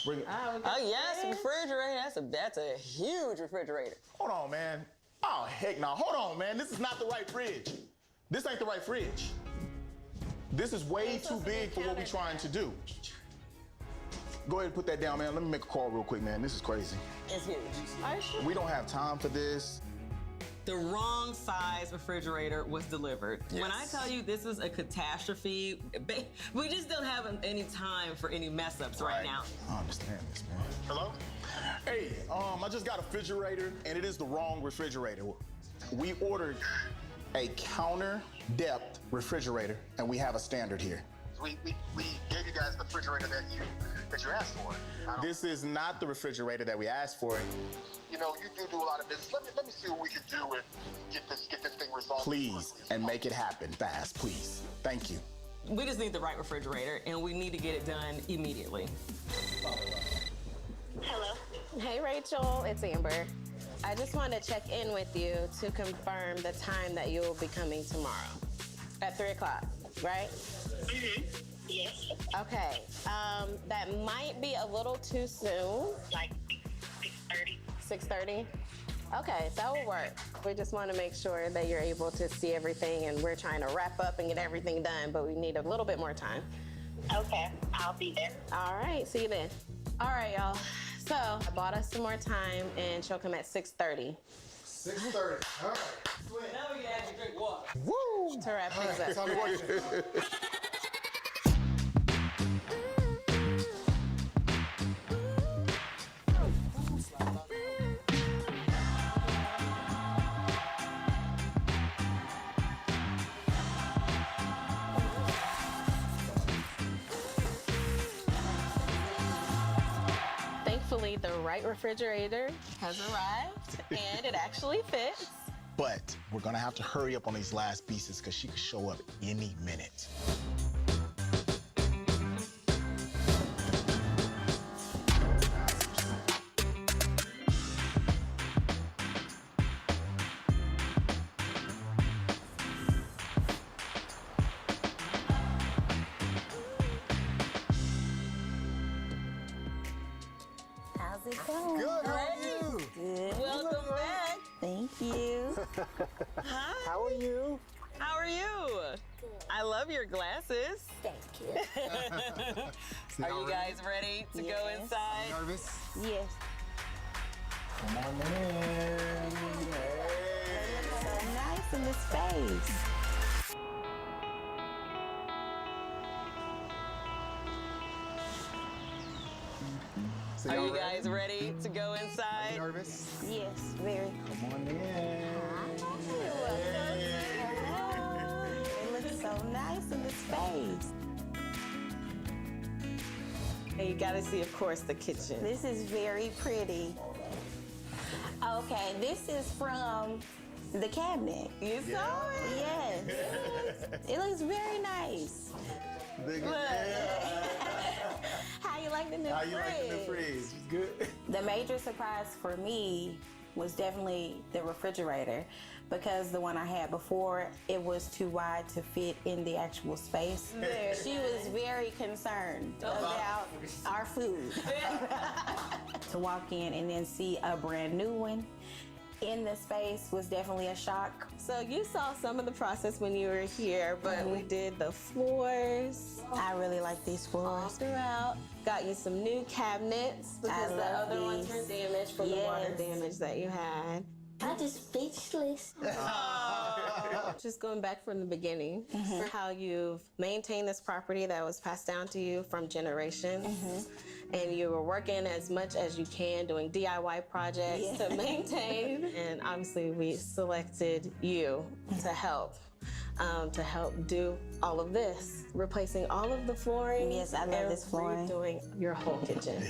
Speaker 15: Bring it.
Speaker 14: Oh yes, refrigerator. That's a huge refrigerator.
Speaker 15: Hold on, man. Oh, heck no. Hold on, man. This is not the right fridge. This ain't the right fridge. This is way too big for what we're trying to do. Go ahead and put that down, man. Let me make a call real quick, man. This is crazy.
Speaker 14: It's huge.
Speaker 15: We don't have time for this.
Speaker 14: The wrong size refrigerator was delivered. When I tell you this is a catastrophe, we just don't have any time for any mess ups right now.
Speaker 15: I understand this, man. Hello? Hey, I just got a refrigerator, and it is the wrong refrigerator. We ordered a counter depth refrigerator, and we have a standard here.
Speaker 19: We gave you guys the refrigerator that you asked for.
Speaker 15: This is not the refrigerator that we asked for.
Speaker 19: You know, you do a lot of business. Let me see what we can do and get this thing resolved.
Speaker 15: Please, and make it happen fast, please. Thank you.
Speaker 14: We just need the right refrigerator, and we need to get it done immediately.
Speaker 6: Hello. Hey, Rachel. It's Amber. I just want to check in with you to confirm the time that you will be coming tomorrow at 3 o'clock, right?
Speaker 23: Yes.
Speaker 6: Okay. That might be a little too soon.
Speaker 23: Like 6:30.
Speaker 6: 6:30? Okay, that will work. We just want to make sure that you're able to see everything, and we're trying to wrap up and get everything done, but we need a little bit more time.
Speaker 23: Okay, I'll be there.
Speaker 6: All right, see you then. All right, y'all. So I bought us some more time, and she'll come at 6:30.
Speaker 19: 6:30. All right.
Speaker 14: Now we can actually drink water.
Speaker 19: Woo!
Speaker 6: To wrap things up.
Speaker 19: Tell me what you
Speaker 6: Thankfully, the right refrigerator has arrived, and it actually fits.
Speaker 15: But we're gonna have to hurry up on these last pieces because she could show up any minute.
Speaker 3: How's it going?
Speaker 19: Good, how are you?
Speaker 3: Good.
Speaker 14: Welcome back.
Speaker 3: Thank you.
Speaker 14: Hi.
Speaker 8: How are you?
Speaker 14: How are you? I love your glasses.
Speaker 3: Thank you.
Speaker 14: Are you guys ready to go inside?
Speaker 19: Nervous?
Speaker 3: Yes.
Speaker 15: Come on in.
Speaker 3: So nice in this space.
Speaker 19: So
Speaker 14: Are
Speaker 19: y'all
Speaker 14: you
Speaker 19: ready?
Speaker 14: guys ready to go inside?
Speaker 19: Nervous?
Speaker 3: Yes, very.
Speaker 15: Come on in.
Speaker 3: It looks so nice in this space.
Speaker 14: And you gotta see, of course, the kitchen.
Speaker 3: This is very pretty. Okay, this is from the cabinet.
Speaker 14: You saw it?
Speaker 3: Yes. It looks very nice.
Speaker 15: Look.
Speaker 3: How you like the new fridge?
Speaker 15: How you like the new fridge? It's good.
Speaker 3: The major surprise for me was definitely the refrigerator, because the one I had before, it was too wide to fit in the actual space. She was very concerned about our food. To walk in and then see a brand new one in the space was definitely a shock.
Speaker 6: So you saw some of the process when you were here, but we did the floors.
Speaker 3: I really like these floors.
Speaker 6: All throughout. Got you some new cabinets because the other ones were damaged from the water damage that you had.
Speaker 17: I'm just speechless.
Speaker 6: Just going back from the beginning, how you've maintained this property that was passed down to you from generations. And you were working as much as you can, doing DIY projects to maintain. And obviously we selected you to help do all of this, replacing all of the flooring.
Speaker 3: Yes, I love this flooring.
Speaker 6: Redoing your whole kitchen.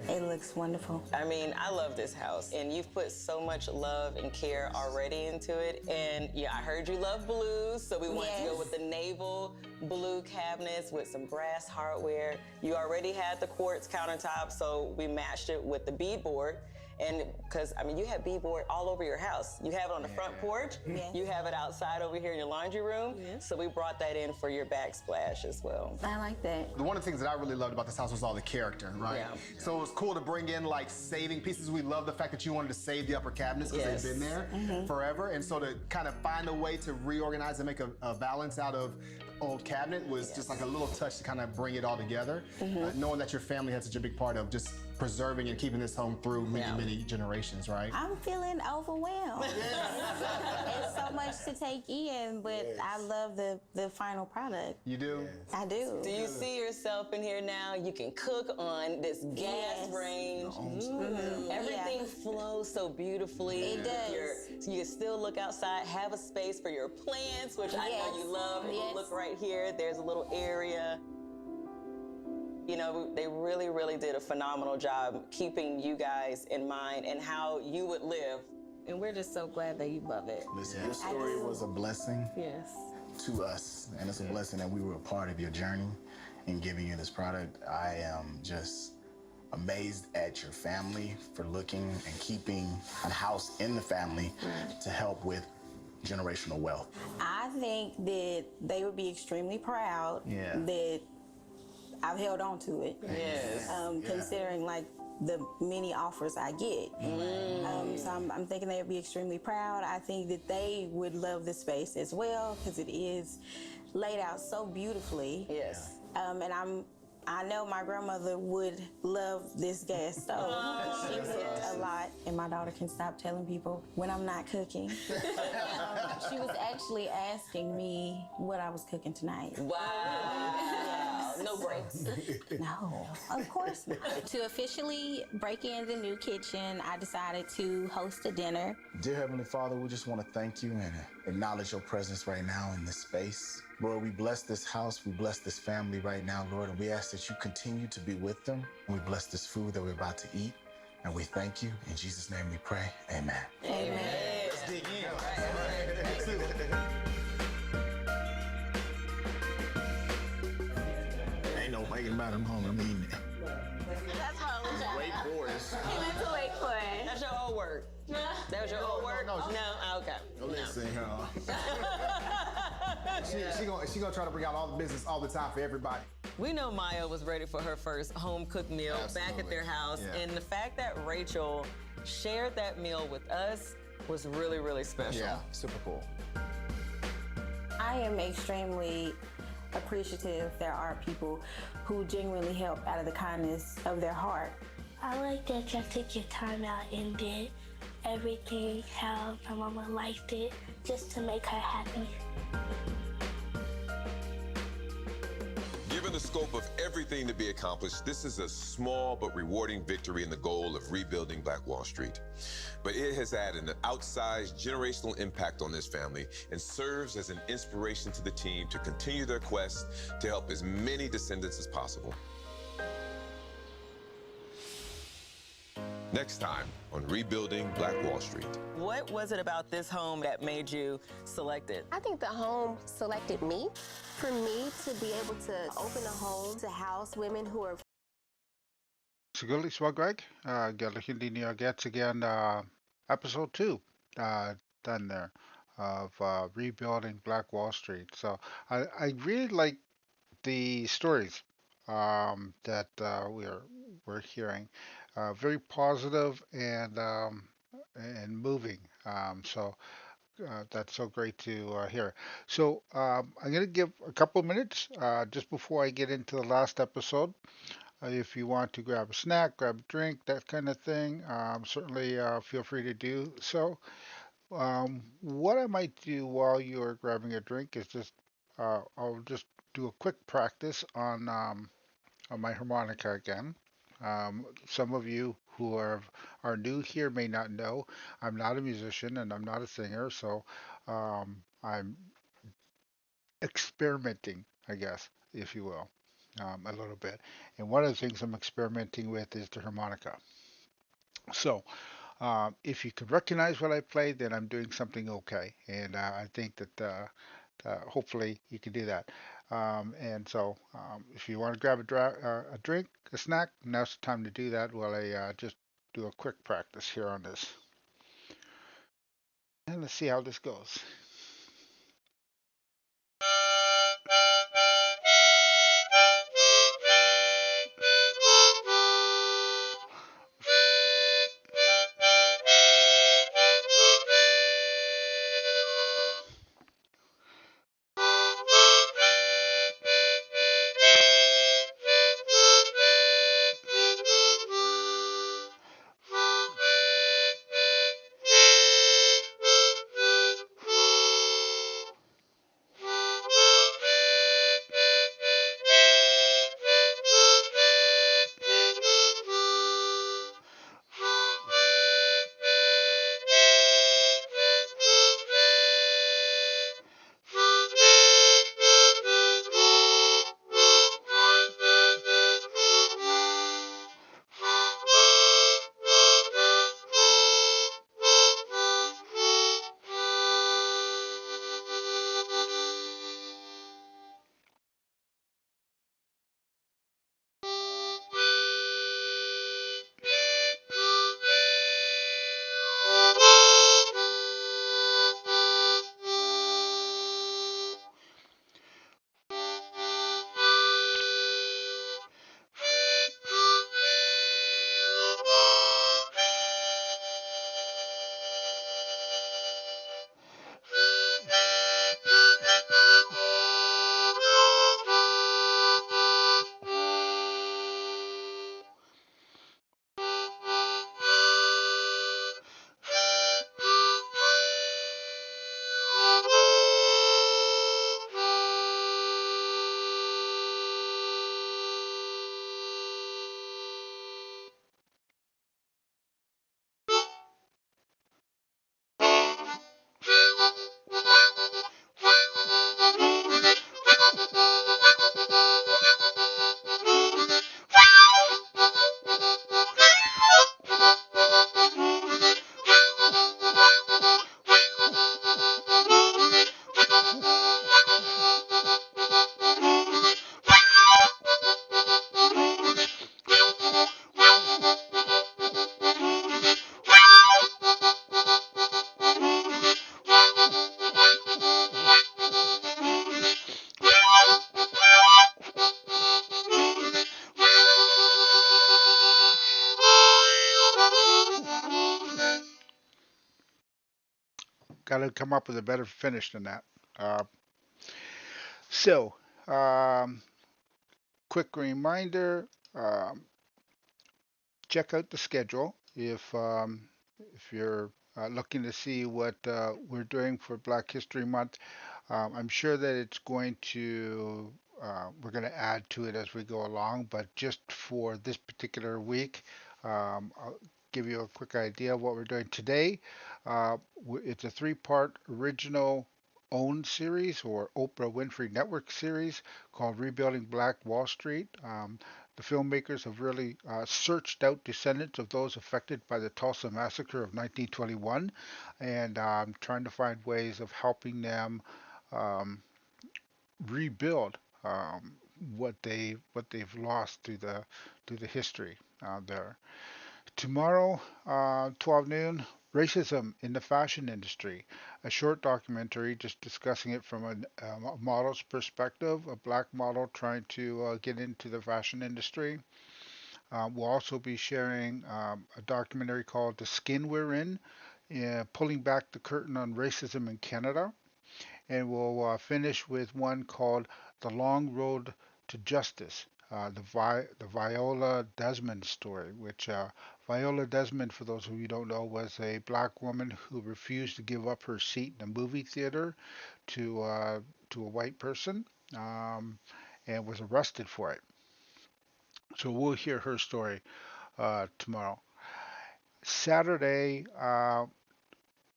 Speaker 3: It looks wonderful.
Speaker 14: I mean, I love this house, and you've put so much love and care already into it. And yeah, I heard you love blues, so we wanted to go with the naval blue cabinets with some brass hardware. You already had the quartz countertop, so we matched it with the beadboard. And because, I mean, you have beadboard all over your house. You have it on the front porch. You have it outside over here in your laundry room. So we brought that in for your backsplash as well.
Speaker 3: I like that.
Speaker 19: One of the things that I really loved about this house was all the character, right?
Speaker 14: Yeah.
Speaker 19: So it was cool to bring in like saving pieces. We love the fact that you wanted to save the upper cabinets because they've been there forever. And so to kind of find a way to reorganize and make a balance out of old cabinet was just like a little touch to kind of bring it all together. Knowing that your family had such a big part of just preserving and keeping this home through many generations, right?
Speaker 3: I'm feeling overwhelmed. It's so much to take in, but I love the final product.
Speaker 19: You do?
Speaker 3: I do.
Speaker 14: Do you see yourself in here now? You can cook on this gas range. Everything flows so beautifully.
Speaker 3: It does.
Speaker 14: You can still look outside, have a space for your plants, which I know you love. And you look right here, there's a little area. You know, they really, really did a phenomenal job keeping you guys in mind and how you would live.
Speaker 6: And we're just so glad that you love it.
Speaker 8: Listen, your story was a blessing to us, and it's a blessing that we were a part of your journey in giving you this product. I am just amazed at your family for looking and keeping a house in the family to help with generational wealth.
Speaker 3: I think that they would be extremely proud that I've held on to it. Considering like the many offers I get. So I'm thinking they would be extremely proud. I think that they would love the space as well because it is laid out so beautifully. And I know my grandmother would love this gas stove. She cooked a lot, and my daughter can stop telling people when I'm not cooking. She was actually asking me what I was cooking tonight.
Speaker 14: Wow. No breaks.
Speaker 3: No, of course not. To officially break in the new kitchen, I decided to host a dinner.
Speaker 8: Dear Heavenly Father, we just want to thank you and acknowledge your presence right now in this space. Lord, we bless this house, we bless this family right now, Lord, and we ask that you continue to be with them. And we bless this food that we're about to eat, and we thank you. In Jesus' name we pray, amen.
Speaker 14: Amen.
Speaker 19: Let's dig in.
Speaker 8: Ain't no waking about him home, I'm eating it.
Speaker 6: That's how
Speaker 8: Wake Forest.
Speaker 6: He went to Wake Forest.
Speaker 14: That's your old work. That was your old work? No. Okay.
Speaker 19: Listen, she gonna try to bring out all the business all the time for everybody.
Speaker 14: We know Maya was ready for her first home-cooked meal back at their house. And the fact that Rachel shared that meal with us was really, really special.
Speaker 19: Yeah, super cool.
Speaker 3: I am extremely appreciative there are people who genuinely help out of the kindness of their heart.
Speaker 17: I like that y'all took your time out and did everything how my mama liked it, just to make her happy.
Speaker 10: Given the scope of everything to be accomplished, this is a small but rewarding victory in the goal of rebuilding Black Wall Street. But it has had an outsized generational impact on this family and serves as an inspiration to the team to continue their quest to help as many descendants as possible. Next time on Rebuilding Black Wall Street.
Speaker 14: What was it about this home that made you select it?
Speaker 18: I think the home selected me. For me to be able to open a home to house women who are
Speaker 4: Sigurli Swagag, Gallagher Gets again, episode two done there of rebuilding Black Wall Street. So I really like the stories that we're hearing. Very positive and moving. So that's so great to hear. So I'm going to give a couple minutes just before I get into the last episode. If you want to grab a snack, grab a drink, that kind of thing, certainly feel free to do so. What I might do while you're grabbing a drink is just I'll just do a quick practice on my harmonica again. Some of you who are new here may not know I'm not a musician and I'm not a singer, so I'm experimenting, I guess, if you will, a little bit. And one of the things I'm experimenting with is the harmonica. So if you can recognize what I play, then I'm doing something okay. And I think that hopefully you can do that. And so if you want to grab a drink, a snack, now's the time to do that while I just do a quick practice here on this. And let's see how this goes. Got to come up with a better finish than that. Uh, so, um, quick reminder: um, check out the schedule if you're looking to see what we're doing for Black History Month. I'm sure that it's going to we're going to add to it as we go along, but just for this particular week, I'll give you a quick idea of what we're doing today. It's a three-part original owned series or Oprah Winfrey Network series called Rebuilding Black Wall Street. The filmmakers have really searched out descendants of those affected by the Tulsa Massacre of 1921 and trying to find ways of helping them um, rebuild what they've lost through the history there. Tomorrow, 12 noon, Racism in the Fashion Industry, a short documentary just discussing it from a model's perspective, a black model trying to get into the fashion industry. We'll also be sharing a documentary called The Skin We're In, pulling back the curtain on racism in Canada. And we'll finish with one called The Long Road to Justice, the Viola Desmond story, which Viola Desmond, for those of you who don't know, was a black woman who refused to give up her seat in a movie theater to a white person, and was arrested for it. So we'll hear her story tomorrow. Saturday,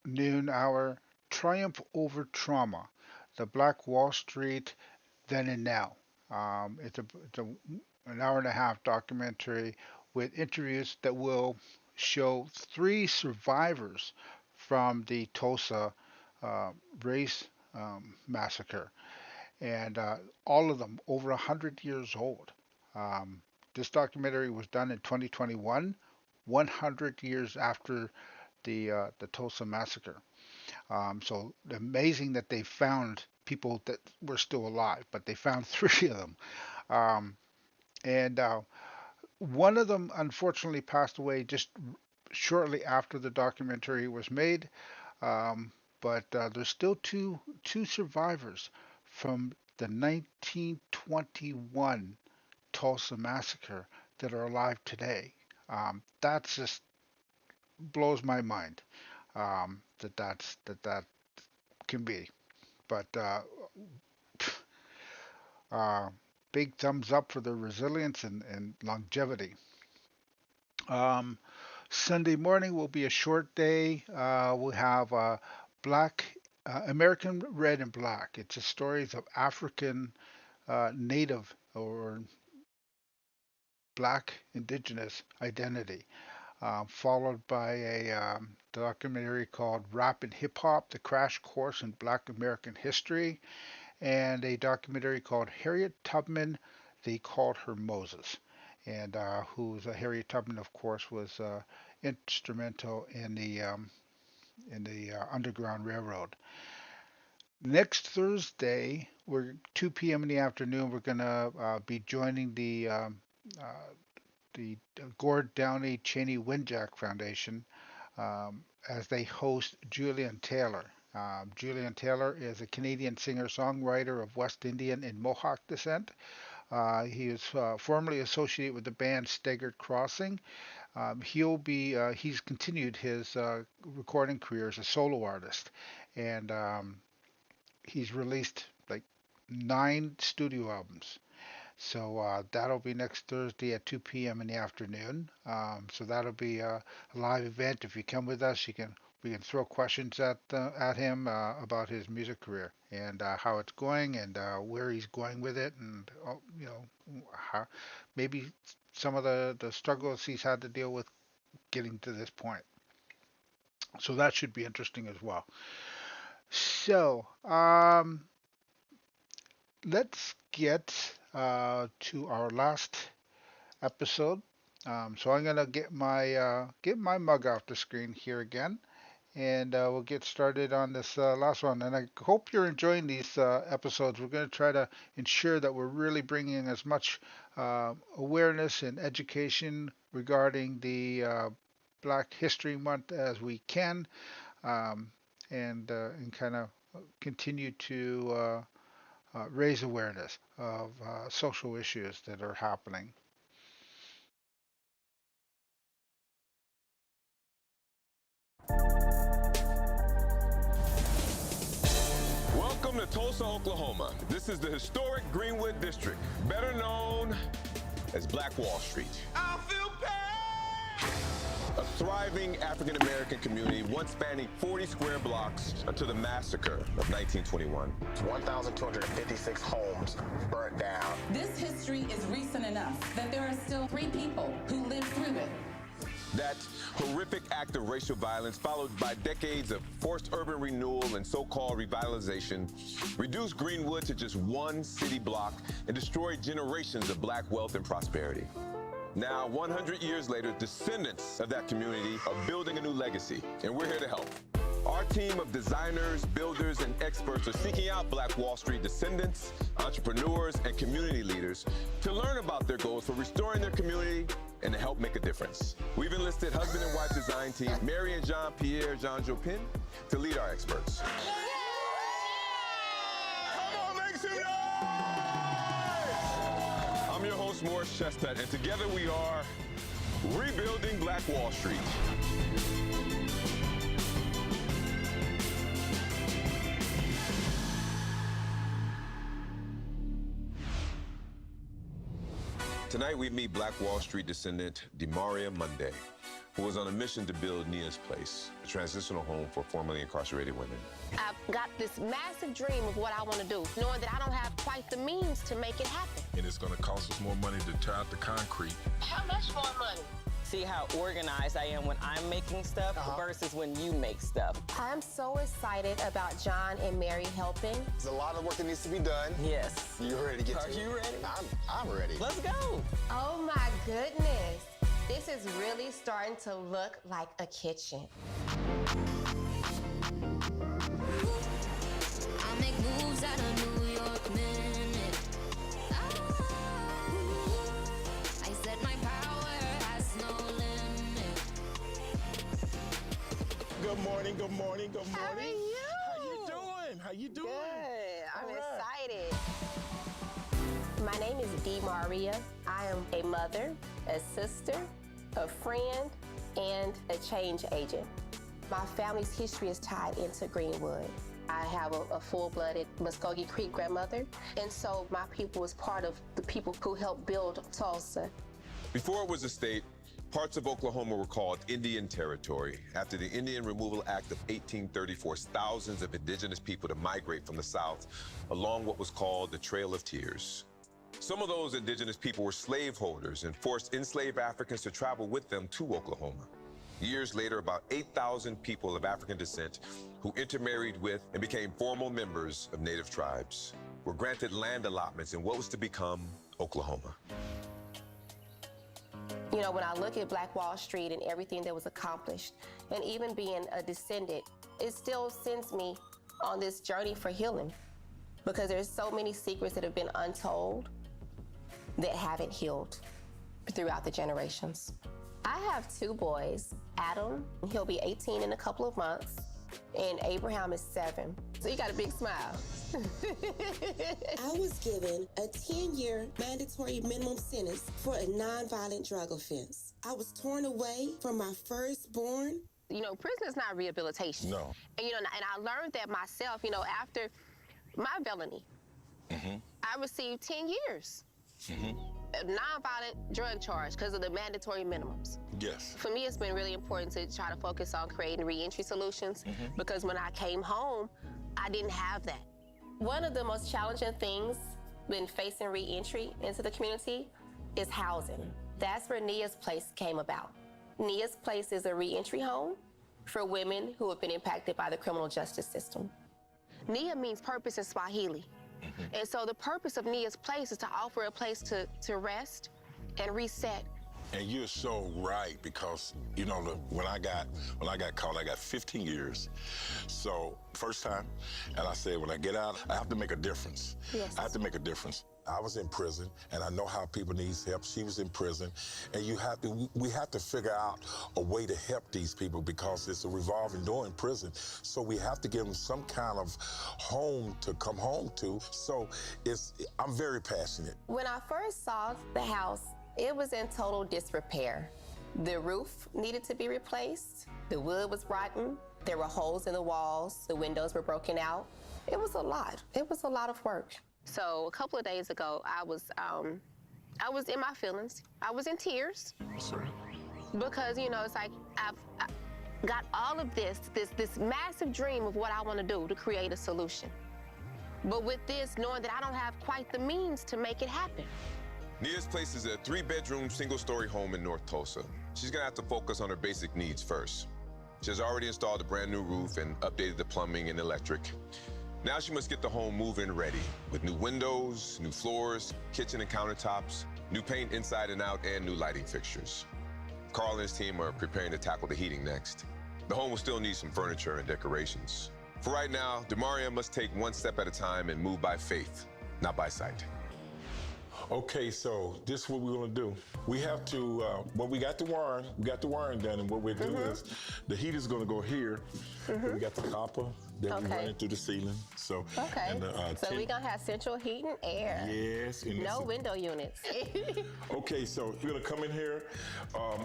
Speaker 4: noon hour, Triumph Over Trauma, the Black Wall Street Then and Now. It's an hour and a half documentary with interviews that will show 3 survivors from the Tulsa race massacre, and all of them over 100 years old. This documentary was done in 2021, 100 years after the Tulsa massacre. So amazing that they found people that were still alive, but they found 3 of them. And one of them unfortunately passed away just shortly after the documentary was made. But there's still two survivors from the 1921 Tulsa massacre that are alive today. That just blows my mind, that can be. But big thumbs up for their resilience and longevity. Sunday morning will be a short day. We'll have American Red and Black. It's a stories of African native or black indigenous identity, followed by a documentary called Rap and Hip Hop, The Crash Course in Black American History, and a documentary called Harriet Tubman, They Called Her Moses, and Harriet Tubman, of course, was instrumental in the Underground Railroad. Next Thursday, 2 p.m. in the afternoon, we're going to be joining the Gord Downey Cheney Winjack Foundation as they host Julian Taylor. Julian Taylor is a Canadian singer-songwriter of West Indian and Mohawk descent. He is formerly associated with the band Staggered Crossing. He's continued his recording career as a solo artist, and he's released like 9 studio albums. So that'll be next Thursday at 2 p.m. in the afternoon. So that'll be a live event. If you come with us, we can throw questions at him about his music career and how it's going and where he's going with it, and how maybe some of the struggles he's had to deal with getting to this point. So that should be interesting as well. So let's get to our last episode. So I'm gonna get my mug off the screen here again, and we'll get started on this last one. And I hope you're enjoying these episodes. We're going to try to ensure that we're really bringing as much awareness and education regarding the Black History Month as we can, and kind of continue to raise awareness of social issues that are happening.
Speaker 10: Welcome to Tulsa, Oklahoma. This is the historic Greenwood District, better known as Black Wall Street. I feel pain! A thriving African-American community once spanning 40 square blocks until the massacre of 1921.
Speaker 19: 1,256 homes burnt down.
Speaker 12: This history is recent enough that there are still 3 people who lived through it.
Speaker 10: That horrific act of racial violence, followed by decades of forced urban renewal and so-called revitalization, reduced Greenwood to just one city block and destroyed generations of black wealth and prosperity. Now, 100 years later, descendants of that community are building a new legacy, and we're here to help. Our team of designers, builders, and experts are seeking out Black Wall Street descendants, entrepreneurs, and community leaders to learn about their goals for restoring their community and to help make a difference. We've enlisted husband and wife design team Mary and Jean-Pierre Jean-Jopin to lead our experts.
Speaker 15: Come on, make some noise!
Speaker 10: I'm your host, Morris Chestnut, and together we are rebuilding Black Wall Street. Tonight we meet Black Wall Street descendant Demaria Monday, who was on a mission to build Nia's Place, a transitional home for formerly incarcerated women.
Speaker 18: I've got this massive dream of what I want to do, knowing that I don't have quite the means to make it happen.
Speaker 1: And it's going to cost us more money to tear out the concrete.
Speaker 18: How much more money?
Speaker 14: See how organized I am when I'm making stuff versus when you make stuff.
Speaker 18: I'm so excited about John and Mary helping.
Speaker 19: There's a lot of work that needs to be done.
Speaker 14: Yes.
Speaker 19: You ready to get to it?
Speaker 14: Are you ready?
Speaker 19: I'm ready.
Speaker 14: Let's go.
Speaker 18: Oh my goodness. This is really starting to look like a kitchen.
Speaker 20: I make moves out of New York minute. I said my power has no limit.
Speaker 15: Good morning, good morning, good morning.
Speaker 18: How are you?
Speaker 15: How you doing? How you doing?
Speaker 18: Good. I'm
Speaker 15: All right.
Speaker 18: excited. My name is Demaria. I am a mother, a sister, a friend, and a change agent. My family's history is tied into Greenwood. I have a full-blooded Muskogee Creek grandmother, and so my people was part of the people who helped build Tulsa.
Speaker 10: Before it was a state, parts of Oklahoma were called Indian Territory after the Indian Removal Act of 1830 forced thousands of indigenous people to migrate from the South along what was called the Trail of Tears. Some of those indigenous people were slaveholders and forced enslaved Africans to travel with them to Oklahoma. Years later, about 8,000 people of African descent who intermarried with and became formal members of native tribes were granted land allotments in what was to become Oklahoma.
Speaker 18: You know, when I look at Black Wall Street and everything that was accomplished, and even being a descendant, it still sends me on this journey for healing, because there's so many secrets that have been untold that haven't healed throughout the generations. I have two boys. Adam, he'll be 18 in a couple of months, and Abraham is 7. So you got a big smile.
Speaker 22: I was given a 10-year mandatory minimum sentence for a nonviolent drug offense. I was torn away from my firstborn.
Speaker 18: You know, prison is not rehabilitation.
Speaker 1: No.
Speaker 18: And, you know, and I learned that myself, you know, after my felony. I received 10 years. A nonviolent drug charge because of the mandatory minimums.
Speaker 1: Yes.
Speaker 18: For me, it's been really important to try to focus on creating reentry solutions because when I came home, I didn't have that. One of the most challenging things when facing reentry into the community is housing. That's where Nia's Place came about. Nia's Place is a reentry home for women who have been impacted by the criminal justice system. Nia means purpose in Swahili. And so the purpose of Nia's Place is to offer a place to rest and reset.
Speaker 1: And you're so right, because you know, when I got caught, I got 15 years. So first time, and I said, when I get out, I have to make a difference.
Speaker 18: Yes.
Speaker 1: I have to make a difference. I was in prison, and I know how people need help. She was in prison, and we have to figure out a way to help these people, because it's a revolving door in prison. So we have to give them some kind of home to come home to. So I'm very passionate.
Speaker 18: When I first saw the house, it was in total disrepair. The roof needed to be replaced. The wood was rotten. There were holes in the walls. The windows were broken out. It was a lot. It was a lot of work. So a couple of days ago, I was in my feelings. I was in tears.
Speaker 1: Sorry.
Speaker 18: Because, you know, it's like I've got all of this massive dream of what I want to do to create a solution. But with this, knowing that I don't have quite the means to make it happen.
Speaker 10: Nia's Place is a 3-bedroom, single-story home in North Tulsa. She's gonna have to focus on her basic needs first. She has already installed a brand new roof and updated the plumbing and electric. Now she must get the home move-in ready with new windows, new floors, kitchen and countertops, new paint inside and out, and new lighting fixtures. Carl and his team are preparing to tackle the heating next. The home will still need some furniture and decorations. For right now, Demaria must take one step at a time and move by faith, not by sight.
Speaker 1: Okay, so this is what we're gonna do. We have to, well, we got the wiring done, and what we'll do is, the heat is gonna go here. We got the copper that we run into the ceiling. So,
Speaker 18: Okay.
Speaker 10: And
Speaker 18: So we're gonna have central heat and air.
Speaker 1: Yes. And
Speaker 18: No window units.
Speaker 1: Okay, so we're gonna come in here. All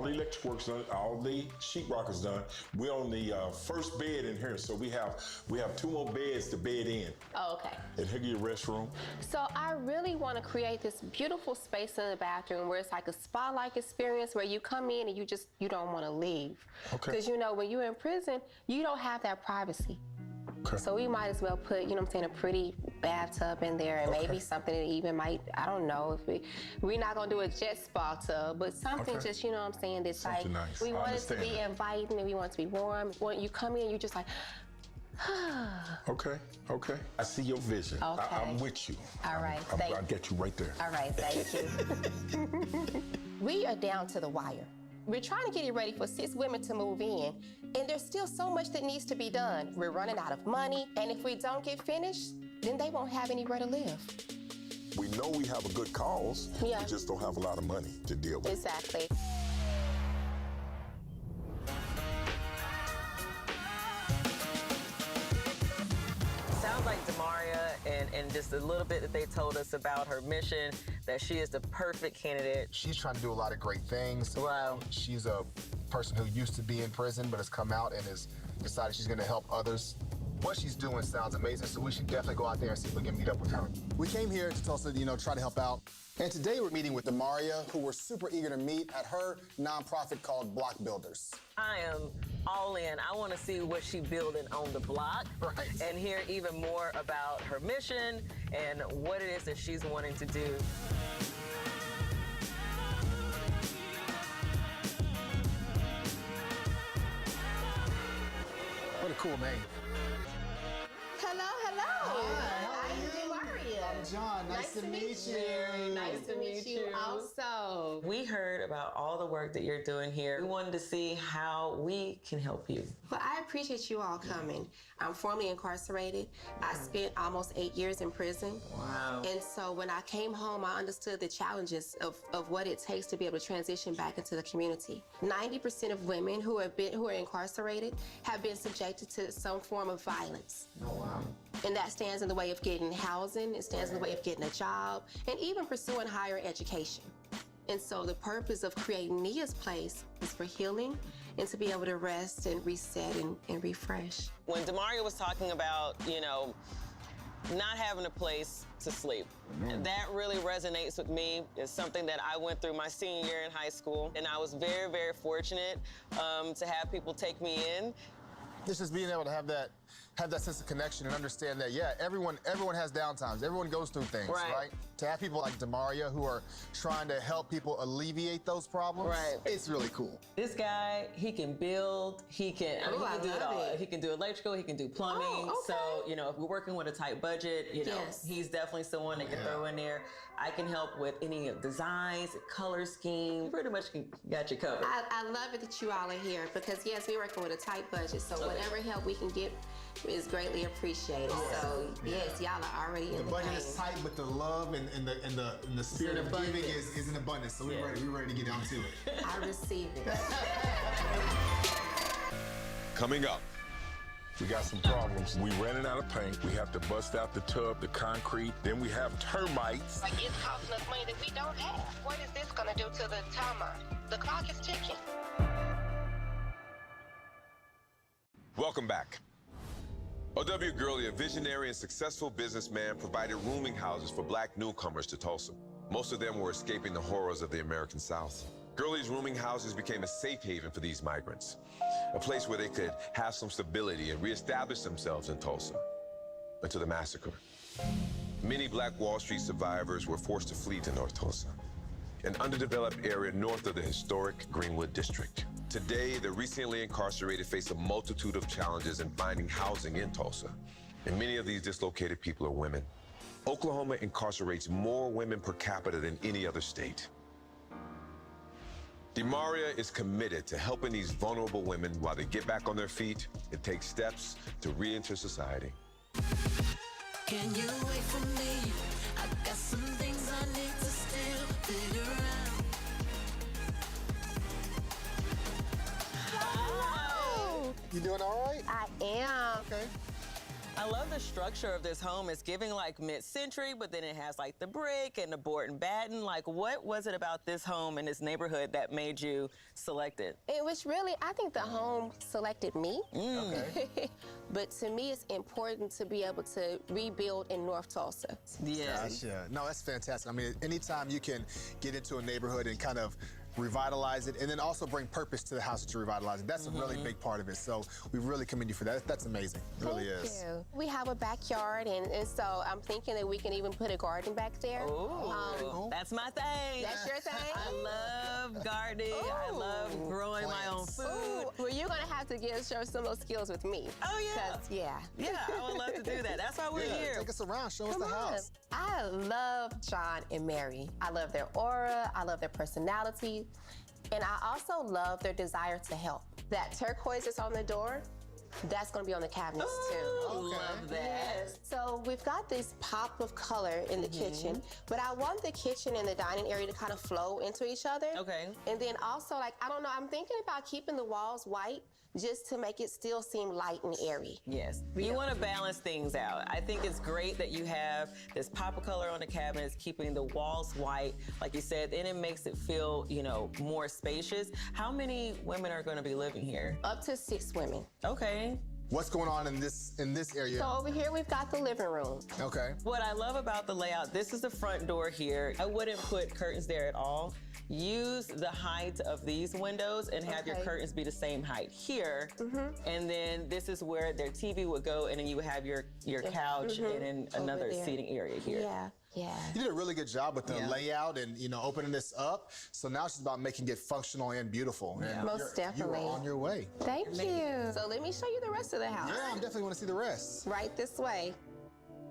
Speaker 1: the electric work's done, all the sheetrock is done. We're on the first bed in here, so we have 2 more beds to bed in.
Speaker 18: Oh, okay.
Speaker 1: And here your restroom.
Speaker 18: So I really want to create this beautiful space in the bathroom where it's like a spa-like experience where you come in and you don't want to leave.
Speaker 1: Okay.
Speaker 18: Because when you're in prison, you don't have that privacy.
Speaker 1: Okay.
Speaker 18: So we might as well put, a pretty bathtub in there and maybe something that even might, I don't know, if we're not gonna do a jet spa tub, but something just, that's
Speaker 1: Something
Speaker 18: like,
Speaker 1: nice.
Speaker 18: we
Speaker 1: I
Speaker 18: want it to
Speaker 1: understand
Speaker 18: be
Speaker 1: that.
Speaker 18: inviting and we want it to be warm. When you come in, you're just like,
Speaker 1: Okay. I see your vision.
Speaker 18: Okay.
Speaker 1: I'm with you.
Speaker 18: All right,
Speaker 1: I'll get you right there.
Speaker 18: All right, thank you. We are down to the wire. We're trying to get it ready for 6 women to move in, and there's still so much that needs to be done. We're running out of money, and if we don't get finished, then they won't have anywhere to live.
Speaker 1: We know we have a good cause.
Speaker 18: Yeah.
Speaker 1: We just don't have a lot of money to deal with.
Speaker 18: Exactly.
Speaker 14: Sounds like Demaria and just a little bit that they told us about her mission, that she is the perfect candidate.
Speaker 19: She's trying to do a lot of great things.
Speaker 14: Wow.
Speaker 19: She's a person who used to be in prison but has come out and has decided she's going to help others. What she's doing sounds amazing, so we should definitely go out there and see if we can meet up with her. We came here to Tulsa, try to help out. And today we're meeting with Demaria, who we're super eager to meet at her nonprofit called Block Builders.
Speaker 14: I am all in. I want to see what she's building on the block and hear even more about her mission and what it is that she's wanting to do.
Speaker 19: What a cool name.
Speaker 18: Hello. I'm Demaria.
Speaker 19: I'm John. Nice to meet you.
Speaker 18: Very nice to meet you also.
Speaker 14: We heard about all the work that you're doing here. We wanted to see how we can help you.
Speaker 18: Well, I appreciate you all coming. I'm formerly incarcerated. I spent almost 8 years in prison.
Speaker 14: Wow.
Speaker 18: And so when I came home, I understood the challenges of what it takes to be able to transition back into the community. 90% of women who are incarcerated have been subjected to some form of violence.
Speaker 19: Oh, wow.
Speaker 18: And that stands in the way of getting housing, it stands in the way of getting a job, and even pursuing higher education. And so the purpose of creating Nia's Place is for healing and to be able to rest and reset and refresh.
Speaker 14: When Demaria was talking about, not having a place to sleep, that really resonates with me. It's something that I went through my senior year in high school, and I was very, very fortunate to have people take me in.
Speaker 19: Just being able to have that sense of connection and understand that, everyone has downtimes. Everyone goes through things, right? To have people like Demaria who are trying to help people alleviate those problems, it's really cool.
Speaker 14: This guy, he can build, he can do it all. He can do electrical, he can do plumbing. So, if we're working with a tight budget, he's definitely someone that can throw in there. I can help with any of designs, color scheme, pretty much got you covered.
Speaker 18: I love it that you all are here because, yes, we're working with a tight budget, so whatever help we can get is greatly appreciated. So, yes, y'all are already in the
Speaker 19: budget
Speaker 18: game.
Speaker 19: is tight, but the love and the spirit of giving is in abundance. So we're ready to get down to it.
Speaker 18: I receive it.
Speaker 10: Coming up.
Speaker 1: We got some problems. We running out of paint. We have to bust out the tub, the concrete. Then we have termites.
Speaker 18: Like, it's costing us money that we don't have. What is this gonna do to the timer? The clock is ticking.
Speaker 10: Welcome back. O.W. Gurley, a visionary and successful businessman, provided rooming houses for black newcomers to Tulsa. Most of them were escaping the horrors of the American South. Gurley's rooming houses became a safe haven for these migrants, a place where they could have some stability and reestablish themselves in Tulsa until the massacre. Many Black Wall Street survivors were forced to flee to North Tulsa, an underdeveloped area north of the historic Greenwood District. Today, the recently incarcerated face a multitude of challenges in finding housing in Tulsa, and many of these dislocated people are women. Oklahoma incarcerates more women per capita than any other state. DeMaria is committed to helping these vulnerable women while they get back on their feet and take steps to re-enter society.
Speaker 20: Can you wait for me? I got some things I need to still figure out.
Speaker 19: You doing all right?
Speaker 18: I am.
Speaker 19: Okay.
Speaker 14: I love the structure of this home. It's giving like mid-century, but then it has like the brick and the board and batten. Like, what was it about this home and this neighborhood that made you select it?
Speaker 18: It was really, I think the home selected me.
Speaker 19: Okay.
Speaker 18: But to me, it's important to be able to rebuild in North Tulsa.
Speaker 14: Yeah.
Speaker 19: Gotcha. No, that's fantastic. I mean, anytime you can get into a neighborhood and kind of revitalize it, and then also bring purpose to the house that you're revitalizing. That's a really big part of it. So we really commend you for that. That's amazing. It really is.
Speaker 18: Thank you. We have a backyard, and so I'm thinking that we can even put a garden back there.
Speaker 14: Oh, that's my thing.
Speaker 18: That's your thing?
Speaker 14: I love gardening. I love growing my own food.
Speaker 18: Ooh. Well, you're gonna have to show some of those skills with me.
Speaker 14: Oh, yeah.
Speaker 18: Yeah.
Speaker 14: Yeah, I would love to do that. That's why we're here.
Speaker 19: Take us around. Show us the house.
Speaker 18: I love John and Mary. I love their aura. I love their personality. And I also love their desire to help. That turquoise that's on the door, that's gonna be on the cabinets too.
Speaker 14: Love that.
Speaker 18: Yes. So we've got this pop of color in the kitchen, but I want the kitchen and the dining area to kind of flow into each other.
Speaker 14: Okay.
Speaker 18: And then also, like, I don't know, I'm thinking about keeping the walls white just to make it still seem light and airy.
Speaker 14: Yes. You want to balance things out. I think it's great that you have this pop of color on the cabinets, keeping the walls white, like you said, then it makes it feel, you know, more spacious. How many women are going to be living here?
Speaker 18: Up to 6 women.
Speaker 14: Okay.
Speaker 19: What's going on in this area?
Speaker 18: So over here, we've got the living room.
Speaker 19: Okay.
Speaker 14: What I love about the layout, this is the front door here. I wouldn't put curtains there at all. Use the height of these windows and have your curtains be the same height here. And then this is where their TV would go, and then you would have your couch and then another seating area here.
Speaker 18: Yeah. Yeah.
Speaker 19: You did a really good job with the layout and, you know, opening this up. So now it's just about making it functional and beautiful. And
Speaker 18: Most definitely.
Speaker 19: You're on your way.
Speaker 18: Thank you. So let me show you the rest of the house.
Speaker 19: Yeah, I definitely want to see the rest.
Speaker 18: Right this way.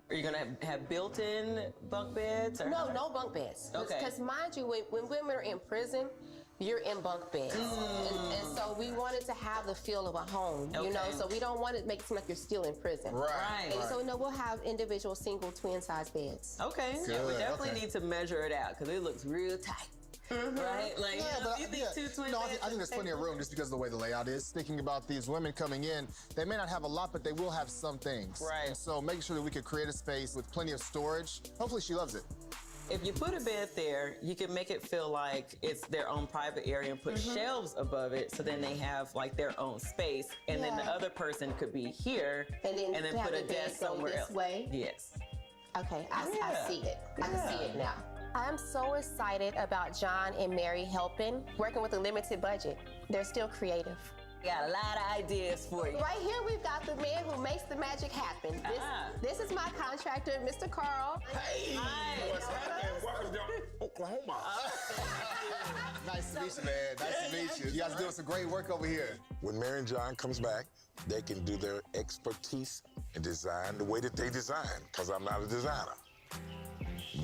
Speaker 14: Are you gonna have built-in bunk beds? Or
Speaker 18: No bunk beds.
Speaker 14: Okay.
Speaker 18: Because mind you, when women are in prison, you're in bunk beds. And so we wanted to have the feel of a home, you know, so we don't want to make it seem like you're still in prison.
Speaker 14: Right.
Speaker 18: And so, no, we'll have individual single twin size beds.
Speaker 14: Okay. Yeah, we definitely need to measure it out because it looks real tight. Right? Like, you think two twin
Speaker 19: No, I
Speaker 14: beds
Speaker 19: think there's plenty of room just because of the way the layout is. Thinking about these women coming in, they may not have a lot, but they will have some things.
Speaker 14: Right.
Speaker 19: And so making sure that we could create a space with plenty of storage. Hopefully she loves it.
Speaker 14: If you put a bed there, you can make it feel like it's their own private area and put shelves above it so then they have like their own space. And then the other person could be here
Speaker 18: and then
Speaker 14: put
Speaker 18: have
Speaker 14: a
Speaker 18: the bed
Speaker 14: desk
Speaker 18: go
Speaker 14: somewhere
Speaker 18: this
Speaker 14: else.
Speaker 18: way?
Speaker 14: Yes.
Speaker 18: Okay, I see it. I can see it now. I'm so excited about John and Mary helping, working with a limited budget. They're still creative.
Speaker 14: Got a lot of ideas for you.
Speaker 18: Right here, we've got the man who makes the magic happen. This is my contractor, Mr. Carl.
Speaker 1: Hey, what's happening? Welcome to Oklahoma.
Speaker 19: Nice to meet you, man. Nice to meet you. You guys are doing some great work over here.
Speaker 1: When Mary and John comes back, they can do their expertise and design the way that they design, because I'm not a designer.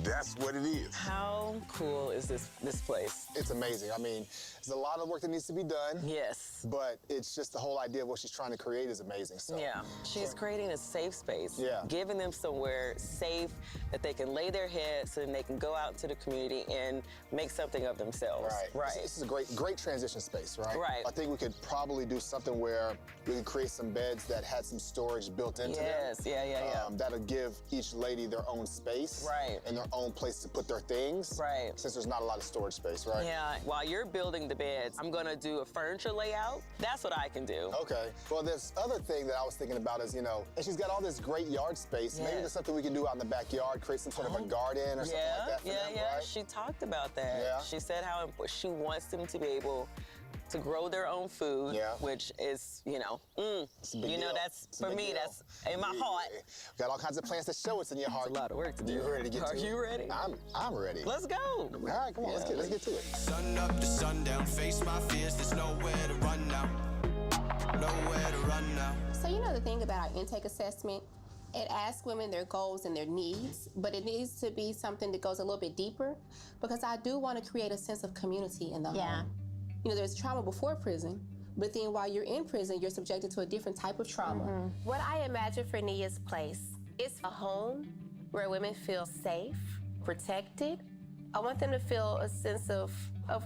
Speaker 1: That's what it is.
Speaker 14: How cool is this place?
Speaker 19: It's amazing. I mean, there's a lot of work that needs to be done.
Speaker 14: Yes.
Speaker 19: But it's just the whole idea of what she's trying to create is amazing. So.
Speaker 14: Yeah. She's creating a safe space.
Speaker 19: Yeah.
Speaker 14: Giving them somewhere safe that they can lay their heads so they can go out into the community and make something of themselves.
Speaker 19: Right. This is a great transition space, right?
Speaker 14: Right.
Speaker 19: I think we could probably do something where we could create some beds that had some storage built into them.
Speaker 14: Yes. Yeah.
Speaker 19: That'll give each lady their own space.
Speaker 14: Right.
Speaker 19: And their own place to put their things.
Speaker 14: Right.
Speaker 19: Since there's not a lot of storage space, right?
Speaker 14: Yeah. While you're building the beds, I'm gonna do a furniture layout. That's what I can do.
Speaker 19: Okay. Well, this other thing that I was thinking about is, you know, and she's got all this great yard space. Maybe there's something we can do out in the backyard, create some sort of a garden or something like that for them, right?
Speaker 14: She talked about that.
Speaker 19: Yeah.
Speaker 14: She said how she wants them to be able to grow their own food, which is, you know, that's, for me, that's in my heart.
Speaker 19: Got all kinds of plans to show us in your heart.
Speaker 14: It's a lot of work to do.
Speaker 19: You ready to get to it?
Speaker 14: Are you ready?
Speaker 19: I'm ready.
Speaker 14: Let's go.
Speaker 19: All right, come on, let's get to it.
Speaker 2: Sun up to sundown, face my fears, there's nowhere to run now. Nowhere to run now.
Speaker 18: So you know the thing about our intake assessment It asks women their goals and their needs, but it needs to be something that goes a little bit deeper because I do want to create a sense of community in the home. You know, there's trauma before prison, but then while you're in prison, you're subjected to a different type of trauma. What I imagine for Nia's place is a home where women feel safe, protected. I want them to feel a sense of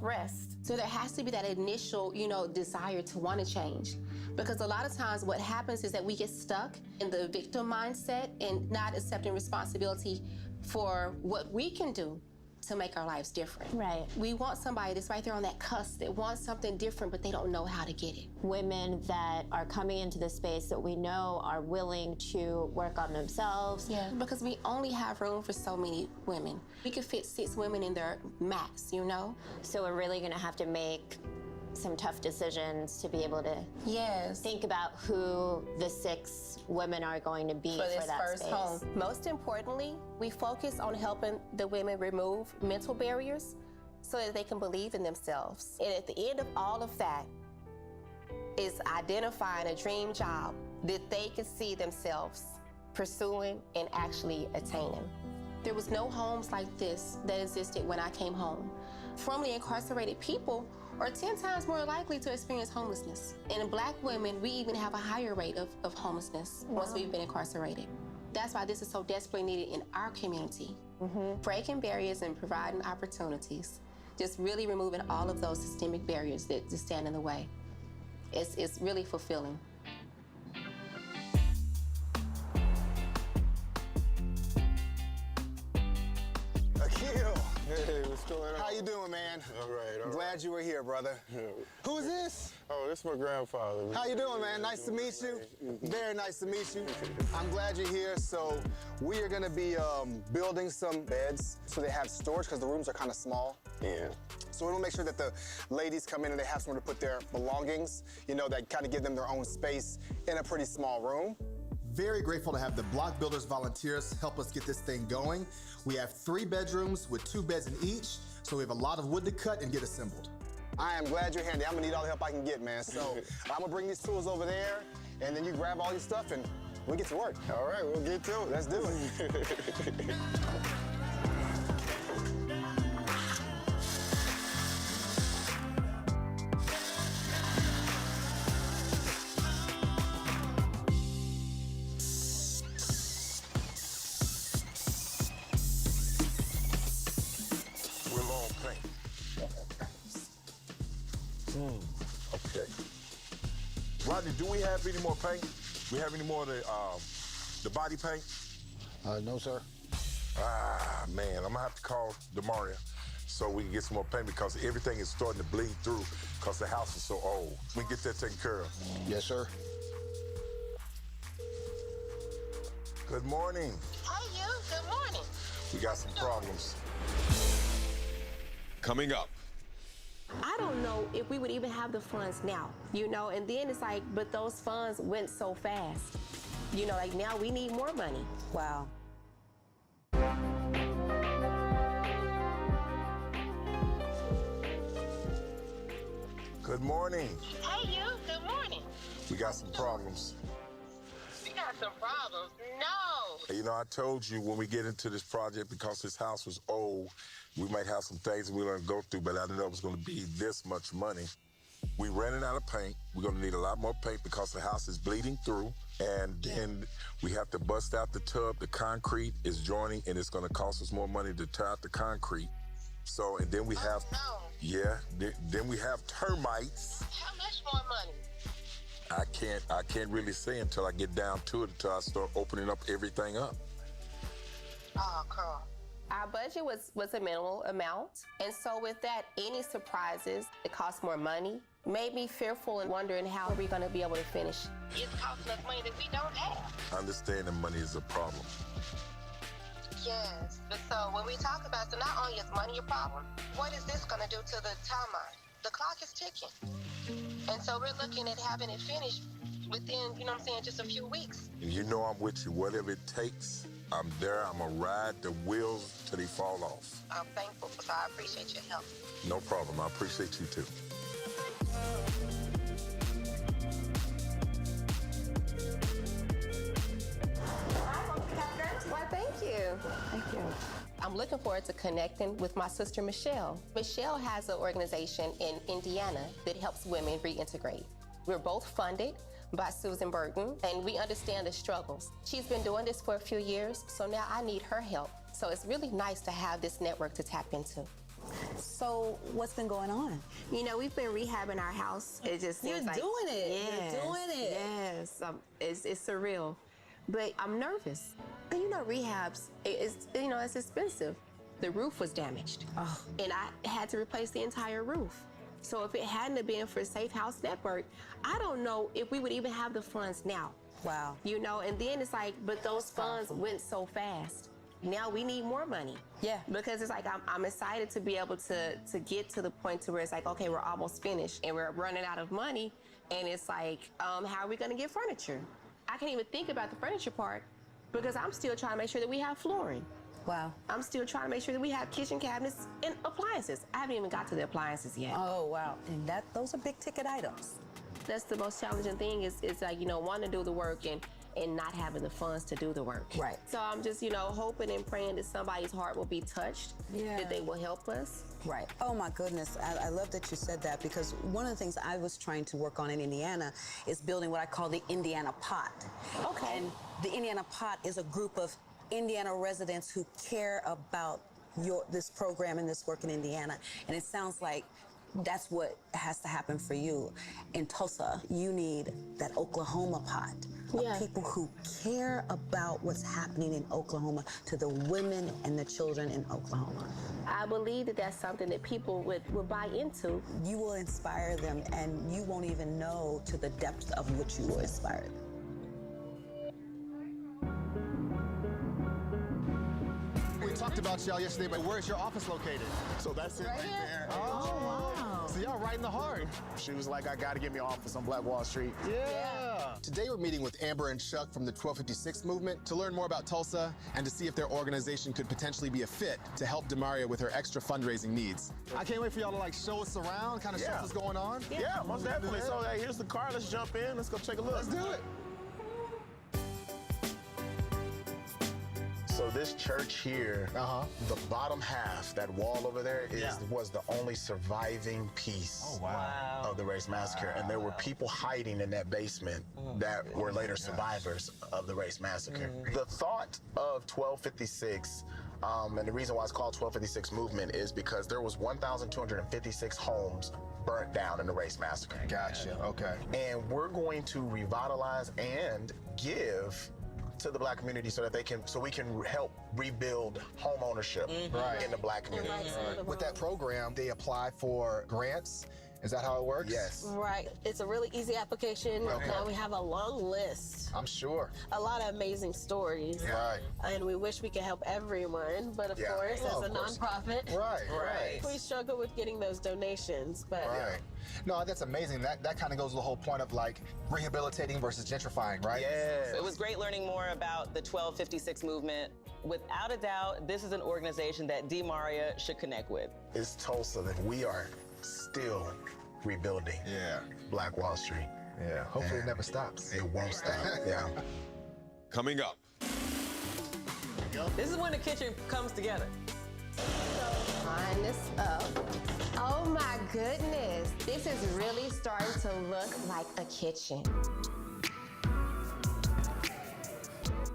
Speaker 18: rest. So there has to be that initial, desire to want to change. Because a lot of times what happens is that we get stuck in the victim mindset and not accepting responsibility for what we can do to make our lives different.
Speaker 23: Right.
Speaker 18: We want somebody that's right there on that cusp that wants something different, but they don't know how to get it.
Speaker 23: Women that are coming into the space that we know are willing to work on themselves.
Speaker 18: Yeah, because we only have room for so many women. We could fit 6 women in there max,
Speaker 23: So we're really gonna have to make some tough decisions to be able to think about who the 6 women are going to be
Speaker 18: for this
Speaker 23: that
Speaker 18: first
Speaker 23: space.
Speaker 18: home. Most importantly, we focus on helping the women remove mental barriers so that they can believe in themselves. And at the end of all of that is identifying a dream job that they can see themselves pursuing and actually attaining. There was no homes like this that existed when I came home. Formerly incarcerated people are 10 times more likely to experience homelessness. And in Black women, we even have a higher rate of homelessness once we've been incarcerated. That's why this is so desperately needed in our community. Breaking barriers and providing opportunities, just really removing all of those systemic barriers that just stand in the way. It's really fulfilling.
Speaker 19: Akil! Hey, what's going on? How you doing, man?
Speaker 11: All right,
Speaker 19: I'm glad you were here, brother. Who's this?
Speaker 11: Oh, this is my grandfather.
Speaker 19: How you doing, man? Nice to meet you. Very nice to meet you. I'm glad you're here. So we are gonna be building some beds so they have storage because the rooms are kind of small.
Speaker 11: Yeah.
Speaker 19: So we'll make sure that the ladies come in and they have somewhere to put their belongings, that kind of give them their own space in a pretty small room. Very grateful to have the Block Builders volunteers help us get this thing going. We have 3 bedrooms with 2 beds in each, so we have a lot of wood to cut and get assembled. I am glad you're handy. I'm gonna need all the help I can get, man. So I'm gonna bring these tools over there, and then you grab all your stuff and we'll get to work.
Speaker 11: All right, we'll get to it.
Speaker 19: Let's do it.
Speaker 1: Okay. Rodney, do we have any more paint? We have any more of the body paint?
Speaker 13: No, sir.
Speaker 1: Ah, man, I'm gonna have to call Demaria so we can get some more paint because everything is starting to bleed through because the house is so old. We get that taken care of.
Speaker 13: Yes, sir.
Speaker 1: Good morning.
Speaker 18: Hey, you. Good morning.
Speaker 1: We got some problems.
Speaker 10: Coming up.
Speaker 18: I don't know if we would even have the funds now, and then it's like, but those funds went so fast. Like now we need more money.
Speaker 23: Wow.
Speaker 1: Good morning.
Speaker 18: Hey, you. Good morning.
Speaker 1: We got some problems.
Speaker 18: We got some problems. No.
Speaker 1: I told you when we get into this project, because this house was old, we might have some things we're gonna go through, but I didn't know it was gonna be this much money. We ran out of paint. We're gonna need a lot more paint because the house is bleeding through. And then we have to bust out the tub. The concrete is joining, and it's gonna cost us more money to tear out the concrete. So, and then we have, then we have termites.
Speaker 18: How much more money?
Speaker 1: I can't really say until I get down to it, until I start opening up everything up.
Speaker 18: Oh, Carl. Our budget was a minimal amount. And so with that, any surprises that cost more money made me fearful and wondering how we're going to be able to finish. It's costing us money that we don't have.
Speaker 1: Understanding money is a problem.
Speaker 18: Yes. But so when we talk about, so not only is money a problem, what is this going to do to the timeline? The clock is ticking. And so we're looking at having it finished within, just a few weeks.
Speaker 1: I'm with you. Whatever it takes, I'm there. I'm going to ride the wheels till they fall off.
Speaker 18: I'm thankful, so I appreciate your help.
Speaker 1: No problem. I appreciate you too.
Speaker 18: Hi, thank you.
Speaker 3: Thank you.
Speaker 18: I'm looking forward to connecting with my sister, Michelle. Michelle has an organization in Indiana that helps women reintegrate. We're both funded by Susan Burton, and we understand the struggles. She's been doing this for a few years, so now I need her help. So it's really nice to have this network to tap into.
Speaker 5: So what's been going on?
Speaker 18: You know, we've been rehabbing our house. It just seems like...
Speaker 5: You're doing it.
Speaker 18: Yes,
Speaker 5: You're doing it.
Speaker 18: Yes. It's surreal. But I'm nervous. And you know, rehabs, it's expensive. The roof was damaged.
Speaker 5: Oh.
Speaker 18: And I had to replace the entire roof. So if it hadn't have been for Safe House Network, I don't know if we would even have the funds now.
Speaker 5: Wow.
Speaker 18: You know, and then it's like, but those funds went so fast. Now we need more money.
Speaker 5: Yeah.
Speaker 18: Because it's like, I'm excited to be able to get to the point to where it's like, okay, we're almost finished and we're running out of money. And it's like, how are we gonna get furniture? I can't even think about the furniture part because I'm still trying to make sure that we have flooring.
Speaker 5: Wow.
Speaker 18: I'm still trying to make sure that we have kitchen cabinets and appliances. I haven't even got to the appliances yet.
Speaker 5: Oh, wow. And those are big ticket items.
Speaker 18: That's the most challenging thing is like, wanting to do the work and not having the funds to do the work.
Speaker 5: Right.
Speaker 18: So I'm just, hoping and praying that somebody's heart will be touched, that they will help us.
Speaker 5: Right. Oh my goodness. I love that you said that because one of the things I was trying to work on in Indiana is building what I call the Indiana Pot.
Speaker 18: Okay.
Speaker 5: And the Indiana Pot is a group of Indiana residents who care about this program and this work in Indiana. And it sounds like that's what has to happen for you. In Tulsa, you need that Oklahoma pot of people who care about what's happening in Oklahoma to the women and the children in Oklahoma.
Speaker 18: I believe that that's something that people would buy into.
Speaker 5: You will inspire them and you won't even know to the depth of which you will inspire them.
Speaker 19: We talked about y'all yesterday, but where's your office located? So that's it right there.
Speaker 5: Oh, wow.
Speaker 19: So y'all right in the heart. She was like, I gotta get me an office on Black Wall Street. Yeah. Today we're meeting with Amber and Chuck from the 1256 movement to learn more about Tulsa and to see if their organization could potentially be a fit to help Demaria with her extra fundraising needs. I can't wait for y'all to show us around, kind of show us what's going on.
Speaker 15: Yeah, most definitely. So here's the car. Let's jump in. Let's go take a look.
Speaker 19: Let's do it.
Speaker 8: So this church here, the bottom half, that wall over there, was the only surviving piece of the race massacre. And there were people hiding in that basement that were later survivors of the race massacre. The thought of 1256, and the reason why it's called 1256 movement is because there was 1,256 homes burnt down in the race massacre.
Speaker 19: Gotcha, okay.
Speaker 8: And we're going to revitalize and give to the Black community so that we can help rebuild home ownership in the Black community.
Speaker 19: With that program, they apply for grants. Is that how it works?
Speaker 8: Yes.
Speaker 6: Right. It's a really easy application. Now we have a long list.
Speaker 19: I'm sure.
Speaker 6: A lot of amazing stories.
Speaker 19: Right.
Speaker 6: And we wish we could help everyone, but of course, as a nonprofit, we struggle with getting those donations. But
Speaker 19: no, that's amazing. That kind of goes to the whole point of rehabilitating versus gentrifying, right?
Speaker 14: Yes. It was great learning more about the 1256 movement. Without a doubt, this is an organization that Demaria should connect with.
Speaker 8: It's Tulsa that we are still rebuilding Black Wall Street.
Speaker 19: Yeah, hopefully it never stops.
Speaker 8: It won't stop,
Speaker 10: Coming up.
Speaker 14: This is when the kitchen comes together.
Speaker 18: Line this up. Oh my goodness. This is really starting to look like a kitchen.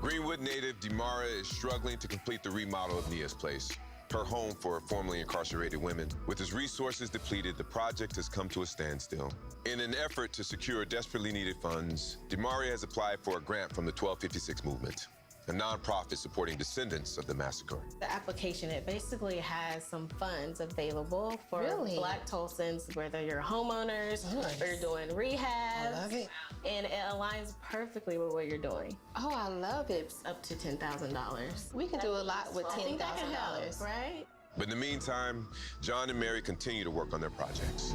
Speaker 10: Greenwood native Demaria is struggling to complete the remodel of Nia's place, her home for formerly incarcerated women. With its resources depleted, the project has come to a standstill. In an effort to secure desperately needed funds, Demaria has applied for a grant from the 1256 movement, a nonprofit supporting descendants of the massacre.
Speaker 6: the application, it basically has some funds available for Black Tulsans, whether you're homeowners or you're doing rehab.
Speaker 18: I love it.
Speaker 6: And it aligns perfectly with what you're doing.
Speaker 18: Oh, I love it.
Speaker 6: Up to $10,000.
Speaker 18: We can do a lot with $10,000,
Speaker 6: right?
Speaker 10: But in the meantime, John and Mary continue to work on their projects.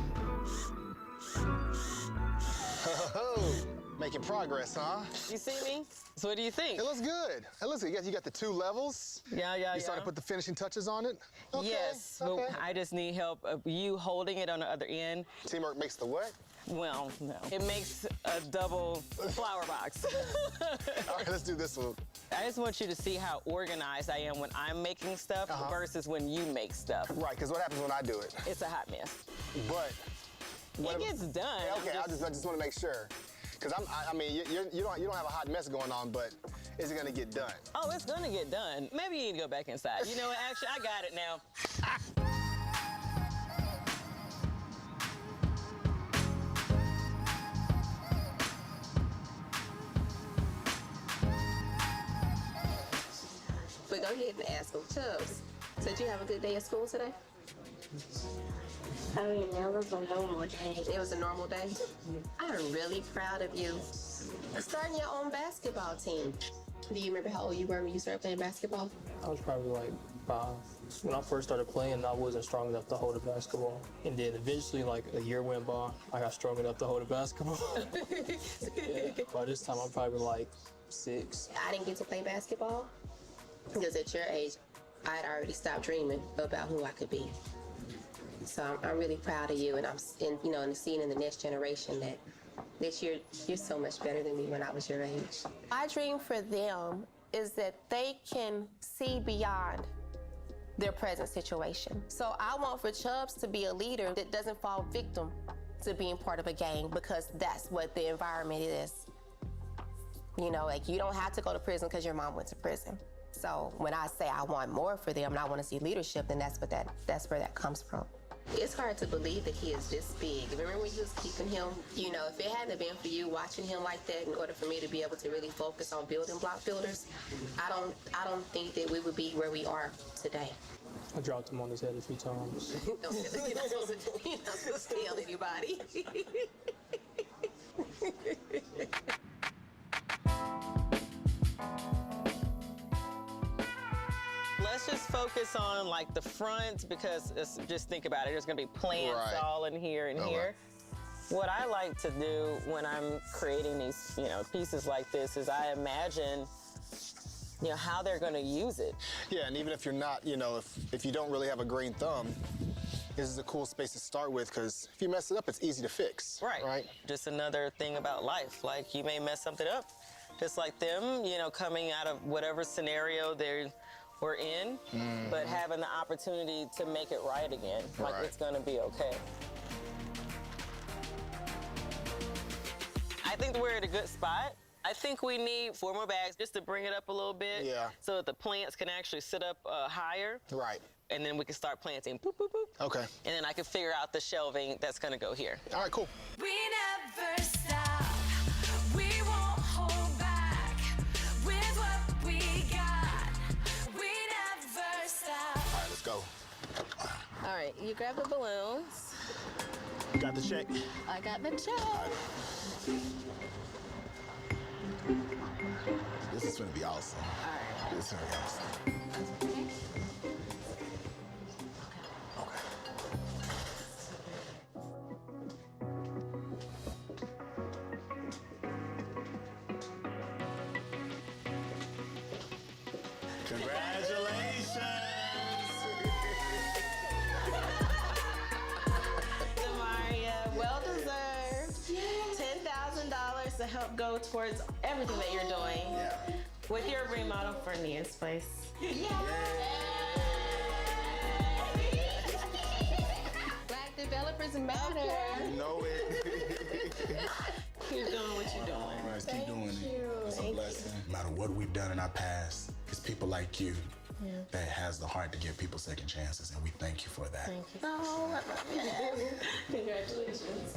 Speaker 19: Making progress, huh?
Speaker 14: You see me? So what do you think?
Speaker 19: It looks good. It looks good. You got the 2 levels.
Speaker 14: Yeah.
Speaker 19: You started to put the finishing touches on it? Okay,
Speaker 14: Yes,
Speaker 19: okay.
Speaker 14: but I just need help of you holding it on the other end.
Speaker 19: Teamwork makes the what?
Speaker 14: Well, no. It makes a double flower box.
Speaker 19: All right, let's do this one.
Speaker 14: I just want you to see how organized I am when I'm making stuff versus when you make stuff.
Speaker 19: Right, because what happens when I do it?
Speaker 14: It's a hot mess.
Speaker 19: But
Speaker 14: it gets done.
Speaker 19: Yeah, okay, I just want to make sure. Because I mean, you don't have a hot mess going on, but is it gonna get done?
Speaker 14: Oh, it's gonna get done. Maybe you need to go back inside. You know what? Actually, I got it now.
Speaker 18: But go ahead and ask them. Chubbs, so did you have a good day at school today?
Speaker 17: I mean, it was a normal day.
Speaker 18: It was a normal day? I'm really proud of you. Starting your own basketball team. Do you remember how old you were when you started playing basketball?
Speaker 7: I was probably like 5. When I first started playing, I wasn't strong enough to hold a basketball. And then eventually, like a year went by, I got strong enough to hold a basketball. Yeah. By this time, I'm probably like 6.
Speaker 18: I didn't get to play basketball because at your age, I had already stopped dreaming about who I could be. So I'm really proud of you, and and seeing in the next generation that you're so much better than me when I was your age. My dream for them is that they can see beyond their present situation. So I want for Chubbs to be a leader that doesn't fall victim to being part of a gang, because that's what the environment is. You know, like, you don't have to go to prison because your mom went to prison. So when I say I want more for them and I want to see leadership, then that's where that comes from. It's hard to believe that he is this big. Remember when you was keeping him? You know, if it hadn't been for you watching him like that, in order for me to be able to really focus on building block builders, I don't think that we would be where we are today.
Speaker 7: I dropped him on his head a few times.
Speaker 18: You're not supposed to tell anybody.
Speaker 14: Let's just focus on like the front, because just think about it. There's gonna be plants all in here and here. What I like to do when I'm creating these, pieces like this is I imagine, how they're gonna use it.
Speaker 19: Yeah, and even if you're not, if you don't really have a green thumb, this is a cool space to start with, because if you mess it up, it's easy to fix.
Speaker 14: Right. Just another thing about life. Like, you may mess something up, just like them, coming out of whatever scenario we're in, but having the opportunity to make it right again. Like, it's gonna be okay. I think we're at a good spot. I think we need 4 more bags just to bring it up a little bit.
Speaker 19: Yeah.
Speaker 14: So that the plants can actually sit up higher.
Speaker 19: Right.
Speaker 14: And then we can start planting. Boop, boop, boop.
Speaker 19: Okay.
Speaker 14: And then I can figure out the shelving that's gonna go here.
Speaker 19: All right, cool.
Speaker 20: We never stop. We won't hold back with what we got. We never stop.
Speaker 19: All right, let's go.
Speaker 6: All right, you grab the balloons.
Speaker 19: You got the check?
Speaker 6: I got the check.
Speaker 8: This is gonna be awesome.
Speaker 6: All right.
Speaker 8: This is gonna be awesome.
Speaker 15: Congratulations!
Speaker 6: Demaria, well deserved. $10,000 to help go towards everything that you're doing with your remodel for Nia's place. Black developers matter.
Speaker 15: You know it.
Speaker 6: Keep doing what you're doing.
Speaker 8: Right, keep doing it. It's a blessing. No matter what we've done in our past, it's people like you that has the heart to give people second chances, and we thank you for that.
Speaker 6: Thank you. Oh, I love you. Congratulations.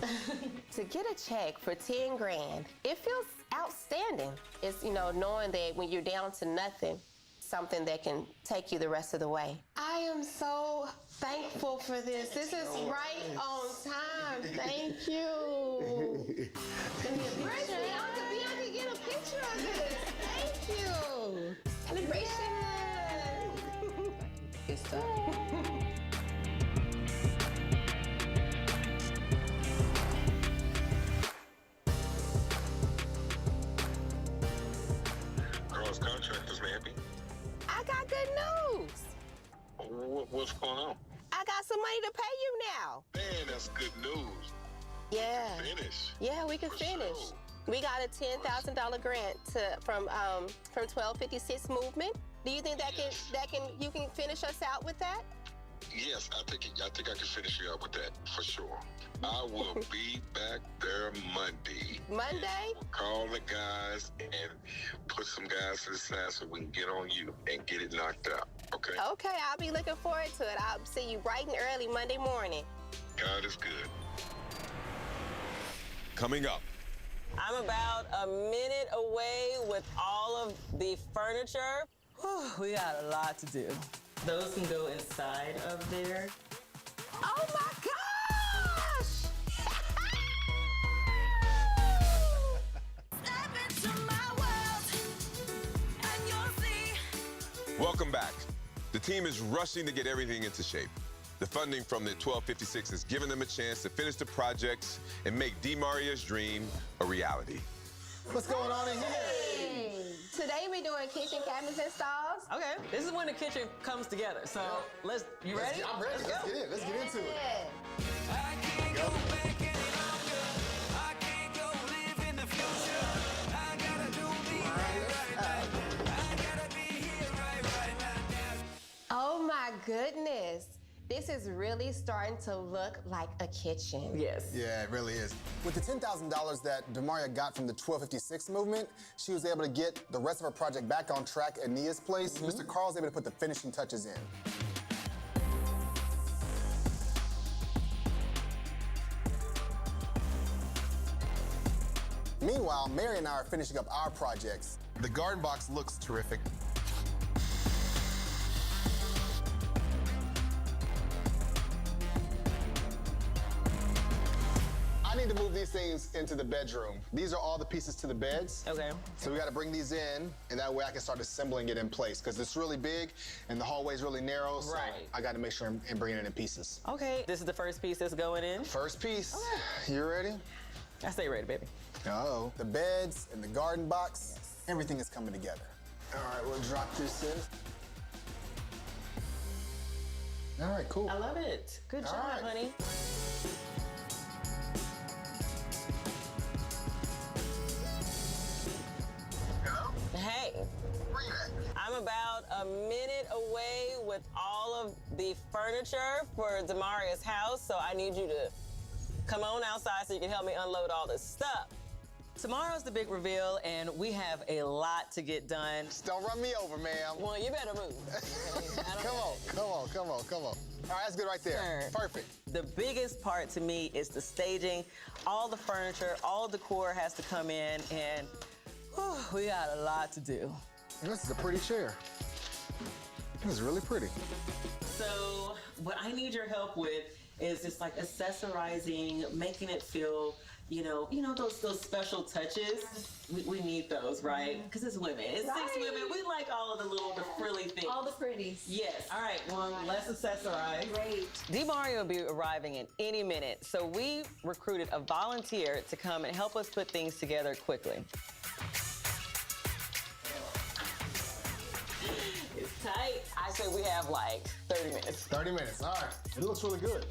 Speaker 18: To get a check for 10 grand, it feels outstanding. It's, knowing that when you're down to nothing, something that can take you the rest of the way. I am so thankful for this. This is right on time. Thank you. Give me a picture. I can get a picture of this. Thank you. Celebration. Good stuff.
Speaker 1: What's going on?
Speaker 18: I got some money to pay you now.
Speaker 1: Man, that's good news.
Speaker 18: Yeah.
Speaker 1: Finish.
Speaker 18: Yeah, we can finish.
Speaker 1: Sure.
Speaker 18: We got a $10,000 grant from 1256 Movement. Do you think you can finish us out with that?
Speaker 1: Yes, I think I can finish you up with that for sure. I will be back there Monday.
Speaker 18: Monday?
Speaker 1: Call the guys and put some guys to the side so we can get on you and get it knocked out. Okay?
Speaker 18: Okay, I'll be looking forward to it. I'll see you bright and early Monday morning.
Speaker 1: God is good.
Speaker 10: Coming up.
Speaker 14: I'm about a minute away with all of the furniture. Whew, we got a lot to do. Those can go inside of there.
Speaker 18: Oh my gosh!
Speaker 20: Step into my world, and you'll see.
Speaker 10: Welcome back. The team is rushing to get everything into shape. The funding from the 1256 has given them a chance to finish the projects and make DeMaria's dream a reality.
Speaker 19: What's going on in here?
Speaker 18: Today we're doing kitchen cabinets and stalls.
Speaker 14: Okay, this is when the kitchen comes together. So you ready?
Speaker 19: I'm ready. Let's get in. Let's get into it.
Speaker 20: I can't go back any longer. I can't go live in the future. I gotta do me right now. I gotta be here right now.
Speaker 18: Oh my goodness. This is really starting to look like a kitchen.
Speaker 14: Yes.
Speaker 19: Yeah, it really is. With the $10,000 that DeMaria got from the 1256 movement, she was able to get the rest of her project back on track at Nia's place. Mr. Carl's able to put the finishing touches in. Meanwhile, Mary and I are finishing up our projects. The garden box looks terrific. I need to move these things into the bedroom. These are all the pieces to the beds.
Speaker 14: Okay.
Speaker 19: So we got to bring these in, and that way I can start assembling it in place, because it's really big and the hallway's really narrow, so
Speaker 14: Right.
Speaker 19: I got to make sure I'm bringing it in pieces.
Speaker 14: Okay, this is the first piece that's going in.
Speaker 19: First piece. You ready?
Speaker 14: I stay ready, baby.
Speaker 19: Uh-oh. The beds and the garden box, everything is coming together. All right, we'll drop this in. All right, cool.
Speaker 14: I love it. Good job,
Speaker 19: right.
Speaker 14: honey. Hey,
Speaker 19: Where you at?
Speaker 14: I'm about a minute away with all of the furniture for DeMaria's house, so I need you to come on outside so you can help me unload all this stuff. Tomorrow's the big reveal, and we have a lot to get done.
Speaker 19: Just don't run me over, ma'am.
Speaker 14: Well, you better move.
Speaker 19: Come on. All right, that's good right there.
Speaker 14: Sure.
Speaker 19: Perfect.
Speaker 14: The biggest part to me is the staging. All the furniture, all the decor has to come in, and we got a lot to do.
Speaker 19: This is a pretty chair. This is really pretty.
Speaker 14: So what I need your help with is just like accessorizing, making it feel, you know those special touches. We need those, right? Because it's women. It's
Speaker 3: Right.
Speaker 14: 6 women. We like all of the frilly things.
Speaker 3: All the pretties.
Speaker 14: Yes. All right. Well, let's accessorize.
Speaker 3: Great.
Speaker 14: DeMaria will be arriving in any minute, so we recruited a volunteer to come and help us put things together quickly. It's tight. I say we have like 30 minutes.
Speaker 19: 30 minutes, all right. It looks really good.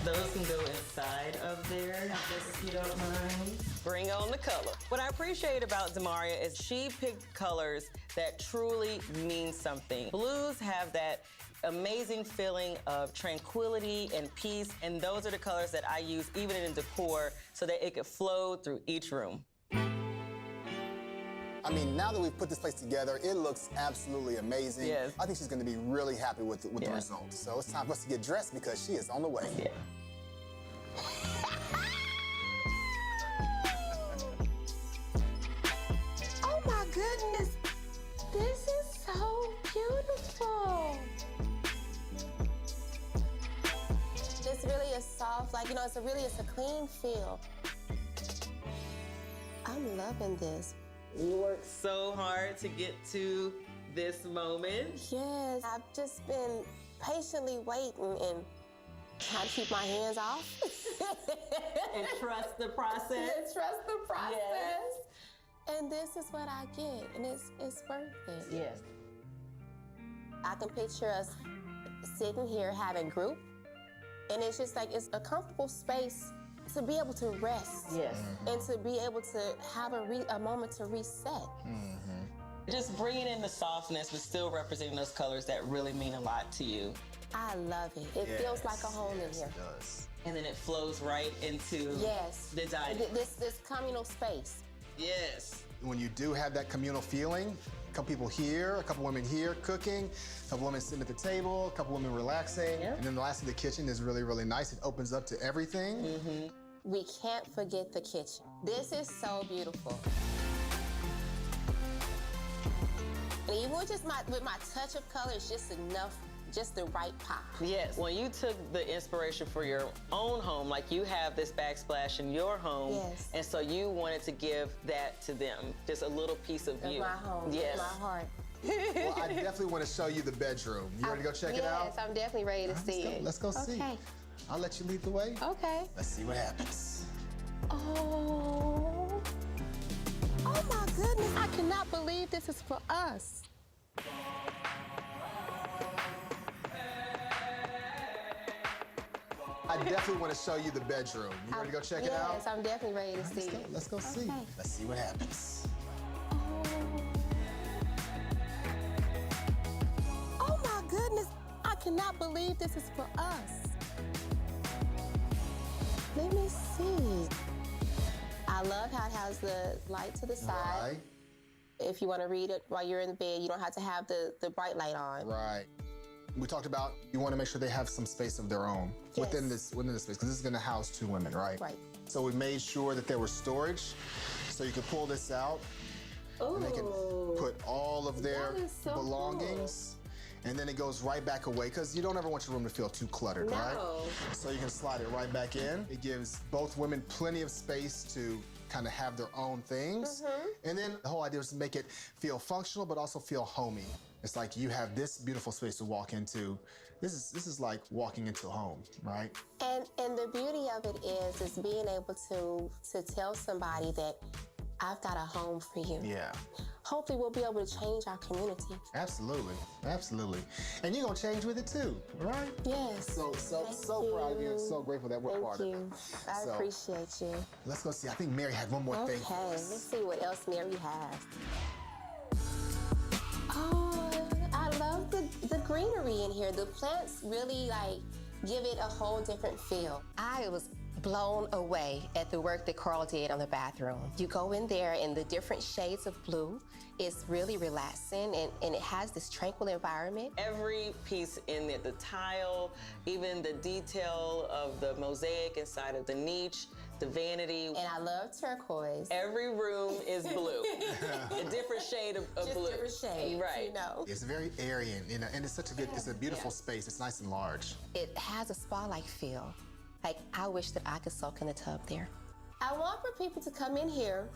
Speaker 14: Those can go inside of there, if you don't mind. Bring on the color. What I appreciate about DeMaria is she picked colors that truly mean something. Blues have that amazing feeling of tranquility and peace, and those are the colors that I use even in decor so that it could flow through each room.
Speaker 19: I mean, now that we've put this place together, it looks absolutely amazing.
Speaker 14: Yes.
Speaker 19: I think she's going to be really happy with the results. So it's time for us to get dressed because she is on the way.
Speaker 14: Yeah.
Speaker 18: Oh my goodness. This is so beautiful. This really is soft, like, it's a clean feel. I'm loving this.
Speaker 14: We worked so hard to get to this moment.
Speaker 18: Yes, I've just been patiently waiting and trying to keep my hands off.
Speaker 14: And trust the process.
Speaker 18: And trust the process.
Speaker 14: Yes.
Speaker 18: And this is what I get, and it's worth it.
Speaker 14: Yes.
Speaker 18: I can picture us sitting here having group, and it's just like it's a comfortable space to be able to rest.
Speaker 14: Yes.
Speaker 18: And to be able to have a moment to reset.
Speaker 14: Just bringing in the softness, but still representing those colors that really mean a lot to you.
Speaker 18: I love it. It feels like a home in here.
Speaker 19: It does.
Speaker 14: And then it flows right into the dining.
Speaker 18: This communal space.
Speaker 14: Yes.
Speaker 19: When you do have that communal feeling, a couple people here, a couple women here cooking, a couple women sitting at the table, a couple women relaxing, and then the last of the kitchen is really, really nice. It opens up to everything.
Speaker 18: We can't forget the kitchen. This is so beautiful. And even with just with my touch of color, it's just enough, just the right pop.
Speaker 14: Yes. When you took the inspiration for your own home, like you have this backsplash in your home,
Speaker 18: Yes.
Speaker 14: and so you wanted to give that to them, just a little piece of you.
Speaker 18: My home,
Speaker 14: Yes.
Speaker 18: my heart.
Speaker 19: Well, I definitely want to show you the bedroom. You ready to go check it out?
Speaker 18: Yes, I'm definitely ready to see it.
Speaker 19: Let's go see.
Speaker 18: Okay.
Speaker 19: I'll let you lead the way.
Speaker 18: Okay.
Speaker 19: Let's see what happens.
Speaker 18: Oh. Oh my goodness, I cannot believe this is for us.
Speaker 19: I definitely want to show you the bedroom. You ready to go check it out?
Speaker 18: Yes, I'm definitely ready to see it.
Speaker 19: Let's go see.
Speaker 18: Okay.
Speaker 19: Let's see what happens.
Speaker 18: Oh my goodness, I cannot believe this is for us. Let me see. I love how it has the light to the side.
Speaker 19: Right.
Speaker 18: If you want to read it while you're in the bed, you don't have to have the bright light on.
Speaker 19: Right. We talked about you want to make sure they have some space of their own within this space, because this is going to house 2 women, right?
Speaker 18: Right.
Speaker 19: So we made sure that there was storage, so you could pull this out, and they can put all of their
Speaker 18: That is so
Speaker 19: belongings, and then it goes right back away, because you don't ever want your room to feel too cluttered, right?
Speaker 18: No.
Speaker 19: So you can slide it right back in. It gives both women plenty of space to kind of have their own things. And then the whole idea is to make it feel functional, but also feel homey. It's like you have this beautiful space to walk into. This is like walking into a home, right?
Speaker 18: And the beauty of it is being able to tell somebody that I've got a home for you.
Speaker 19: Yeah.
Speaker 18: Hopefully we'll be able to change our community.
Speaker 19: Absolutely, absolutely. And you're gonna change with it too, right?
Speaker 18: Yes.
Speaker 19: So proud of you and so grateful that we're part of it.
Speaker 18: I
Speaker 19: So,
Speaker 18: appreciate you.
Speaker 19: Let's go see. I think Mary had one more thing for
Speaker 18: Okay,
Speaker 19: us.
Speaker 18: let's see what else Mary has. Oh, I love the greenery in here. The plants really give it a whole different feel. I was blown away at the work that Carl did on the bathroom. You go in there and the different shades of blue. It's really relaxing and it has this tranquil environment.
Speaker 14: Every piece in it, the tile, even the detail of the mosaic inside of the niche, the vanity.
Speaker 18: And I love turquoise.
Speaker 14: Every room is blue. A different shade of
Speaker 18: Just
Speaker 14: blue.
Speaker 18: different shades,
Speaker 14: Right.
Speaker 18: you know.
Speaker 19: It's very airy and it's it's a beautiful space. It's nice and large.
Speaker 18: It has a spa-like feel. Like, I wish that I could soak in the tub there. I want for people to come in here,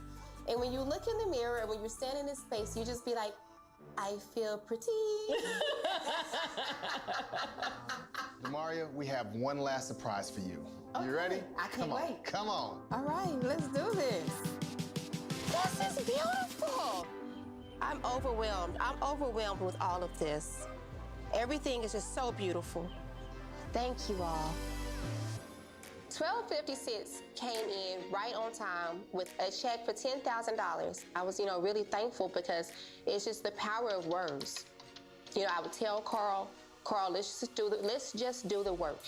Speaker 18: and when you look in the mirror and when you're standing in this space, you just be like, I feel pretty.
Speaker 19: Demaria, we have one last surprise for you. You ready?
Speaker 18: I can't wait.
Speaker 19: Come on.
Speaker 18: All right, let's do this. This is beautiful. I'm overwhelmed. I'm overwhelmed with all of this. Everything is just so beautiful. Thank you all. 1256 came in right on time with a check for $10,000. I was, really thankful because it's just the power of words. I would tell Carl, let's just do the work.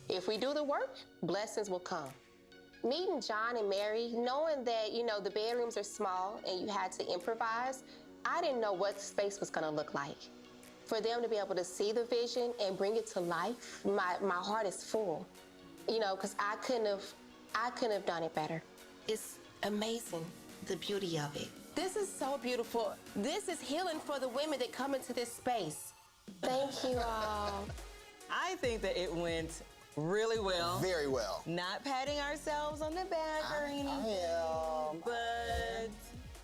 Speaker 18: If we do the work, blessings will come. Meeting John and Mary, knowing that, the bedrooms are small and you had to improvise, I didn't know what space was gonna look like. For them to be able to see the vision and bring it to life, my heart is full. Because I couldn't have done it better. It's amazing, the beauty of it. This is so beautiful. This is healing for the women that come into this space. Thank you all.
Speaker 14: I think that it went really well.
Speaker 19: Very well.
Speaker 14: Not patting ourselves on the back or anything, but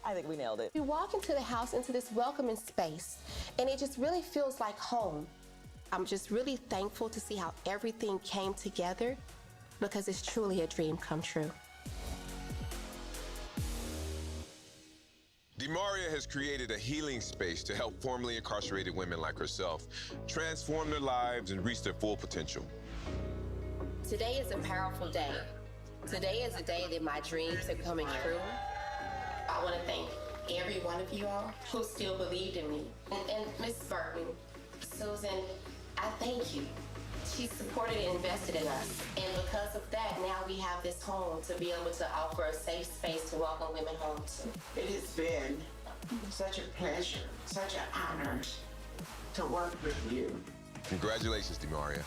Speaker 14: I think we nailed it.
Speaker 18: You walk into the house, into this welcoming space, and it just really feels like home. I'm just really thankful to see how everything came together because it's truly a dream come true.
Speaker 10: Demaria has created a healing space to help formerly incarcerated women like herself transform their lives and reach their full potential.
Speaker 18: Today is a powerful day. Today is a day that my dreams are coming true. I want to thank every one of you all who still believed in me. And Miss Burton, Susan, I thank you. She supported and invested in us. And because of that, now we have this home to be able to offer a safe space to welcome women home to.
Speaker 9: It has been such a pleasure, such an honor to work with you.
Speaker 10: Congratulations, Demaria.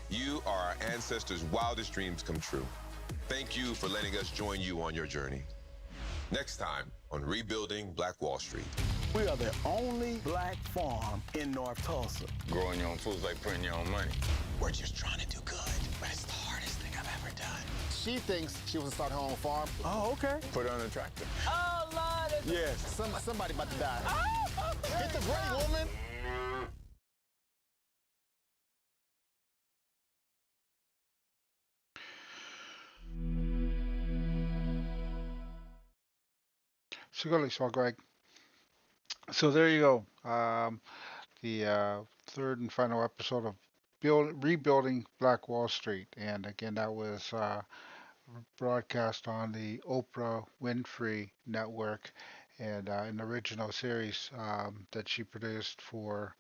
Speaker 10: You are our ancestors' wildest dreams come true. Thank you for letting us join you on your journey. Next time on Rebuilding Black Wall Street.
Speaker 16: We are the only black farm in North Tulsa.
Speaker 21: Growing your own food's like printing your own money.
Speaker 16: We're just trying to do good, but it's the hardest thing I've ever done.
Speaker 19: She thinks she wants to start her own farm.
Speaker 16: Oh, okay.
Speaker 21: Put her on a tractor.
Speaker 23: Oh, Lord.
Speaker 19: Yes, somebody about to die. Get the break, woman.
Speaker 4: So, Greg. So there you go. The third and final episode of Rebuilding Black Wall Street. And again, that was broadcast on the Oprah Winfrey Network and an original series that she produced for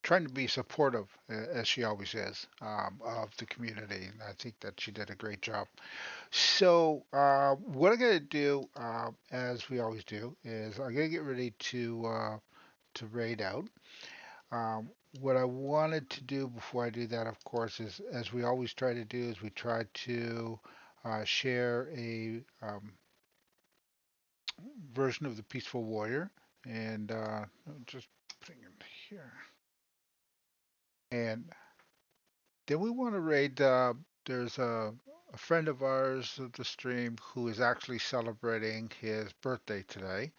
Speaker 4: trying to be supportive, as she always is, of the community. And I think that she did a great job. So what I'm going to do, as we always do, is I'm going to get ready to raid out. What I wanted to do before I do that, of course, is as we always try to do, is we try to share a version of the Peaceful Warrior, and just putting it here. And then we want to raid. There's a friend of ours of the stream who is actually celebrating his birthday today.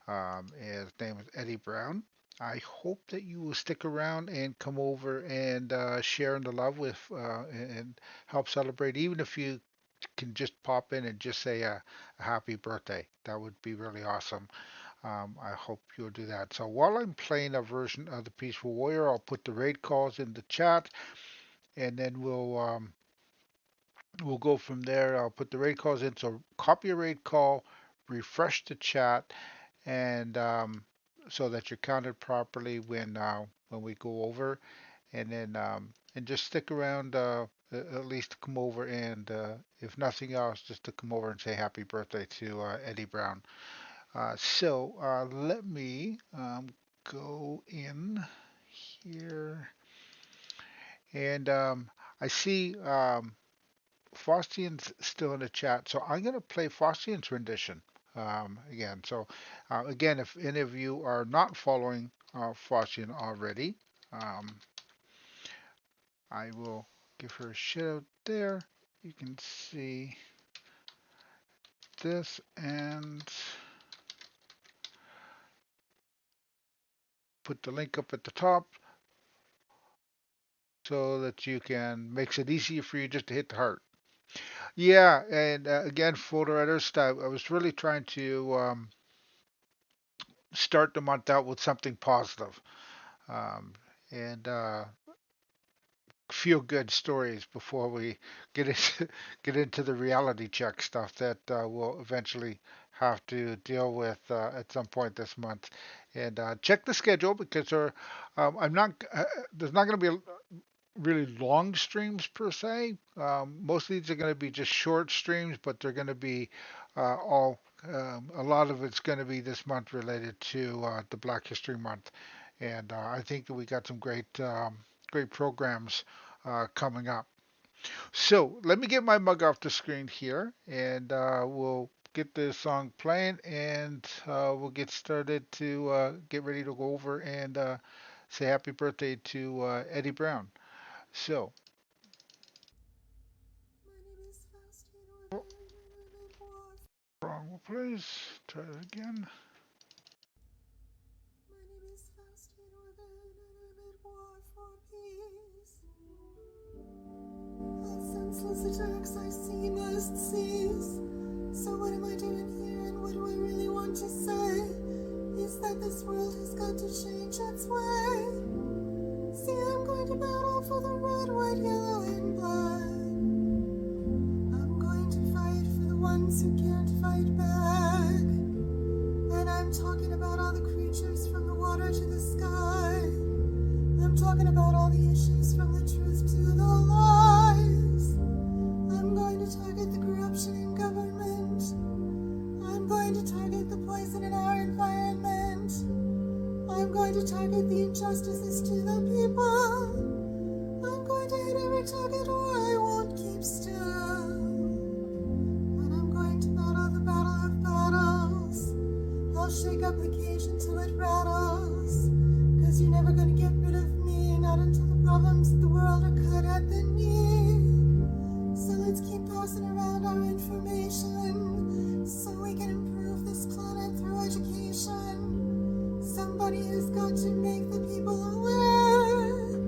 Speaker 4: His name is Eddie Brown. I hope that you will stick around and come over and share in the love with and help celebrate, even if you can just pop in and just say a happy birthday. That would be really awesome. I hope you'll do that. So while I'm playing a version of the Peaceful Warrior, I'll put the raid calls in the chat, and then we'll go from there. I'll put the raid calls in. So copy a raid call, refresh the chat, and so that you're counted properly when we go over, and then and just stick around at least to come over and if nothing else, just to come over and say happy birthday to Eddie Brown. So let me go in here, and I see Faustian's still in the chat, so I'm going to play Faustian's rendition again. So again, if any of you are not following Faustian already, I will give her a shout out there. You can see this, and put the link up at the top so that you can, makes it easier for you just to hit the heart. Yeah, and again, photo editors, I was really trying to start the month out with something positive, and feel good stories before we get into the reality check stuff that we'll eventually have to deal with at some point this month. And check the schedule, because there's not going to be really long streams per se. Most of these are going to be just short streams, but they're going to be a lot of it's going to be this month related to the Black History Month. And I think that we got some great programs coming up. So let me get my mug off the screen here, and we'll get this song playing, and we'll get started to get ready to go over and say happy birthday to Eddie Brown. So. Wrong place. Try it again.
Speaker 20: Since
Speaker 2: senseless attacks I see must cease. So what am I doing here, and what do I really want to say? Is that this world has got to change its way. See, I'm going to battle for the red, white, yellow, and black. I'm going to fight for the ones who can't fight back. And I'm talking about all the creatures from the water to the sky. I'm talking about all the issues from the truth to the lies. I'm going to target the corruption in government. I'm going to target the poison in our environment. I'm going to target the injustices to the people. I'm going to hit every target or I won't keep still. And I'm going to battle the battle of battles. I'll shake up the cage until it rattles. 'Cause you're never gonna get rid of me, not until the problems of the world are cut at the knee. So let's keep passing around our information so we can improve this planet through education. Somebody has got to make the people aware.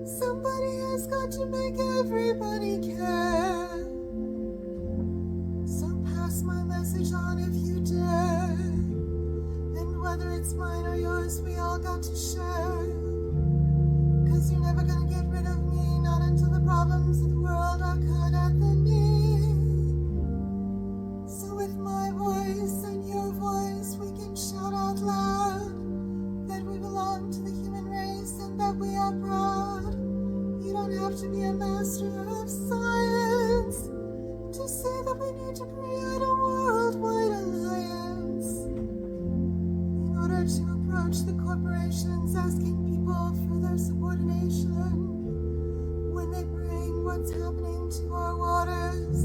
Speaker 2: Somebody has got to make everybody care. So pass my message on if you dare. And whether it's mine or yours, we all got to share. 'Cause you're never gonna get rid of me, not until the problems of the world are cut at the knee. So with my voice and your voice, we can shout out loud that we belong to the human race and that we are proud. You don't have to be a master of science to say that we need to create a worldwide alliance in order to approach the corporations asking people for their subordination when they bring what's happening to our waters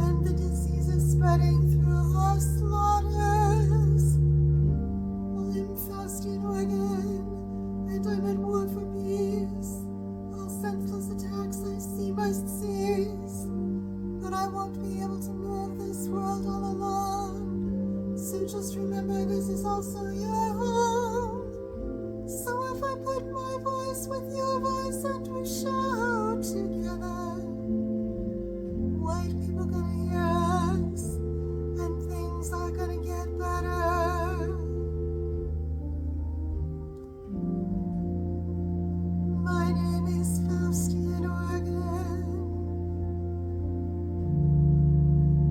Speaker 2: and the diseases spreading through our slaughters. Well, I'm Faustian Oregon, and I'm at war for peace. All senseless attacks I see must cease, but I won't be able to move this world all alone. So just remember, this is also your home. So if I put my voice with your voice and we shout together, white people gonna hear us, and things are gonna get better. My name is Faustian Oregon,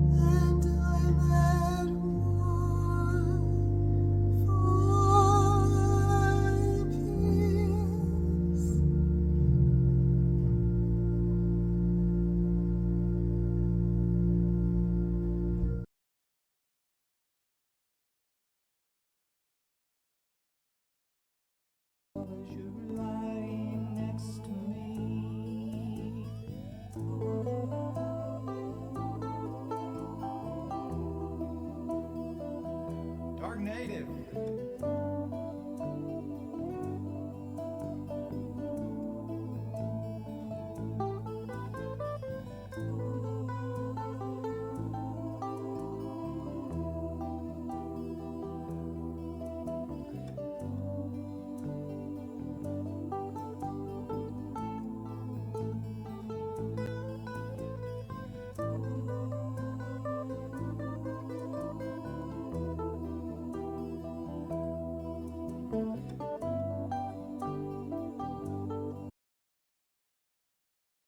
Speaker 2: and I'm at war for peace.
Speaker 12: Dark Native.